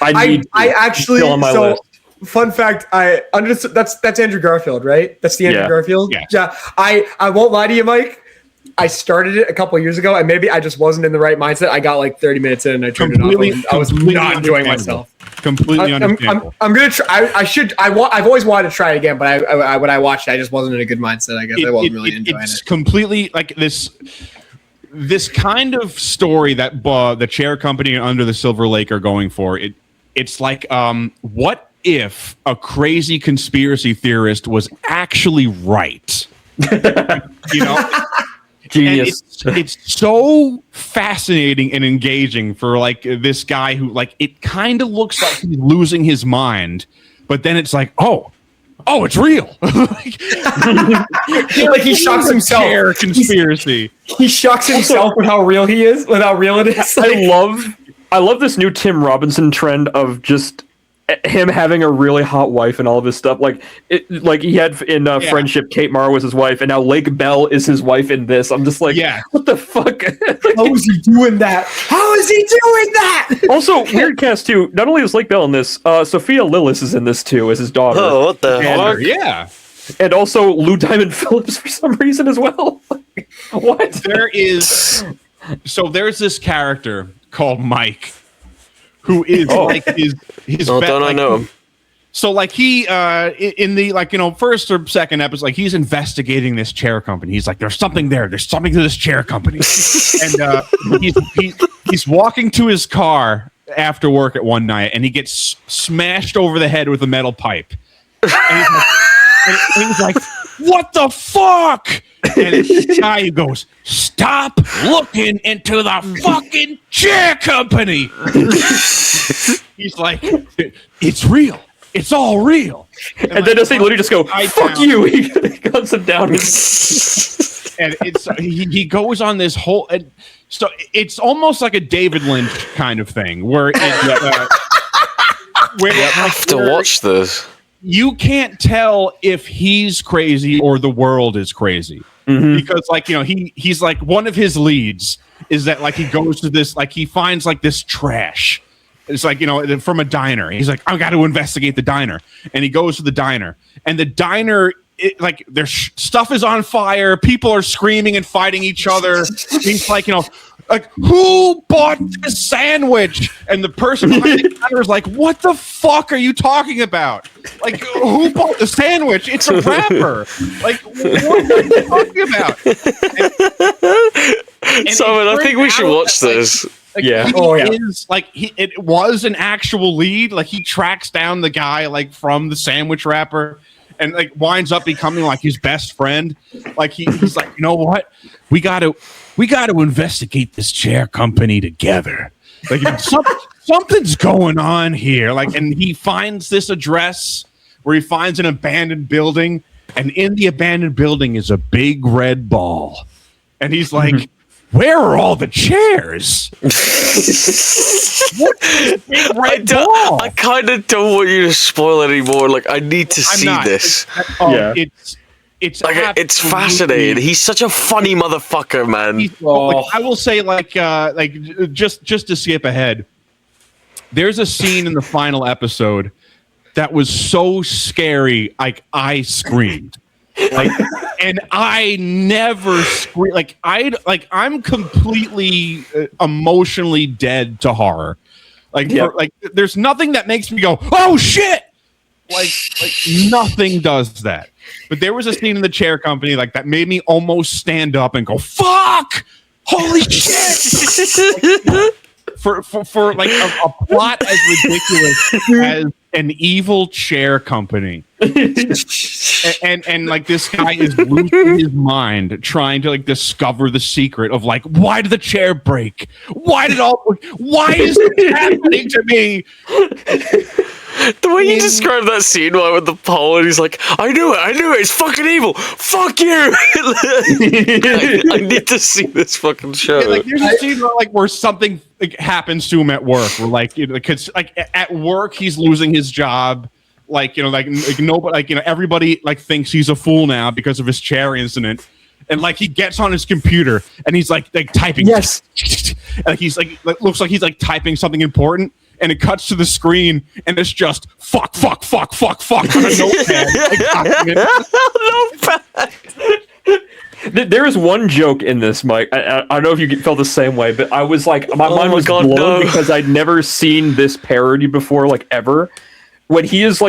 I actually, so fun fact, that's Andrew Garfield, right? That's the Andrew Garfield. Yeah. I won't lie to you, Mike. I started it a couple of years ago, and maybe I just wasn't in the right mindset. I got like 30 minutes in, and I turned it off. I was not enjoying myself. Completely understandable. I'm gonna try. I've always wanted to try it again, but when I watched it, I just wasn't in a good mindset. I guess I wasn't really enjoying it. It's completely like this kind of story that the chair company and Under the Silver Lake are going for. It's like, what if a crazy conspiracy theorist was actually right? You know, Genius. It's so fascinating and engaging for like this guy who like it kind of looks like he's losing his mind, but then it's like, oh, it's real. Like he shocks himself. Conspiracy. He shocks himself with how real he is, with how real it is. Like, I love this new Tim Robinson trend of just him having a really hot wife and all of his stuff. Like he had in Friendship, Kate Mara was his wife, and now Lake Bell is his wife in this. I'm just like, what the fuck? How is he doing that? How is he doing that? Also, weird cast too. Not only is Lake Bell in this, Sophia Lillis is in this too as his daughter. Oh, what the fuck? Yeah. And also Lou Diamond Phillips for some reason as well. What? There's this character called Mike, who is like his don't I know him? So like he in the first or second episode, like he's investigating this chair company. He's like, there's something there. There's something to this chair company. And he's walking to his car after work at one night, and he gets smashed over the head with a metal pipe. And he's like, what the fuck? And this guy goes, stop looking into the fucking chair company. He's like, it's real. It's all real. And then does he literally just go, fuck you? He guns him down. And he goes on this whole... so it's almost like a David Lynch kind of thing, where we have to watch this. You can't tell if he's crazy or the world is crazy. Mm-hmm. Because he's like, one of his leads is that like he goes to this, like he finds like this trash. It's like, from a diner. He's like, I've got to investigate the diner. And he goes to the diner, and the diner, their stuff is on fire. People are screaming and fighting each other. He's like, like, who bought this sandwich? And the person behind the counter is like, what the fuck are you talking about? Like, who bought the sandwich? It's a rapper. Like, what are you talking about? Simon, I think we should watch this. It was an actual lead. Like, he tracks down the guy, like, from the sandwich rapper, and like winds up becoming like his best friend. Like he's like, you know what? We got to investigate this chair company together. Like something's going on here. Like, and he finds this address where he finds an abandoned building, and in the abandoned building is a big red ball. And he's like, where are all the chairs? What is big red ball? I kind of don't want you to spoil anymore. Like, I need to see this. It's like, it's fascinating. He's such a funny motherfucker, man. Like, I will say, just to skip ahead, there's a scene in the final episode that was so scary, like I screamed. Like, and I never scream. Like, I'm completely emotionally dead to horror. Like, there's nothing that makes me go, oh shit! Like nothing does that. But there was a scene in the chair company like that made me almost stand up and go, fuck! Holy shit! for like a plot as ridiculous as an evil chair company, and like this guy is losing his mind trying to like discover the secret of like, why did the chair break? Why is this happening to me? The way you described that scene with the pole, and he's like, I knew it, it's fucking evil. Fuck you! I need to see this fucking show. Yeah, like, there's a scene where something happens to him at work, where because at work he's losing his job. Everybody thinks he's a fool now because of his chair incident. And he gets on his computer and he's like typing. Yes. And he's looks like he's typing something important. And it cuts to the screen, and it's just fuck on a notepad. There is one joke in this, Mike. I don't know if you felt the same way, but I was like, my mind was blown because I'd never seen this parody before, ever. When he is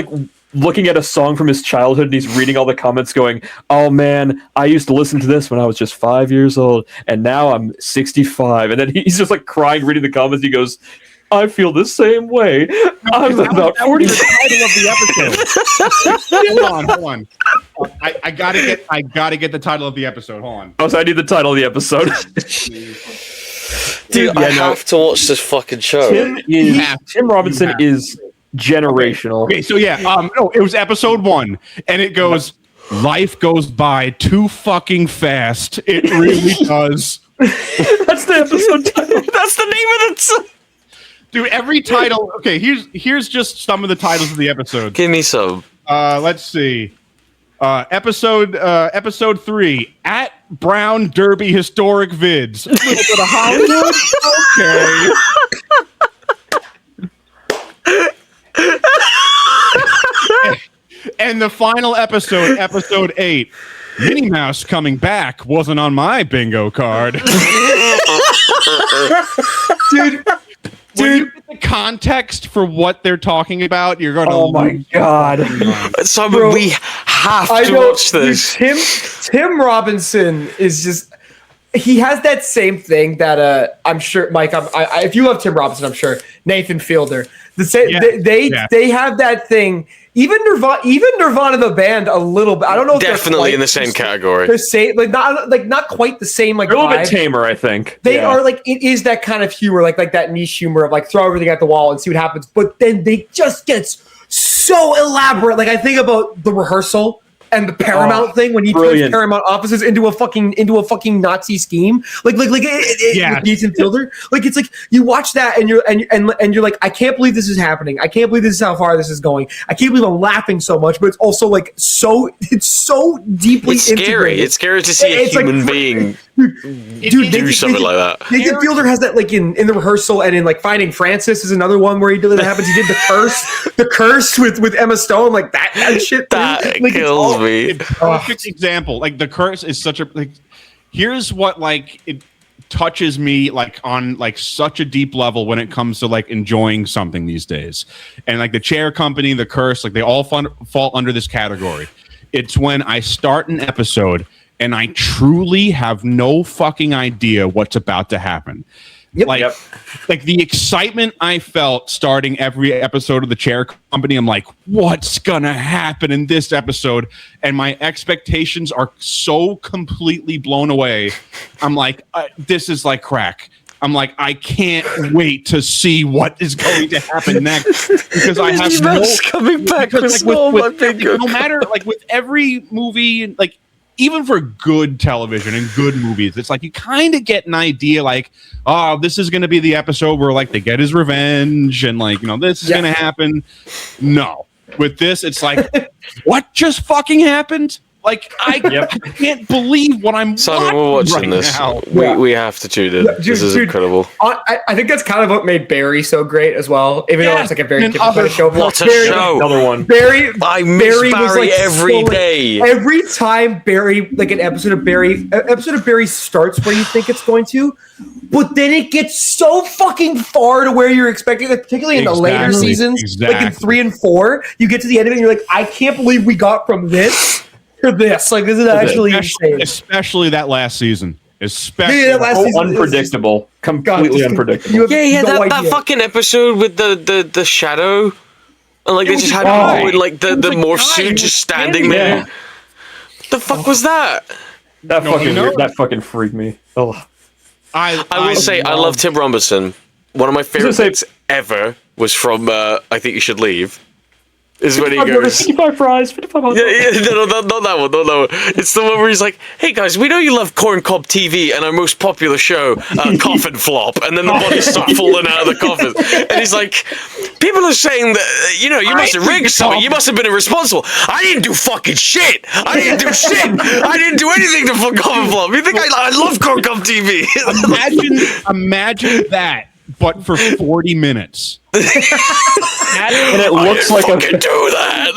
looking at a song from his childhood, and he's reading all the comments, going, "Oh man, I used to listen to this when I was just 5 years old, and now I'm 65." And then he's just crying, reading the comments. He goes, I feel the same way. I'm about 40. The title of the episode. Hold on. I gotta get the title of the episode. Hold on. Oh, so I need the title of the episode. Dude, I have to watch this fucking show. Tim Robinson is generational. Okay, so yeah, no, it was episode 1, and it goes, life goes by too fucking fast. It really does. That's the episode title. That's the name of it. Dude, every title. Okay, here's just some of the titles of the episode. Give me some. Let's see. Episode 3, at Brown Derby Historic Vids. A little bit of Hollywood. Okay. And the final episode, episode 8, Minnie Mouse coming back wasn't on my bingo card. Dude, when you get the context for what they're talking about, you're going to. Oh my god! Simon, we have to watch this. Dude, Tim Robinson is just. He has that same thing that I'm sure, Mike. If you love Tim Robinson, I'm sure Nathan Fielder. They have that thing. Even Nirvana the band a little bit. I don't know. If definitely in the same category. They're same, not quite the same. Like they're a little bit tamer, I think. They are like it is that kind of humor, like that niche humor of like throw everything at the wall and see what happens. But then they just gets so elaborate. Like I think about The Rehearsal and the Paramount thing when he turns Paramount offices into a fucking Nazi scheme. Like with Nathan Fielder. Like it's like you watch that and you're like, I can't believe this is happening. I can't believe this is how far this is going. I can't believe I'm laughing so much, but it's also like it's so deeply scary. integrated. It's scary to see a human being do something like that. Nathan Fielder has that like in The Rehearsal and in like Finding Francis is another one where that happens. He did the curse with Emma Stone, like that shit. That like, kills me. Perfect example. Like The Curse is such a like. Here's what like it touches me like on like such a deep level when it comes to like enjoying something these days, and like The Chair Company, The Curse, like they all fall under this category. It's when I start an episode and I truly have no fucking idea what's about to happen. Like the excitement I felt starting every episode of The Chair Company, I'm like, what's gonna happen in this episode? And my expectations are so completely blown away. I'm like, this is like crack. I'm like, I can't wait to see what is going to happen next because I have coming back with no matter like with every movie, like even for good television and good movies, it's like you kind of get an idea like, oh, this is going to be the episode where like they get his revenge and like, you know, this is going to happen. No. With this, it's like, what just fucking happened? Like, I can't believe what I'm Simon, we're watching right this. now. We have to tune in. This is incredible. I think that's kind of what made Barry so great as well, even though it's like a very different kind of show. What a Barry, show. Another one. I miss Barry every day. Every time Barry, like an episode of Barry starts where you think it's going to, but then it gets so fucking far to where you're expecting it, particularly in the later seasons, like in 3 and 4, you get to the end of it and you're like, I can't believe we got from this to this. Like, this is actually insane. Especially that last season. Unpredictable. Completely unpredictable. That fucking episode with the shadow. And like they just had like the morph suit just standing there. The fuck was that? That fucking freaked me. Oh. I will say I love Tim Robinson. One of my favorite bits ever was from I Think You Should Leave. Is when he goes 55 fries, 55 hot dogs. No, not that one. It's the one where he's like, "Hey guys, we know you love Corn Cob TV and our most popular show, Coffin Flop," and then the bodies start falling out of the coffin, and he's like, "People are saying that you must have rigged something. You must have been irresponsible. I didn't do fucking shit. I didn't do shit. I didn't do anything to fuck Coffin Flop. You think I love Corn Cob TV?" Imagine that. But for 40 minutes. And it looks like do that.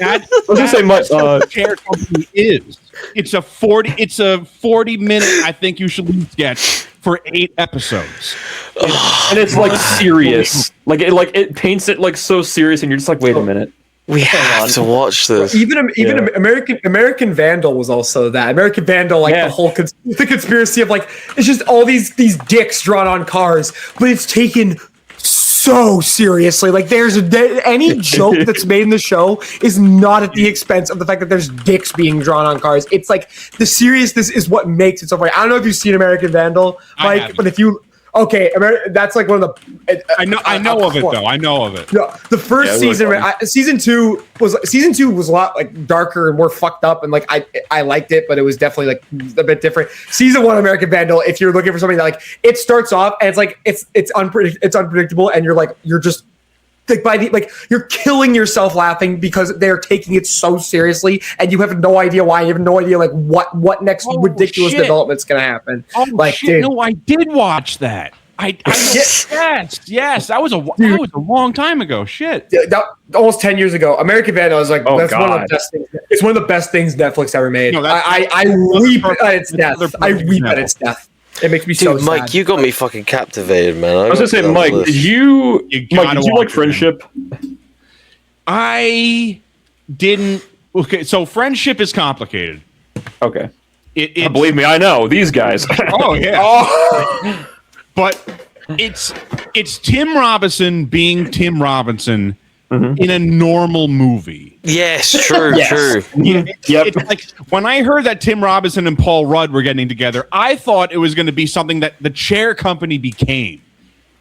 I was gonna say my Chair Company is. It's a 40 minute I Think You Should Leave sketch for 8 episodes. And it's like serious. Like it paints it like so serious and you're just like, wait a minute. We have to watch this. Even American Vandal was also that. American Vandal, like the whole the conspiracy of like it's just all these dicks drawn on cars, but it's taken so seriously. Like any joke that's made in the show is not at the expense of the fact that there's dicks being drawn on cars. It's like the seriousness is what makes it so funny. I don't know if you've seen American Vandal, Mike, but if you that's like one of the. I know of it though. I know of it. No, the first season, season two was a lot like darker and more fucked up, and like I liked it, but it was definitely like a bit different. Season 1, American Vandal, if you're looking for something that like it starts off and it's like it's unpredictable, and you're just like you're killing yourself laughing because they're taking it so seriously, and you have no idea why. You have no idea like what next ridiculous development's gonna happen. Oh like, shit! Dude. No, I did watch that. Yes, that was a long time ago. Shit, that, almost 10 years ago. American Vandal is like one of the best things. It's one of the best things Netflix ever made. No, I weep at its death. I weep at its death. It makes me so sad. Mike, you got me fucking captivated, man. I was gonna say, Mike, did you like Friendship? I didn't. Okay, so Friendship is complicated. Okay. Believe me, I know these guys. Oh yeah. But it's Tim Robinson being Tim Robinson in a normal movie. Yes, true. It's like when I heard that Tim Robinson and Paul Rudd were getting together, I thought it was going to be something that the Chair Company became.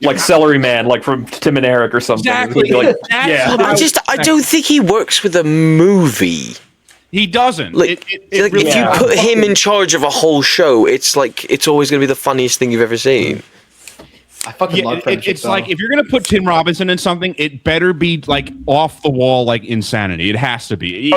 Like Celery Man, like from Tim and Eric or something. Exactly. Like, I don't think he works with a movie. He doesn't. Like, if you put him in charge of a whole show, it's like it's always going to be the funniest thing you've ever seen. I fucking love Friendship. It's like if you're gonna put Tim Robinson in something, it better be like off the wall, like insanity. It has to be.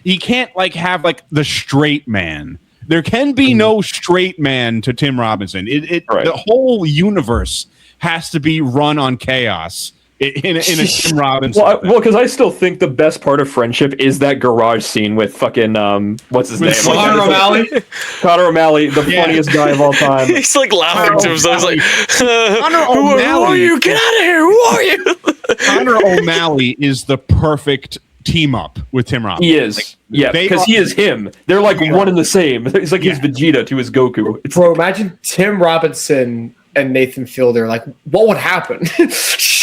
He can't like have like the straight man. There can be no straight man to Tim Robinson. The whole universe has to be run on chaos in a Tim Robinson. Well, because I still think the best part of Friendship is that garage scene with fucking what's his name? Connor O'Malley. Connor O'Malley, the funniest guy of all time. He's like laughing to himself. He's like, Connor O'Malley, who are you? Get out of here! Who are you? Connor O'Malley is the perfect team up with Tim Robinson. He is. Because he is him. They're like one and the same. He's like his Vegeta to his Goku. Bro, imagine Tim Robinson and Nathan Fielder. Like, what would happen?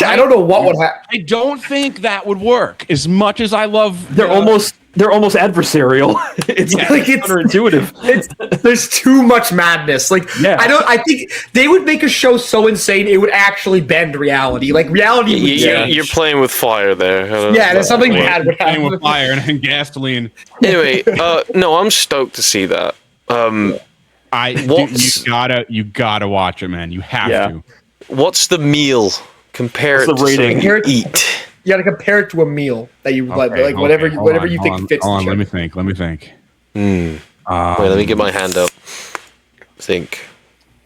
I don't know what would happen. I don't think that would work. As much as I love, they're almost adversarial. It's counterintuitive. There's too much madness. Like, I think they would make a show so insane it would actually bend reality. Like reality. You're playing with fire there. There's something bad would happen with fire and gasoline. Anyway, no, I'm stoked to see that. You gotta watch it, man. You have to. What's the meal? Compare it to something you eat. You gotta compare it to a meal that you whatever you think fits. Hold on, let me think. Wait, let me get my hand up. Think.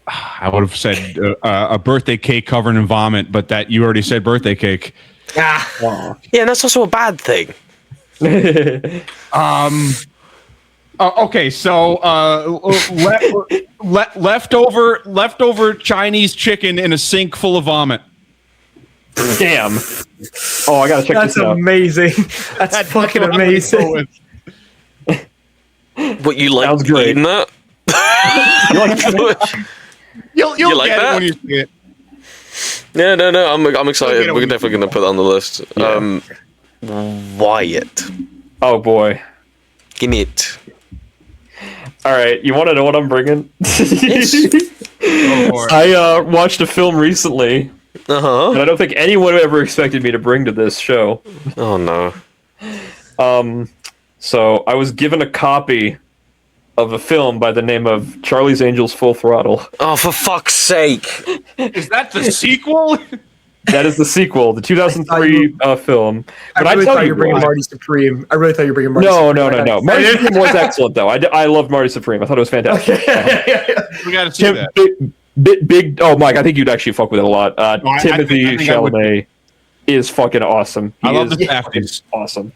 I would have said a birthday cake covered in vomit, but that you already said birthday cake. Yeah, and that's also a bad thing. Okay, so leftover Chinese chicken in a sink full of vomit. Damn. Oh, I gotta check this out. That's amazing. That's fucking amazing. What you like eating that? You'll like get that? it when you see it. Yeah, no, I'm excited. We're definitely gonna put that on the list. Yeah. Wyatt. Oh boy. Give me it. All right, you want to know what I'm bringing? Yes. I watched a film recently. And I don't think anyone ever expected me to bring to this show. Oh no. So I was given a copy of a film by the name of Charlie's Angels Full Throttle. Oh, for fuck's sake! Is that the sequel? That is the sequel, the 2003 film. But I really thought you were bringing Marty Supreme. I really thought you were bringing Marty Supreme. No. Marty Supreme was excellent, though. I loved Marty Supreme. I thought it was fantastic. We got to see that. Big. Oh, Mike, I think you'd actually fuck with it a lot. Timothy Chalamet is fucking awesome. I love the Safdies. Awesome.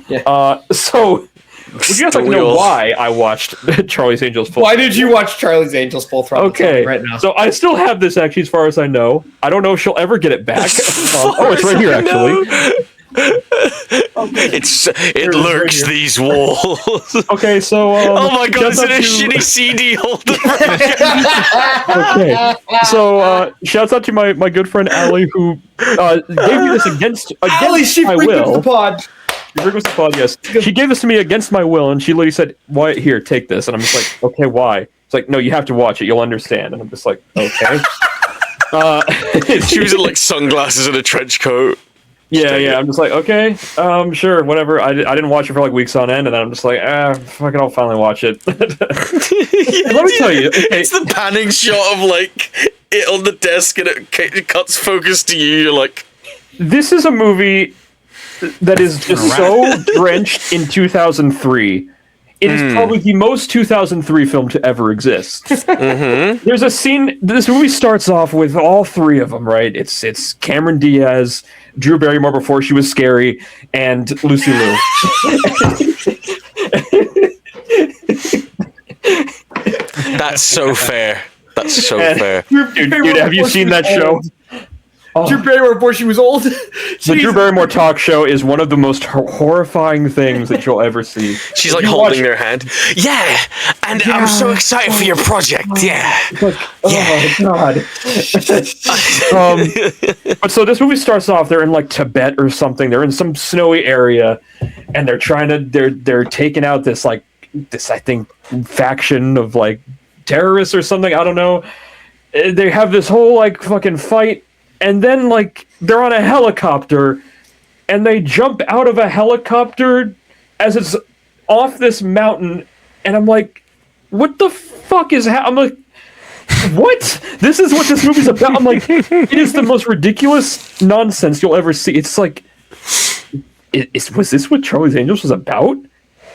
Yeah. So, would you guys like to know why I watched Charlie's Angels Full Throttle? Why did you watch Charlie's Angels Full Throttle? Okay. Right now. So I still have this, actually, as far as I know. I don't know if she'll ever get it back. Oh, it's right here, actually. It lurks these walls. Okay, so Oh my god, shouts is it out a to- shitty CD holder? Okay, so shouts out to my good friend Allie who gave me this against Allie, she my frequents will. the pod. Frequents the pod, yes. She gave this to me against my will, and she literally said, "Why? Here, take this." And I'm just like, "Okay, why?" It's like, "No, you have to watch it. You'll understand." And I'm just like, "Okay." She was in like sunglasses and a trench coat. Yeah. I'm just like, okay, sure, whatever. I didn't watch it for like weeks on end, and then I'm just like, fucking, I'll finally watch it. Let me tell you, okay, It's the panning shot of like it on the desk, and it cuts focus to you. You're like, this is a movie that is just so drenched in 2003. It is probably the most 2003 film to ever exist. There's a scene. This movie starts off with all three of them, right? It's Cameron Diaz, Drew Barrymore before she was scary, and Lucy Liu. that's so fair. That's so And- fair. Dude, have you seen that show? Drew Barrymore before she was old. The Drew Barrymore talk show is one of the most horrifying things that you'll ever see. She's like You holding watch- their hand. Yeah, and I'm so excited for your project. Yeah. Oh god. But so this movie starts off. They're in like Tibet or something. They're in some snowy area, and they're trying to. They're taking out this I think faction of like terrorists or something. I don't know. They have this whole like fucking fight, and then like they're on a helicopter, and they jump out of a helicopter as it's off this mountain, and I'm like, what the fuck is I'm like, what? This is what this movie's about. I'm like, it is the most ridiculous nonsense you'll ever see. It's like, was this what Charlie's Angels was about?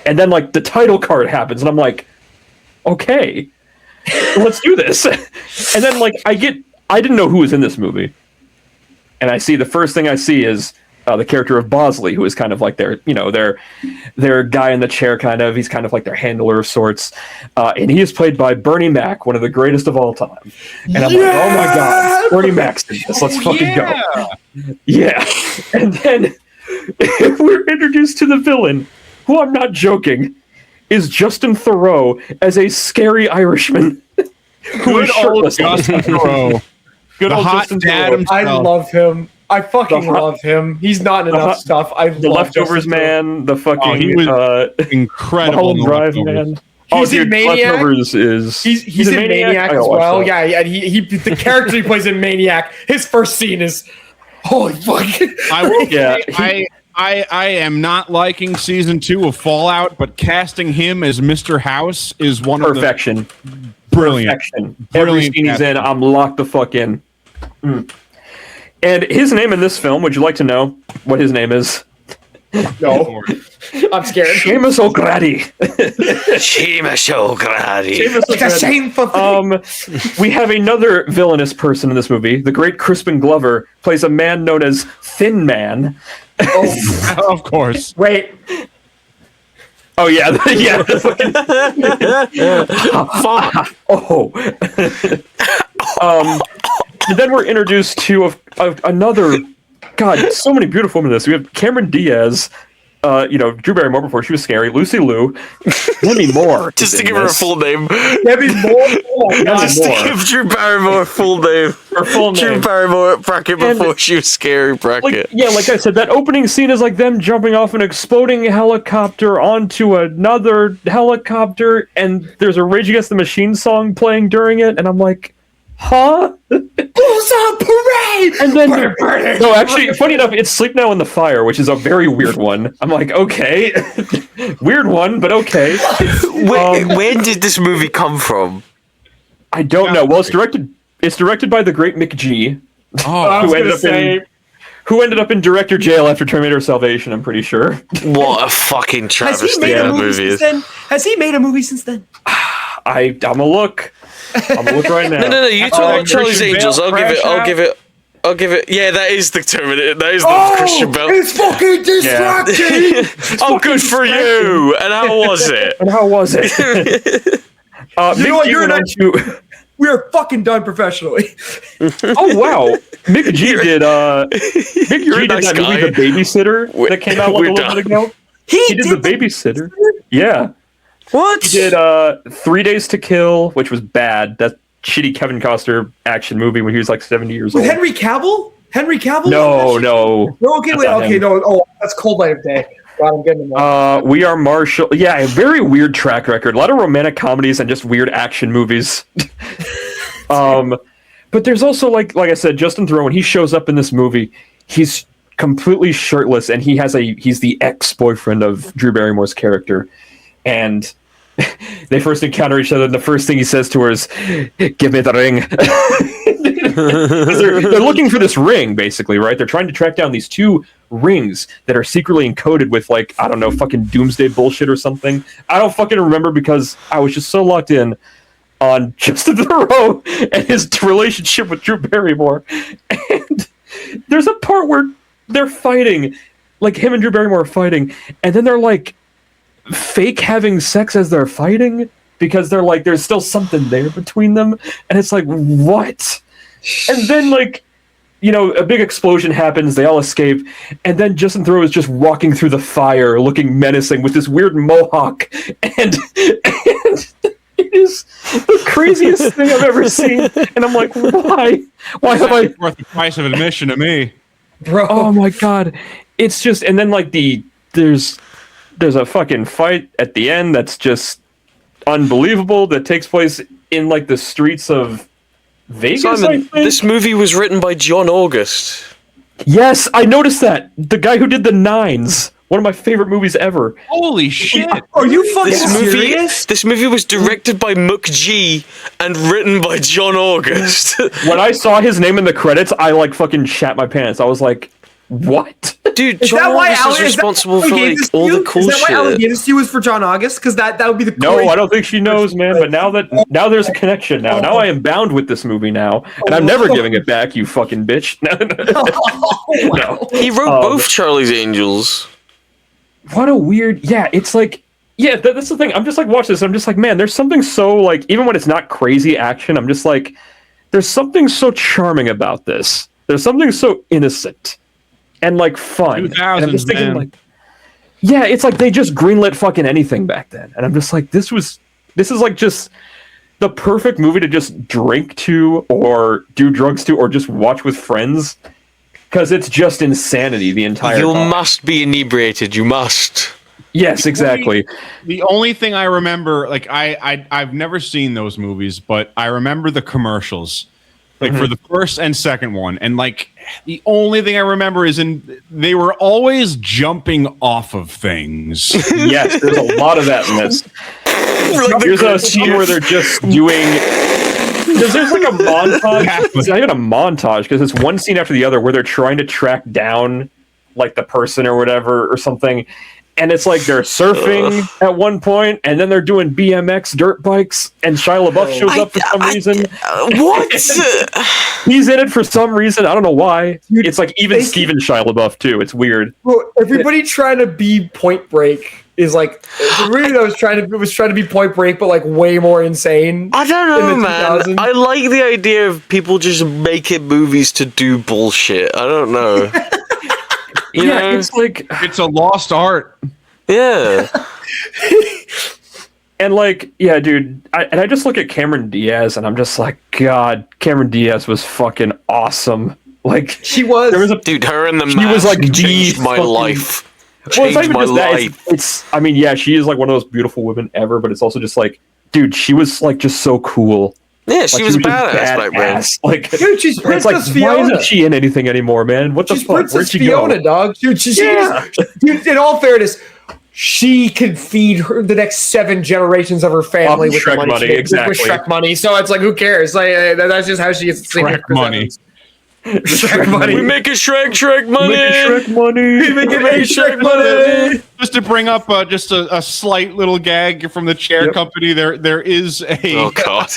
And then like the title card happens, and I'm like, okay, let's do this. And then like I didn't know who was in this movie, and I see the first thing I see is the character of Bosley, who is kind of like their guy in the chair, kind of. He's kind of like their handler of sorts, and he is played by Bernie Mac, one of the greatest of all time. And I'm like, oh my god, Bernie Mac's in this. Let's fucking go. Yeah. And then we're introduced to the villain, who I'm not joking, is Justin Theroux as a scary Irishman who is shirtless. Justin Theroux. Good The old hot Justin dad Theroux. himself. I love him. I fucking love him. He's not in enough stuff. I The love Leftovers Justin Theroux. man, the fucking he was incredible. Mulholland in The Drive Leftovers. man. He's in Maniac. Leftovers is He's in Maniac I as gotta watch well. that. Yeah, and he the character he plays in Maniac. His first scene is holy fuck. I will Yeah, say, I am not liking season 2 of Fallout, but casting him as Mr. House is one Perfection. of the brilliant. Perfection. Every Brilliant scene he's in, I'm locked the fuck in. And his name in this film, would you like to know what his name is? No, I'm scared. Seamus O'Grady. Seamus O'Grady. It's a shameful thing. We have another villainous person in this movie. The great Crispin Glover plays a man known as Thin Man. Of course. Wait, Oh yeah, yeah. Oh. And then we're introduced to another. God, so many beautiful women in this. We have Cameron Diaz. Drew Barrymore before she was scary. Lucy Liu. Demi Moore. Just is to in give her a this. full name. Debbie Moore. Oh my God. Just to Moore. give Drew Barrymore a full name. Her full Drew name. Barrymore bracket And- before she was scary bracket. Like I said, that opening scene is like them jumping off an exploding helicopter onto another helicopter, and there's a Rage Against the Machine song playing during it, and I'm like, huh? Bullseye parade. And then, no, actually, funny enough, it's Sleep Now in the Fire, which is a very weird one. I'm like, okay, weird one, but okay. When did this movie come from? I don't know. Well, it's directed by the great Mick G, I was who ended up in director jail after Terminator Salvation. I'm pretty sure. What a fucking Has travesty he made a that movie movie since is. then? Has he made a movie since then? I'm a look. I'm a look right now. No. You talk about Charlie's Christian Angels. Bale I'll give it. Yeah, that is the Terminator. That is the Christian Bale. It's fucking distracting. Oh, good for you. And how was it? And how was it? You know what, you're an We are fucking done professionally. Oh wow, Mick G did. Mick G did nice that guy. movie, The Babysitter, that came out like a little bit ago. He did The Babysitter. Yeah, What? he did 3 Days to Kill, which was bad. That shitty Kevin Costner action movie when he was like 70 years With old. Henry Cavill? Henry Cavill? No. No, okay, That's wait, not okay, him. no. Oh, that's Cold Light of Day. God, I'm getting them. We Are Marshall. Yeah, a very weird track record. A lot of romantic comedies and just weird action movies. But there's also like I said, Justin Theroux, when he shows up in this movie, he's completely shirtless, and he's the ex-boyfriend of Drew Barrymore's character, and they first encounter each other, and the first thing he says to her is, "Give me the ring." they're looking for this ring, basically, right? They're trying to track down these 2 rings that are secretly encoded with, like, I don't know, fucking doomsday bullshit or something. I don't fucking remember because I was just so locked in on Justin Theroux and his relationship with Drew Barrymore. And there's a part where they're fighting, like him and Drew Barrymore are fighting, and then they're like fake having sex as they're fighting because they're like, there's still something there between them. And it's like, what? And then, like, you know, a big explosion happens, they all escape, and then Justin Theroux is just walking through the fire looking menacing with this weird mohawk, and it is the craziest thing I've ever seen. And I'm like, why? Why have I... Worth the price of admission to me. Bro. Oh my god. It's just... And then, like, there's a fucking fight at the end that's just unbelievable that takes place in, like, the streets of Vegas, I Simon, think? this movie was written by John August. Yes, I noticed that. The guy who did The Nines. One of my favorite movies ever. Holy shit! Are you fucking serious? This movie was directed by Muck G and written by John August. When I saw his name in the credits, I like fucking shat my pants. I was like, what? Dude, Is John that why August is responsible for like all the cool shit? Is that why Alan shit. gave this to you was for John August? Because that would be the No, I don't think she knows, man. But now there's a connection now. Now I am bound with this movie now, and I'm never giving it back, you fucking bitch. No. He wrote both Charlie's Angels. What a weird... Yeah, it's like... Yeah, that's the thing. I'm just like, watch this. I'm just like, man, there's something so, like, even when it's not crazy action, I'm just like, there's something so charming about this. There's something so innocent and, like, fun. 2000s, and I'm just thinking, man. like, yeah, it's like they just greenlit fucking anything back then. And I'm just like, this is like just the perfect movie to just drink to or do drugs to or just watch with friends. Because it's just insanity the entire You time. must be inebriated. You must. Yes, exactly. The only thing I remember, like I've never seen those movies, but I remember the commercials, like for the first and second one, and like the only thing I remember is they were always jumping off of things. Yes, there's a lot of that in this. There's a scene where they're just doing... There's like a montage. It's not even a montage because it's one scene after the other where they're trying to track down like the person or whatever or something. And it's like they're surfing at one point, and then they're doing BMX dirt bikes, and Shia LaBeouf shows up for some reason. What? He's in it for some reason. I don't know why. Dude, It's like even they- Steven Shia LaBeouf too. It's weird. Bro, everybody trying to be Point Break is like everybody that was trying to be Point Break, but like way more insane. I don't know, in the man. 2000s. I like the idea of people just making movies to do bullshit. I don't know. You know? It's like... It's a lost art. Yeah. And like, yeah, dude, I just look at Cameron Diaz and I'm just like, God, Cameron Diaz was fucking awesome. Like, She was. there was a... Dude, her in the She mask was like changed the my fucking- life. Well, it's not Changed even my just that. life. It's I mean, yeah, she is like one of those beautiful women ever, but it's also just like, dude, she was like just so cool. Yeah, she Like, was a just badass back then. badass. Like, Dude, she's it's like, Princess why Fiona. isn't she in anything anymore, man? What the She's fuck? Where'd Princess she Fiona, go? dog. Dude, dude, in all fairness, she could feed the next 7 generations of her family with Shrek the money, money, she made, exactly. with Shrek money. So it's like, who cares? Like that's just how she gets to Shrek money. Shrek money. We make a Shrek money. Shrek money. We make Shrek money. Just to bring up just a slight little gag from the chair company, there is a Oh God.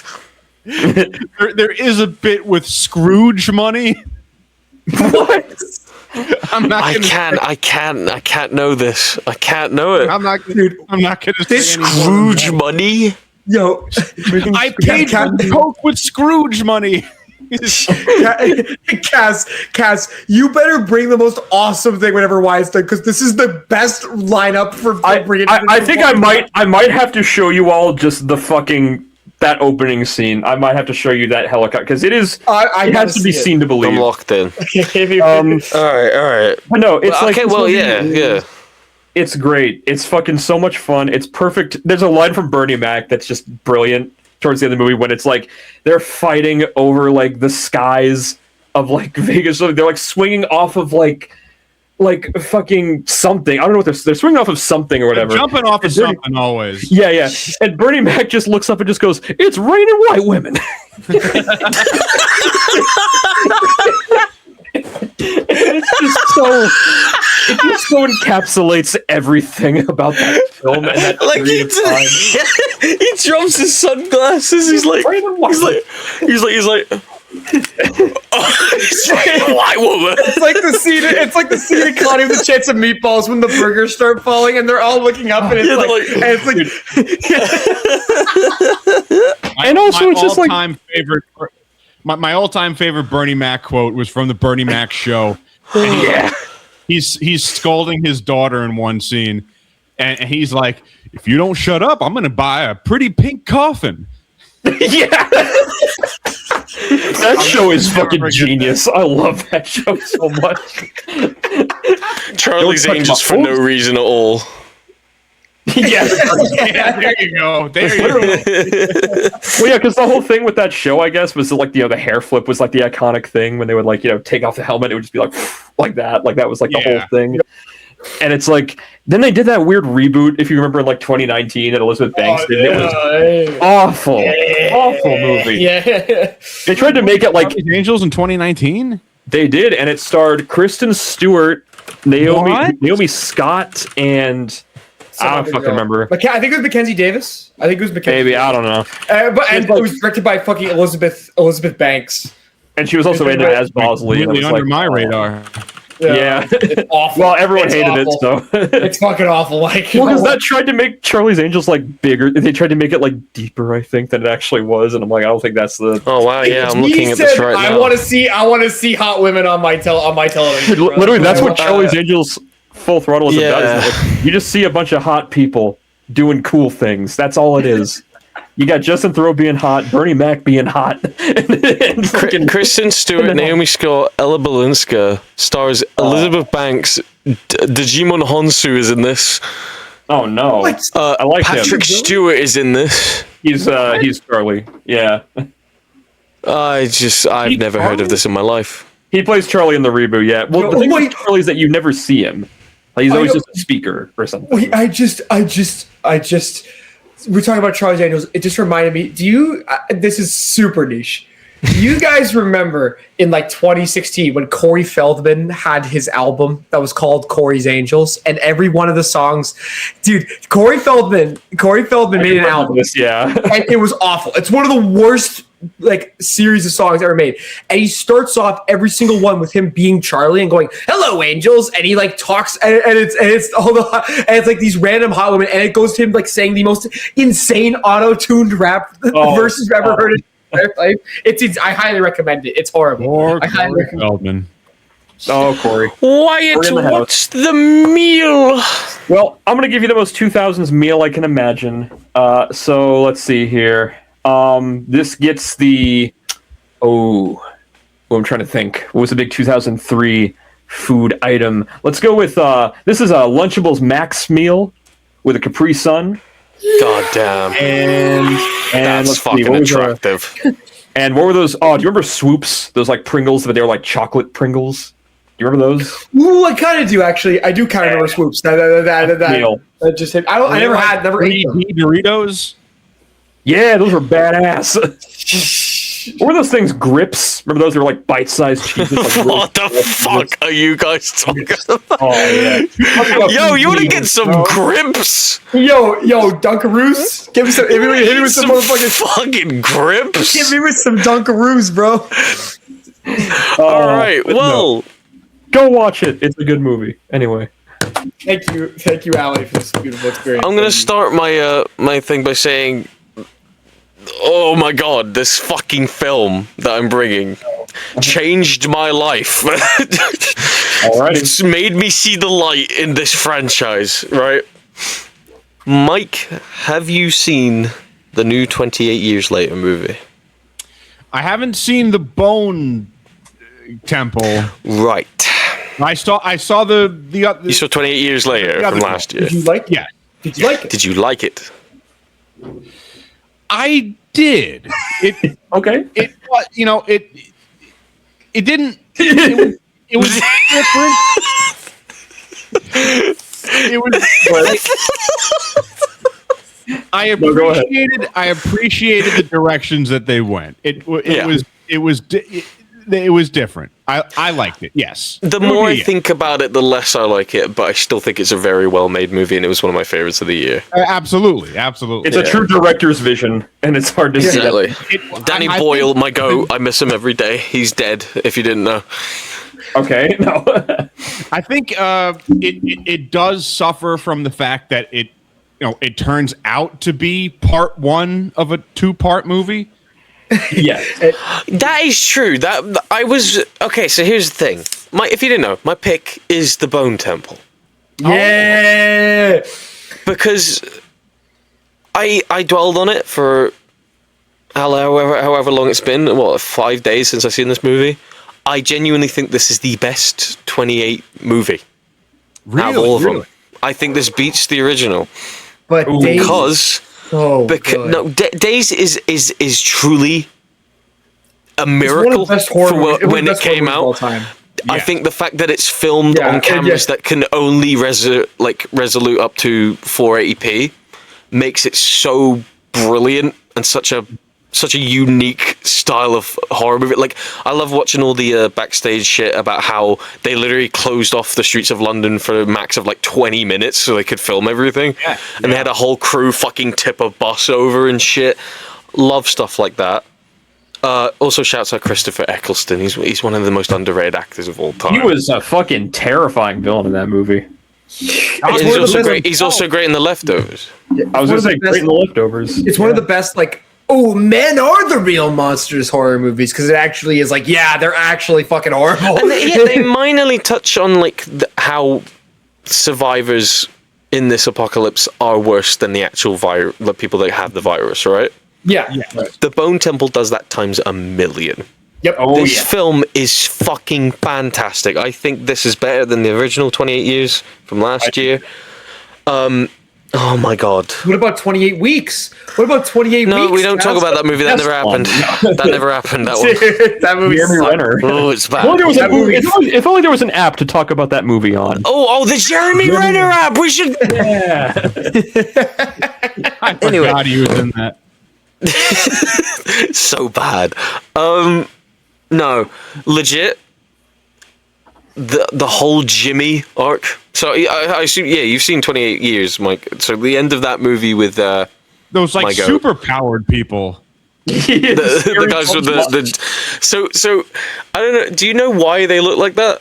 there is a bit with Scrooge money. What? I'm not. I can't know this. I can't know it. I'm not. I'm not gonna This say any more than Scrooge money. Yo, I paid for Coke with Scrooge money. Cass, you better bring the most awesome thing whenever Wyatt's done, because this is the best lineup for bringing. I think I might have to show you all just the fucking that opening scene. I might have to show you that helicopter because it is. It has to be seen to believe. I'm locked in. All right. But no, it's like okay. Well, yeah. It's great. It's fucking so much fun. It's perfect. There's a line from Bernie Mac that's just brilliant towards the end of the movie when it's like they're fighting over like the skies of like Vegas. So they're like swinging off of like fucking something. I don't know what they're swinging off of something or whatever. They're jumping off of something always. Yeah. And Bernie Mac just looks up and just goes, "It's raining white women." It just so encapsulates everything about that film and that Like period of time. he drops his sunglasses. He's like, oh, he's a white woman. It's like the scene. It's like the scene in Cloudy with a Chance of Meatballs when the burgers start falling and they're all looking up and And also, it's just like my all-time favorite Bernie Mac quote was from the Bernie Mac show. yeah. He's scolding his daughter in one scene, and he's like, "If you don't shut up, I'm going to buy a pretty pink coffin." Yeah. That show is fucking genius. I love that show so much. Charlie's Angels for no reason at all. Yeah. There you go. There you go. Well, yeah, because the whole thing with that show, I guess, was like the hair flip was like the iconic thing when they would like take off the helmet. It would just be like that. Like that was like the whole thing. And it's like then they did that weird reboot, if you remember, in like 2019 that Elizabeth Banks did. It was awful movie. Yeah. They tried to make it like Angels in 2019. They did, and it starred Kristen Stewart, Naomi Scott, and I don't fucking remember. I think it was Mackenzie Davis. I think it was Mackenzie. Maybe I don't know. It was directed by fucking Elizabeth Banks, and she was also in it as Bosley. Really under my radar. Yeah. It's awful. Well, everyone hated it, so it's fucking awful. Like, because that tried to make Charlie's Angels like bigger. They tried to make it like deeper, I think, than it actually was, and I'm like, I don't think that's the. Oh wow, yeah, I'm looking at this right now. I want to see hot women on my television. Literally, that's what Charlie's Angels Full Throttle is about. Like, you just see a bunch of hot people doing cool things. That's all it is. You got Justin Theroux being hot, Bernie Mac being hot, and Kristen Stewart, Naomi Scott, Ella Balinska stars Elizabeth Banks. Digimon Honsu is in this. Oh no! I like Patrick him. Stewart is in this. He's Charlie. Yeah. I've never heard of this in my life. He plays Charlie in the reboot. Yeah. Well, the thing with Charlie is that you never see him. Like, he's always just a speaker or something. Wait, I just. We're talking about Charlie's Angels. It just reminded me. Do you? This is super niche. Do you guys remember in like 2016 when Corey Feldman had his album that was called Corey's Angels, and every one of the songs, dude, Corey Feldman made an album. And it was awful. It's one of the worst like series of songs ever made. And he starts off every single one with him being Charlie and going, "Hello, angels," and he like talks and it's like these random hot women, and it goes to him like saying the most insane auto-tuned rap verses you've ever heard in your life. It's I highly recommend it. It's horrible. I highly recommend Feldman. Oh, Corey. Wyatt, what's the meal? Well, I'm gonna give you the most 2000s meal I can imagine. So let's see here. This gets the I'm trying to think. What was the big 2003 food item? Let's go with this is a Lunchables Max meal with a Capri Sun. God damn. And that's fucking attractive. And what were those? Oh, do you remember Swoops? Those like Pringles, but they were like chocolate Pringles. Do you remember those? Ooh, I kind of do actually. I do kind of remember Swoops. That just hit. I never ate them. Doritos. Yeah, those were badass. What were those things? Grips? Remember those? They were like bite-sized cheeses. Like what the fuck are you guys talking about? Oh yeah. Yo, you want to get some grips? Yo, Dunkaroos. Give me some. Hit me with some motherfucking fucking grips. Hit me with some Dunkaroos, bro. All right. Well, go watch it. It's a good movie. Anyway. Thank you, Ali, for this beautiful experience. I'm gonna start my my thing by saying oh my god, this fucking film that I'm bringing changed my life. It's made me see the light in this franchise, right? Mike, have you seen the new 28 Years Later movie? I haven't seen the Bone Temple. Right. I saw the You saw 28 Years Later from last year. Did you like it? Yeah. Did you like it? Did you like it? I did. It Okay. it you know it didn't it was different. It was I appreciated the directions that they went. It was different. I liked it. Yes. The more I think about it, the less I like it, but I still think it's a very well-made movie, and it was one of my favorites of the year. Absolutely. It's a true director's vision, and it's hard to see. Exactly. Danny Boyle, my goat. I miss him every day. He's dead, if you didn't know. Okay, no. I think it does suffer from the fact that it turns out to be part one of a two-part movie. Yeah, that is true. That I was okay. So here's the thing. If you didn't know, my pick is the Bone Temple. Yeah, because I dwelled on it for however long it's been. What, 5 days since I've seen this movie? I genuinely think this is the best 28 movie out of all of them. I think this beats the original. but Because Days is truly a miracle for when it came out. I think the fact that it's filmed on cameras that can only resolute up to 480p makes it so brilliant and such a unique style of horror movie. Like, I love watching all the backstage shit about how they literally closed off the streets of London for a max of like 20 minutes so they could film everything. And they had a whole crew fucking tip a bus over and shit. Love stuff like that. Also, shouts out Christopher Eccleston. He's one of the most underrated actors of all time. he was a fucking terrifying villain in that movie. He's also great in The Leftovers. I was gonna say great in The Leftovers. It's one of the best, like, oh, men are the real monsters horror movies, because it actually is like, yeah, they're actually fucking horrible. And they minorly touch on like how survivors in this apocalypse are worse than the actual the people that have the virus, right? Yeah. The Bone Temple does that times a million. Yep. This film is fucking fantastic. I think this is better than the original 28 Years from last year. Oh my god. What about 28 Weeks? What about 28 weeks? No, we don't talk about that movie. That never happened. That never happened. That one. That movie sucked. Oh, it's bad. If only there was an app to talk about that movie on. Oh, the Jeremy Renner app. We should. Yeah. I forgot he was in that. So bad. No, legit. The whole Jimmy arc. So I assume, you've seen 28 Years, Mike. So the end of that movie with those like super powered people. the guys with the so I don't know. Do you know why they look like that?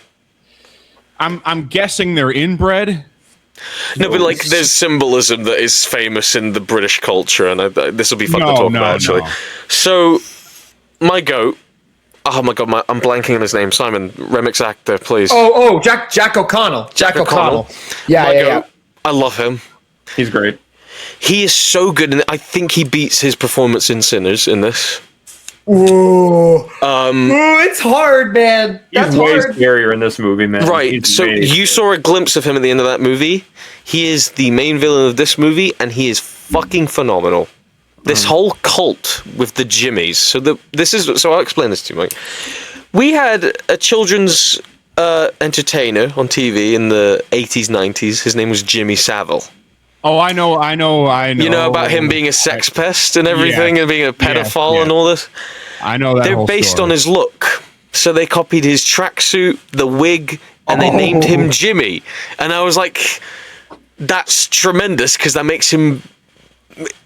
I'm guessing they're inbred. No, but like there's symbolism that is famous in the British culture, and this will be fun to talk about actually. So my goat. Oh my god, I'm blanking on his name. Simon, remix actor, please. Jack O'Connell. Jack O'Connell. Yeah. I love him. He's great. He is so good, and I think he beats his performance in Sinners in this. Ooh, it's hard, man. He's way scarier in this movie, man. Right. So you saw a glimpse of him at the end of that movie. He is the main villain of this movie, and he is fucking phenomenal. This whole cult with the Jimmies. So I'll explain this to you, Mike. We had a children's entertainer on TV in the 80s, 90s. His name was Jimmy Savile. Oh, I know. You know about him being a sex pest and everything, and being a pedophile and all this? I know that. They're based on his look. So they copied his tracksuit, the wig, and they named him Jimmy. And I was like, that's tremendous, because that makes him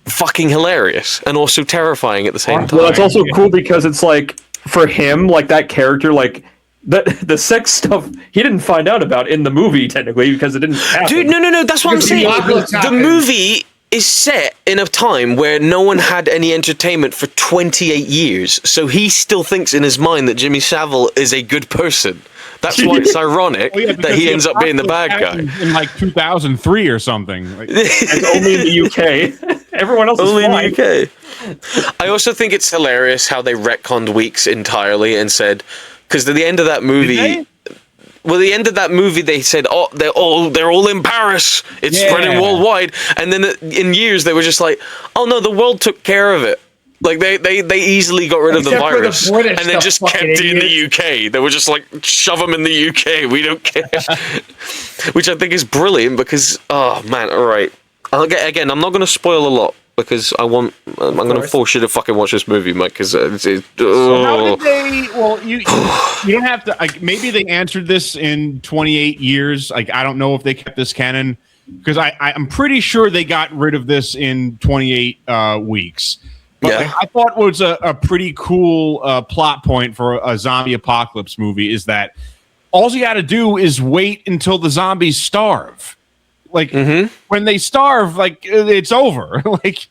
fucking hilarious and also terrifying at the same time. Well, it's also cool because it's like, for him, like that character, like the sex stuff he didn't find out about in the movie technically because it didn't happen. Dude, no, that's what I'm saying. The movie is set in a time where no one had any entertainment for 28 years, so he still thinks in his mind that Jimmy Savile is a good person. That's why it's ironic that he ends up being the bad guy. In like 2003 or something. Like, It's only in the UK. Everyone else Only is fine. in the UK. I also think it's hilarious how they retconned Weeks entirely and said, because at the end of that movie, well, the end of that movie, they said, "Oh, they're all in Paris. It's spreading worldwide." And then in years, they were just like, "Oh no, the world took care of it." Like they easily got rid of the virus, and then just kept it in the UK. They were just like, "Shove them in the UK. We don't care," which I think is brilliant because, oh man, all right. Again, I'm not going to spoil a lot because I'm going to force you to fucking watch this movie, Mike. Because so how did they? Well, you don't have to. Like, maybe they answered this in 28 years. Like, I don't know if they kept this canon because I'm pretty sure they got rid of this in 28 weeks. But I thought it was a pretty cool plot point for a zombie apocalypse movie is that all you got to do is wait until the zombies starve. Like when they starve, like it's over. Like,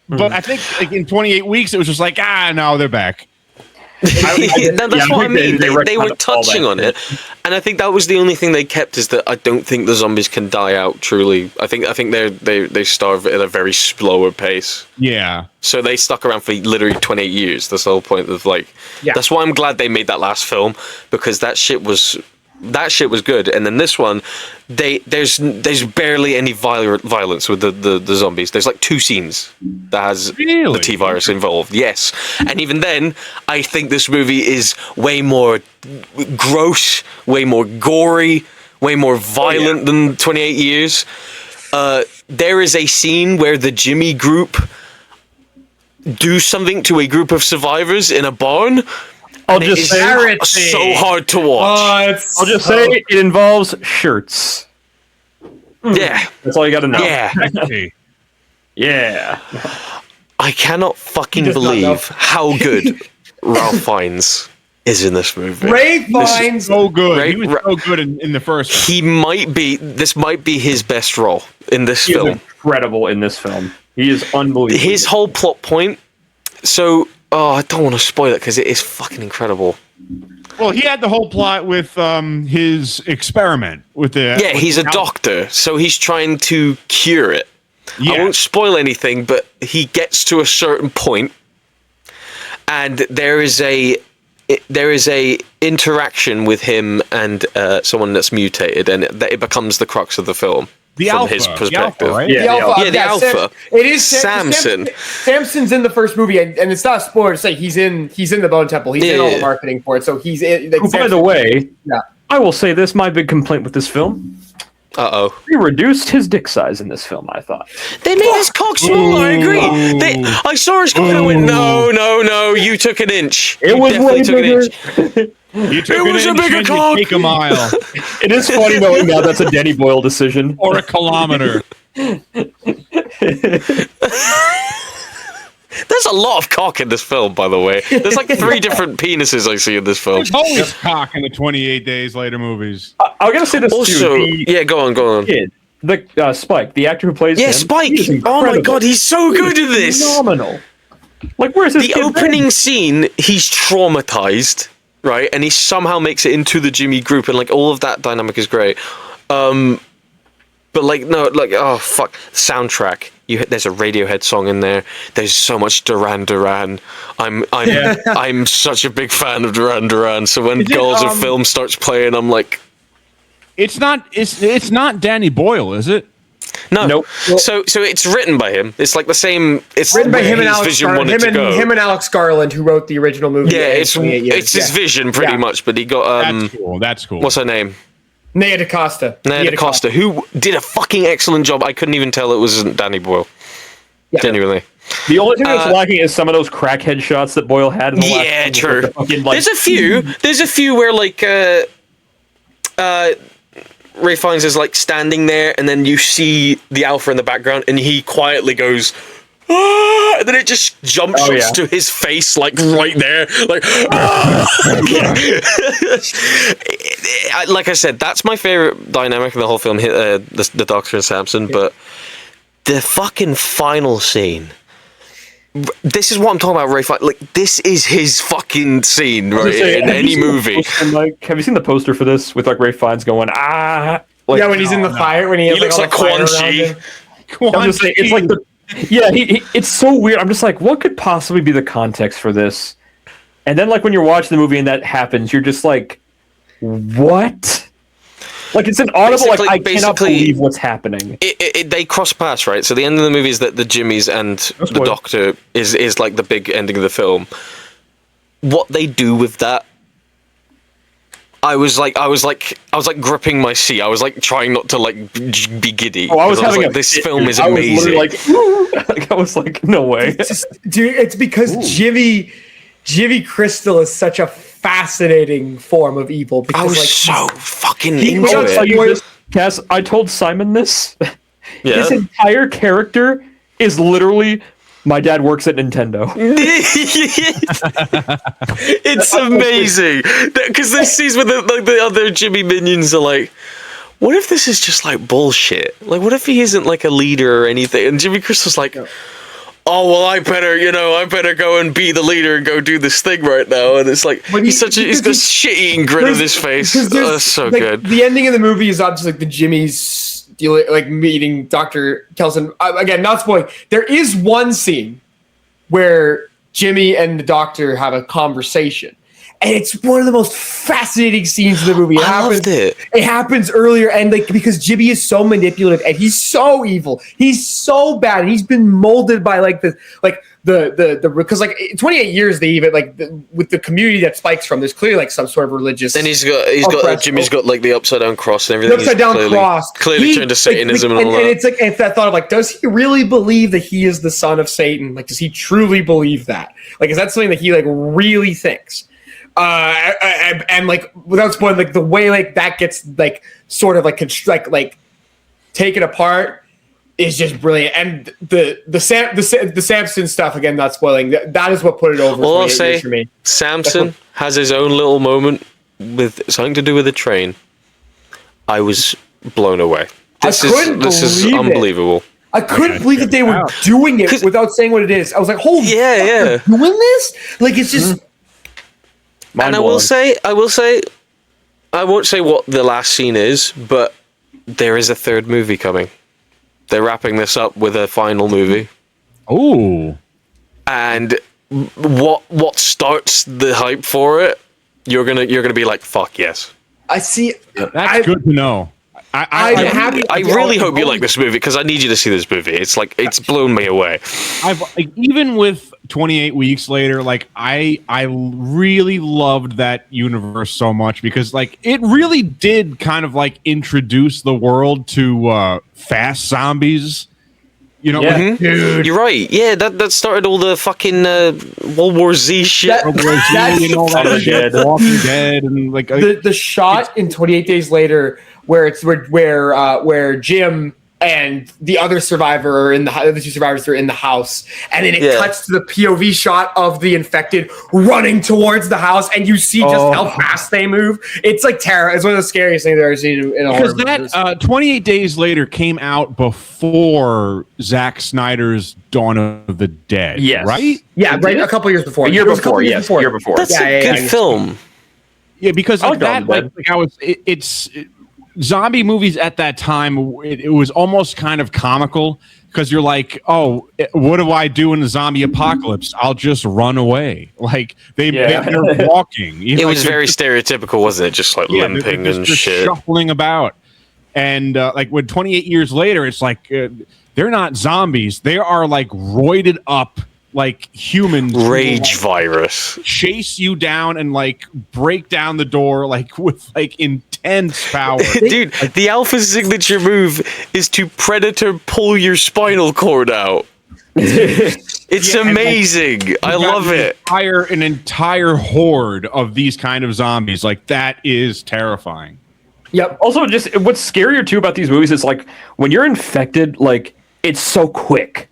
but I think like in 28 weeks it was just like no, they're back. That's what I mean. They were touching on it, and I think that was the only thing they kept is that I don't think the zombies can die out truly. I think they starve at a very slower pace. Yeah. So they stuck around for literally 28 years. That's the whole point of like. Yeah. That's why I'm glad they made that last film because that shit was good. And then this one, there's barely any violence with the zombies. There's like 2 scenes that has the T-virus involved. Yes, and even then, I think this movie is way more gross, way more gory, way more violent than 28 years. There is a scene where the Jimmy group do something to a group of survivors in a barn. I'll just say it's so hard to watch. I'll just say it involves shirts. Yeah. That's all you gotta know. Yeah. Yeah. I cannot fucking believe how good Ralph Fiennes is in this movie. Ray Fiennes. So good. He was so good in the first one. This might be his best role in this film. Is incredible in this film. He is unbelievable. His whole plot point. So, I don't want to spoil it because it is fucking incredible. Well, he had the whole plot with his experiment with the. Yeah, he's a doctor, so he's trying to cure it. Yeah. I won't spoil anything, but he gets to a certain point, and there is a interaction with him and someone that's mutated, and it becomes the crux of the film. From his perspective. The Alpha, right? Yeah, the Alpha. It is Samson. Samson's in the first movie, and it's not a spoiler to say he's in the Bone Temple. He's in all the marketing for it, so he's in. Like, by the way, I will say this: my big complaint with this film. They reduced his dick size in this film, I thought. They made his cock smaller, I agree. I saw his cock and I went, no, you took an inch. It was way bigger. It was a bigger cock. Take a mile. It is funny knowing now that's a Denny Boyle decision. Or a kilometer. There's a lot of cock in this film, by the way. There's like 3 different penises I see in this film. There's always cock in the 28 Days Later movies. I'm going to say this also, too. Go on. Kid, the Spike, the actor who plays him. Spike. Oh my god, he's so good at this. Phenomenal. Like, where's his opening scene, he's traumatized, right? And he somehow makes it into the Jimmy group, and like all of that dynamic is great. But like, no, like, oh fuck, soundtrack. There's a Radiohead song in there. There's so much Duran Duran. I'm such a big fan of Duran Duran. So when Goals of Film starts playing, I'm like, it's not Danny Boyle, is it? No. Nope. So it's written by him. It's like the same. It's written by him and Alex Garland. Him and Alex Garland, who wrote the original movie. Yeah, it's his vision pretty much. But he got That's cool. What's her name? Nea DaCosta. Nea DaCosta, who did a fucking excellent job. I couldn't even tell it wasn't Danny Boyle. Yeah. Genuinely. The only thing that's lacking is some of those crackhead shots that Boyle had in the last. Yeah, true. There's a few where like Ray Fiennes is like standing there, and then you see the Alpha in the background, and he quietly goes, ah! And then it just jump shots to his face, like right there, like. Ah! Like I said, that's my favorite dynamic in the whole film. The Doctor and Samson, but the fucking final scene. This is what I'm talking about, Ray. Like, this is his fucking scene, right? In any movie. Like, have you seen the poster for this with like Ray Fiennes going Like, when he's in the fire, when he looks like Quan Chi. I'm just saying, it's like it's so weird. I'm just like, what could possibly be the context for this? And then, like, when you're watching the movie and that happens, you're just like, what? Like, it's an audible, like, I cannot believe what's happening. They cross paths, right? So the end of the movie is that the Jimmies and the Doctor is like the big ending of the film. What they do with that, I was like gripping my seat. I was like trying not to like be giddy. Oh, I was having this film is amazing. I was like, no way, dude. It's because Jimmy Crystal is such a fascinating form of evil. Because, I was like, so fucking into it. Cass, I told Simon this. Yeah. This entire character is literally my dad works at Nintendo. It's amazing because this sees with the other Jimmy minions are like, what if this is just like bullshit? Like, what if he isn't like a leader or anything? And Jimmy Crystal's like, oh well, I better go and be the leader and go do this thing right now. And it's like he's got a shit-eating grin on his face. That's so like, good. The ending of the movie is obviously like the Jimmys like meeting Dr. Kelson. Again, not spoiling. There is one scene where Jimmy and the Doctor have a conversation. And it's one of the most fascinating scenes in the movie. Loved it. It happens earlier, and like because Jimmy is so manipulative and he's so evil, he's so bad, and he's been molded by like the because like 28 years they even like with the community that Spike's from. There's clearly like some sort of religious. And Jimmy's got like the upside down cross and everything. The upside down cross, clearly turned to Satanism and all that. And it's that thought of like, does he really believe that he is the son of Satan? Like, does he truly believe that? Like, is that something that he like really thinks? And like without spoiling, like the way like that gets like sort of like like taken apart is just brilliant. And the Samson stuff, again, not spoiling, that is what put it over. Well, I'll say for me. Samson has his own little moment with something to do with a train. I was blown away. This is unbelievable. I couldn't believe that they were doing it without saying what it is. I was like, holy fuck, they're doing this? Like, it's just and I will say, I won't say what the last scene is, but there is a third movie coming. They're wrapping this up with a final movie. Oh. And what starts the hype for it? You're gonna be like, fuck yes. I see. That's good to know. I'm happy. I really hope you like this movie because I need you to see this movie. It's like it's blown me away. Even with 28 weeks later, like I really loved that universe so much because like it really did kind of like introduce the world to fast zombies. You know, dude, you're right. Yeah, that started all the fucking World War Z shit. World War Z and all that shit. Walking Dead and like the shot in 28 Days Later where it's where Jim and the other survivor are in the other two survivors are in the house, and then it cuts to the POV shot of the infected running towards the house, and you see just how fast they move. It's like terror. It's one of the scariest things I've ever seen in a horror movie. Because that 28 Days Later came out before Zack Snyder's Dawn of the Dead, right? Yeah, right. A couple years before. A year before. That's a good film. Yeah, because like that, it's zombie movies at that time. It was almost kind of comical because you're like, oh, what do I do in a zombie apocalypse? I'll just run away. Like they're walking. It was very stereotypical, wasn't it? Just like limping and shit, shuffling about. And like when 28 years later, it's like they're not zombies. They are like roided up like humans. Rage virus. Chase you down and like break down the door like with like intense power. Dude, the alpha signature move is to predator pull your spinal cord out. It's amazing. I love it. An entire horde of these kind of zombies. Like that is terrifying. Yep. Also, just what's scarier too about these movies is like when you're infected, like it's so quick.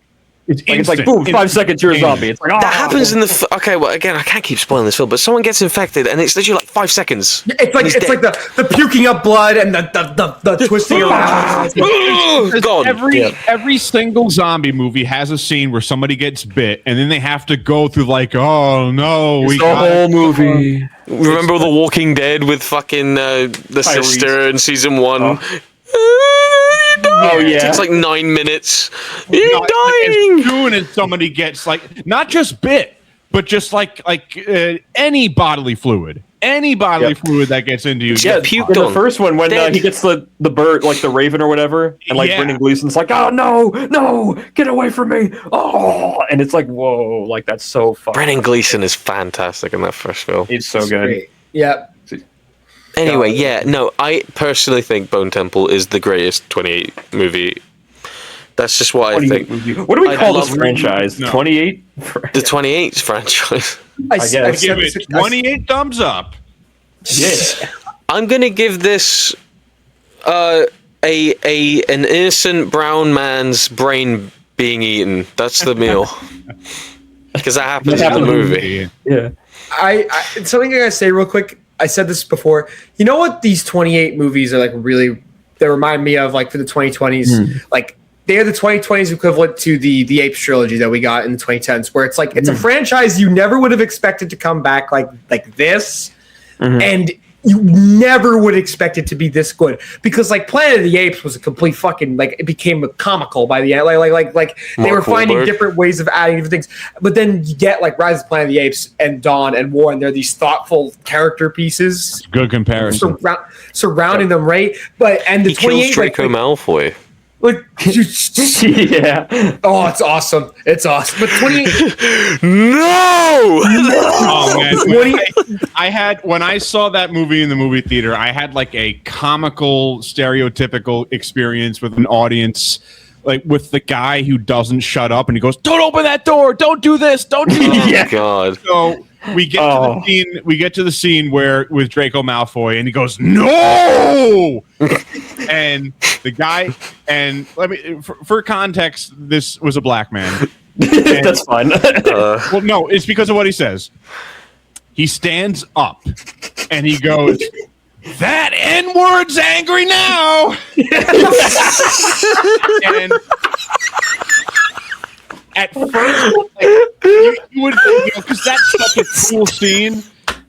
It's like boom, 5 seconds, you're a zombie. It's like That happens in the okay. Well, again, I can't keep spoiling this film, but someone gets infected, and it's literally like 5 seconds. It's like the puking up blood and the twisting around. Gone. Every single zombie movie has a scene where somebody gets bit, and then they have to go through like, oh no, the whole movie. Remember The Walking Dead with fucking the sister in season 1? Oh yeah, It takes like 9 minutes. You're No, dying. As soon as somebody gets like not just bit, but just like any bodily fluid, fluid that gets into you. Yeah, puked in the on. first one when he gets the bird, like the raven or whatever, and like Brendan Gleeson's like, oh no, get away from me, and it's like, whoa, like that's so fun. Brendan Gleeson is fantastic in that first film. He's so good. Great. Yeah. Anyway, I personally think Bone Temple is the greatest 28 movie. That's just what I think. What do we call this love- franchise? No. 28? The 28 franchise. I guess. I give it 28 thumbs up. Yeah. I'm gonna give this an innocent brown man's brain being eaten. That's the meal. Because that happens in the movie. Yeah. I something I gotta say real quick. I said this before. You know what these 28 movies are like really they remind me of like for the 2020s, like they're the 2020s equivalent to the Apes trilogy that we got in the 2010s, where it's like it's a franchise you never would have expected to come back like this, and you never would expect it to be this good because like Planet of the Apes was a complete fucking like it became comical by the end, like they were finding different ways of adding different things, but then you get like Rise of the Planet of the Apes and Dawn and War, and they're these thoughtful character pieces. Good comparison. Surrounding them, right? But and the He kills 28 Draco Malfoy. like Yeah. oh, it's awesome. It's awesome. But 28 No! Oh man, I had when I saw that movie in the movie theater, I had like a comical, stereotypical experience with an audience, like with the guy who doesn't shut up and he goes, "Don't open that door! Don't do this! Don't do that!" Oh, God. So we get to the scene. We get to the scene where with Draco Malfoy, and he goes, "No!" And the guy, and let me for context, this was a black man. That's fine. Well, no, it's because of what he says. He stands up and he goes, "That N-word's angry now." And at first, like, you would, because that's such a cool scene,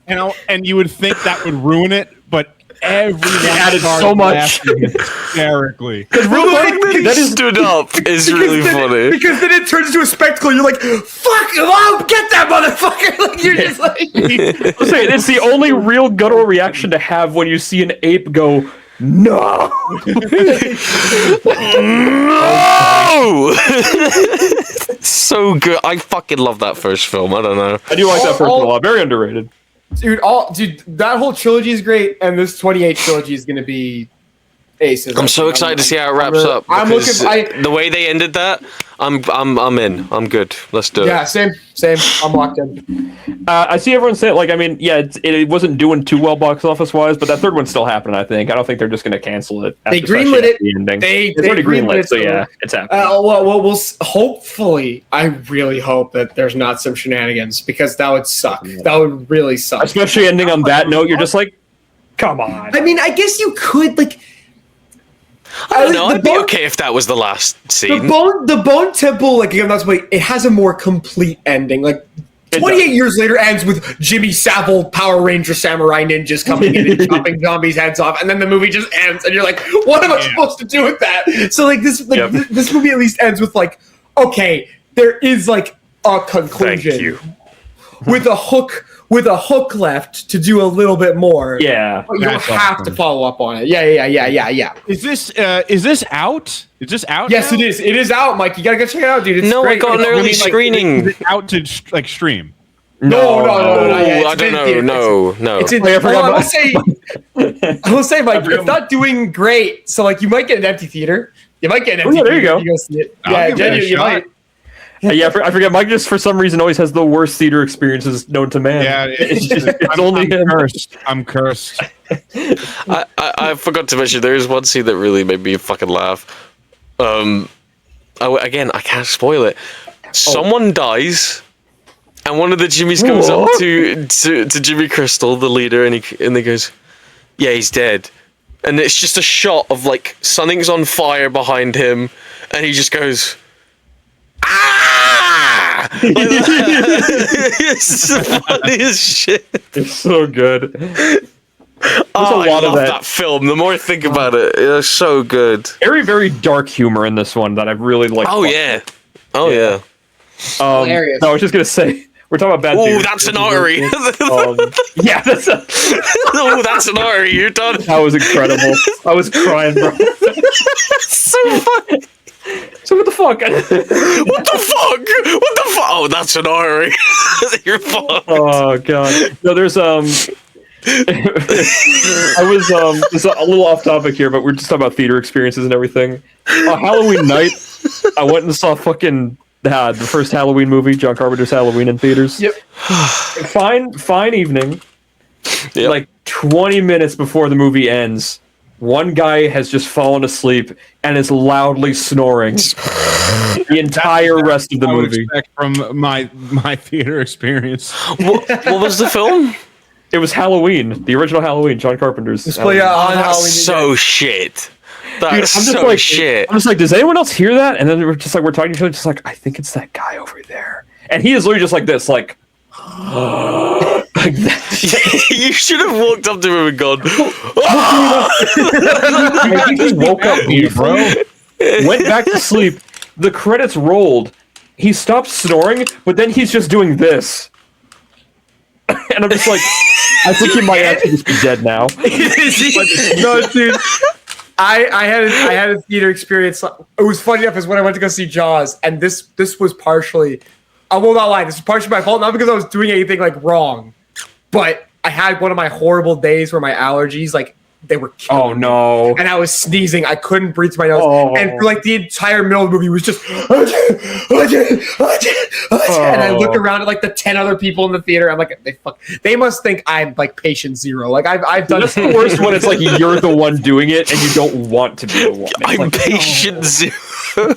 and you would think that would ruin it, but everyone added started so much. laughing hysterically. That is stood up is really funny. because then it turns into a spectacle. You're like, "Fuck him up! Get that motherfucker!" Like you're just like, I'm saying it's the only real guttural reaction to have when you see an ape go, no. No! So good. I fucking love that first film. I don't know. I do like that first one a lot. Very underrated. dude, that whole trilogy is great, and this 28 trilogy is gonna be aces. I'm so excited to see how it wraps up. I'm because looking. the way they ended that, I'm in. I'm good. Let's do it. Yeah, same. I'm locked in. I see everyone saying, like, I mean, yeah, it wasn't doing too well box office wise, but that third one's still happening. I think. I don't think they're just going to cancel it. They after greenlit it. the ending. They already greenlit it, so yeah, it's happening. Well, hopefully, I really hope that there's not some shenanigans because that would suck. That would really suck. Especially ending on that note, you're just like, come on. I mean, I guess you could like. I don't know. I'd be okay if that was the last scene. The Bone Temple, like again, that's why it has a more complete ending. Like 28 years later ends with Jimmy Savile, Power Ranger, Samurai Ninjas coming in and chopping zombies' heads off, and then the movie just ends, and you're like, what am I supposed to do with that? So like this, this movie at least ends with like, okay, there is like a conclusion. Thank you. With a hook left to do a little bit more. Yeah, but you don't have to follow up on it. Yeah. Is this out? Is this out? Yes, now? it is. It is out, Mike. You gotta go check it out, dude. It's No, great. I got an early screening. Is it out to like stream? No. I don't know. No. It's in. I will say, Mike, it's not doing great. So like, you might get an empty theater. You might get an empty theater. There you go. You go see it. I'll give it a you shot. might. Yeah, I forget. Mike just for some reason always has the worst theater experiences known to man. Yeah, it's only him. I'm cursed. I forgot to mention there is one scene that really made me fucking laugh. again, I can't spoil it. Someone dies, and one of the Jimmies comes up to Jimmy Crystal, the leader, and he goes, "Yeah, he's dead." And it's just a shot of like something's on fire behind him, and he just goes, "Ah!" Like that. It's the funniest shit. It's so good. I love that film. The more I think about it, it's so good. Very, very dark humor in this one that I've really liked. Oh yeah. Hilarious. No, I was just gonna say we're talking about bad. Oh, that's an artery. Yeah, that's. Oh, that's an artery. You're done. That was incredible. I was crying, bro. So funny. So what the fuck? What the fuck? What the fuck? Oh, that's an artery. You're fucked. Oh god. No, there's I was this is a little off topic here, but we're just talking about theater experiences and everything. On Halloween night, I went and saw fucking the first Halloween movie, John Carpenter's Halloween, in theaters. Yep. Fine evening. Yep. Like 20 minutes before the movie ends, one guy has just fallen asleep and is loudly snoring the entire rest of the I would movie. expect from my theater experience. What was the film? It was Halloween, the original Halloween, John Carpenter's. Let's play on That's Halloween. so shit. Dude, That's I'm just so like, shit. I'm just like, does anyone else hear that? And then we're talking to each other, just like, I think it's that guy over there. And he is literally just like this, like, like that. You should have walked up to him and gone, I think he woke up, bro. Went back to sleep. The credits rolled. He stopped snoring, but then he's just doing this. And I'm just like, I think he might actually just be dead now. No, dude. I had a theater experience. It was funny enough is when I went to go see Jaws, and this was partially, I will not lie, this was partially my fault, not because I was doing anything like wrong, but I had one of my horrible days where my allergies, like, they were killing me. No. And I was sneezing. I couldn't breathe through my nose. Oh. And for like the entire middle of the movie was just and I look around at like the 10 other people in the theater. I'm like, they must think I'm like patient zero. Like I've done. That's the worst when it's like you're the one doing it and you don't want to be the one. It's I'm like, patient zero.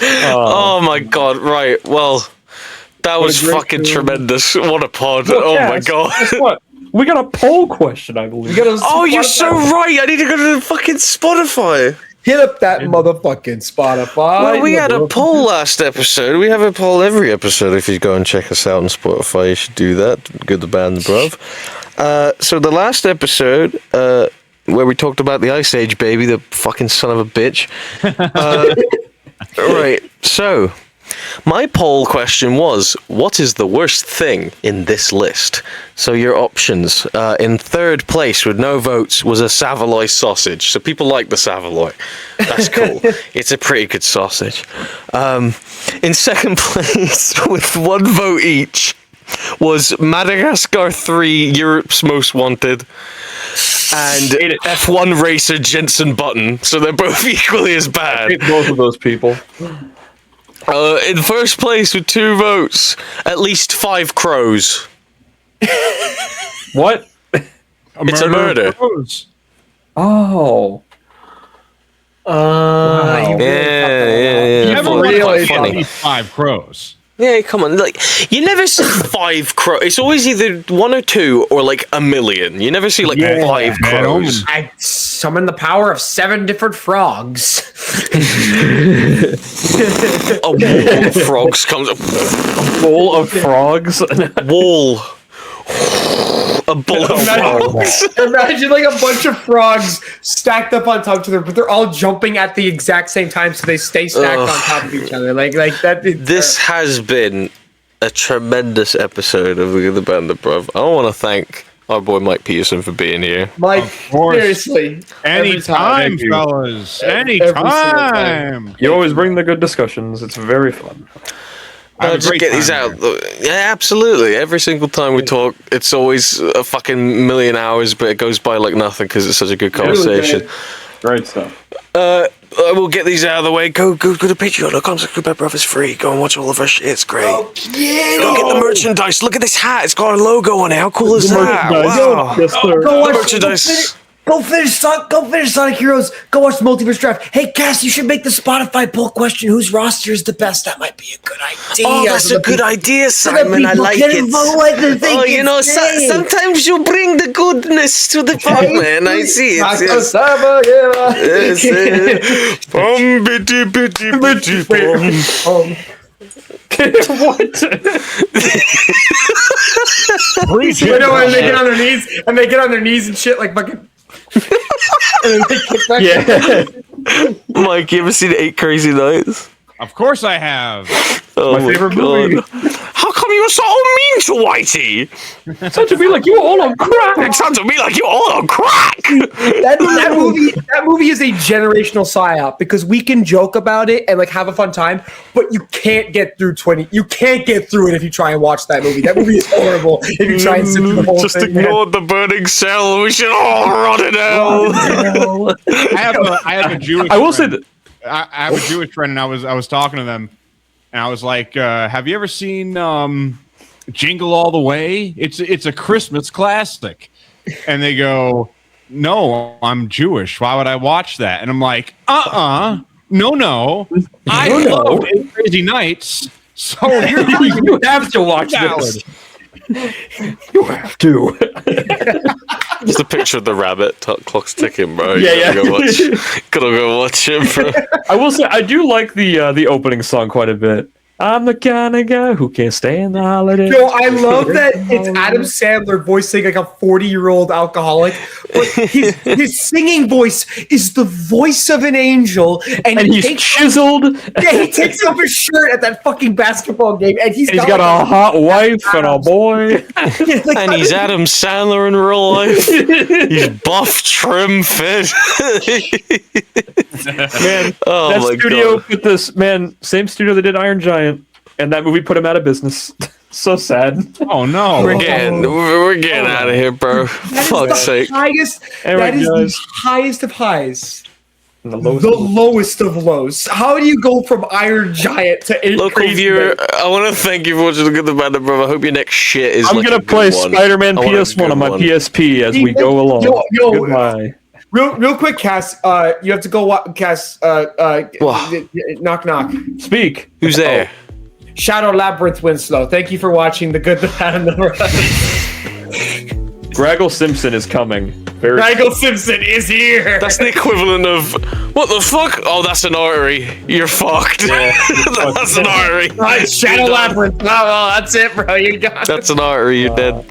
Oh my god, right. Well, that was fucking tremendous. What a pod. Oh my god. Guess what? We got a poll question, I believe. Oh, you're so right. I need to go to the fucking Spotify. Hit up that motherfucking Spotify. Well, we had a poll last episode. We have a poll every episode. If you go and check us out on Spotify, you should do that. Good, the bad, and the bruv. So the last episode, where we talked about the Ice Age baby, the fucking son of a bitch. Right. So my poll question was, what is the worst thing in this list? So your options, in third place with no votes was a Savoy sausage. So people like the Savoy. That's cool. It's a pretty good sausage. In second place with one vote each was Madagascar 3, Europe's Most Wanted, and F1 racer Jensen Button. So they're both equally as bad. I hate both of those people. In first place with 2 votes, at least 5 crows. What? It's a murder. Oh. Yeah. You never really funny. 5 crows. Yeah, come on. Like, you never see 5 crows. It's always either 1 or 2 or like a million. You never see like 5 crows. I summon the power of 7 different frogs. A wall of frogs comes up. A bowl of frogs? Wall. A bowl of frogs. Imagine like a bunch of frogs stacked up on top of each other, but they're all jumping at the exact same time, so they stay stacked on top of each other. Like that. This has been a tremendous episode of the Band of Bruv. I want to thank our boy Mike Peterson for being here. Mike, course. seriously, Anytime, fellas. Anytime. You always bring the good discussions. It's very fun. Just get these out. Yeah, absolutely. Every single time we talk, it's always a fucking million hours, but it goes by like nothing because it's such a good conversation. Great stuff. We'll get these out of the way. Go to Patreon.com. Bruv is free. Go and watch all of our shit. It's great. Go get the merchandise. Look at this hat. It's got our logo on it. How cool is that? Wow. Yes, sir. Go watch merchandise. Go Go finish Sonic Heroes. Go watch the Multiverse Draft. Hey, Cass, you should make the Spotify poll question: whose roster is the best? That might be a good idea. Oh, that's a good idea, So that Simon. I people like can it. vote what they think Oh, you know, it's safe. sometimes you bring the goodness to the pot, man. I see it. Yes. Yes, Bum, bitty, bitty, bitty, bum. What? You know when they get on their knees and they get on their knees and shit like fucking. And then they kick back. Yeah. Mike, you ever seen 8 Crazy Nights? Of course I have. Oh My favorite movie. How come you were so mean to Whitey? Sounds to me like you were all on crack. It sounds to me like you're all on crack. That movie is a generational psyop because we can joke about it and like have a fun time, but you can't get through 20. You can't get through it if you try and watch that movie. That movie is horrible if you try and sit through the whole Just thing. ignore the burning cell. We should all run it out. I have a Jewish. I will say friend. that. I have a Jewish friend, and I was talking to them, and I was like, "Have you ever seen Jingle All the Way? It's a Christmas classic." And they go, "No, I'm Jewish. Why would I watch that?" And I'm like, no. I love 8 Crazy Nights, so You have to watch this. You have to. Just a picture of the rabbit clock's ticking, bro. Yeah. Gotta go watch it, bro. I will say I do like the opening song quite a bit. I'm the kind of guy who can't stay in the holiday. No, I love that it's Adam Sandler voicing like a 40-year-old alcoholic, but his singing voice is the voice of an angel, and he's chiseled. Yeah, he takes off his shirt at that fucking basketball game, and he's got a hot wife and a boy. And he's Adam Sandler in real life. He's buff, trim, fit. Man, Oh that my studio God. put this same studio that did Iron Giant, and that movie put him out of business. So sad. oh no, We're getting out of here, bro. Fuck's sake. That is the highest of highs. And the The lowest of lows. How do you go from Iron Giant to 8 Local Crazy viewer, Nights? I want to thank you for watching The Good, the Bad, the Brother. I hope your next shit is I'm like gonna a good play one. Spider-Man I want a PS1 good on my one. PSP as we go along. Yo, Goodbye. Real quick, Cass. You have to go. Cass. Knock knock. Speak. Who's there? Shadow Labyrinth Winslow. Thank you for watching The Good, the Bad, and the Rest. Graggle Simpson is coming. Michael Simpson is here. That's the equivalent of what the fuck? Oh, that's an artery. You're fucked. That's an artery. Shadow Labyrinth. Oh, well, that's it, bro. You got it. That's an artery. You're dead.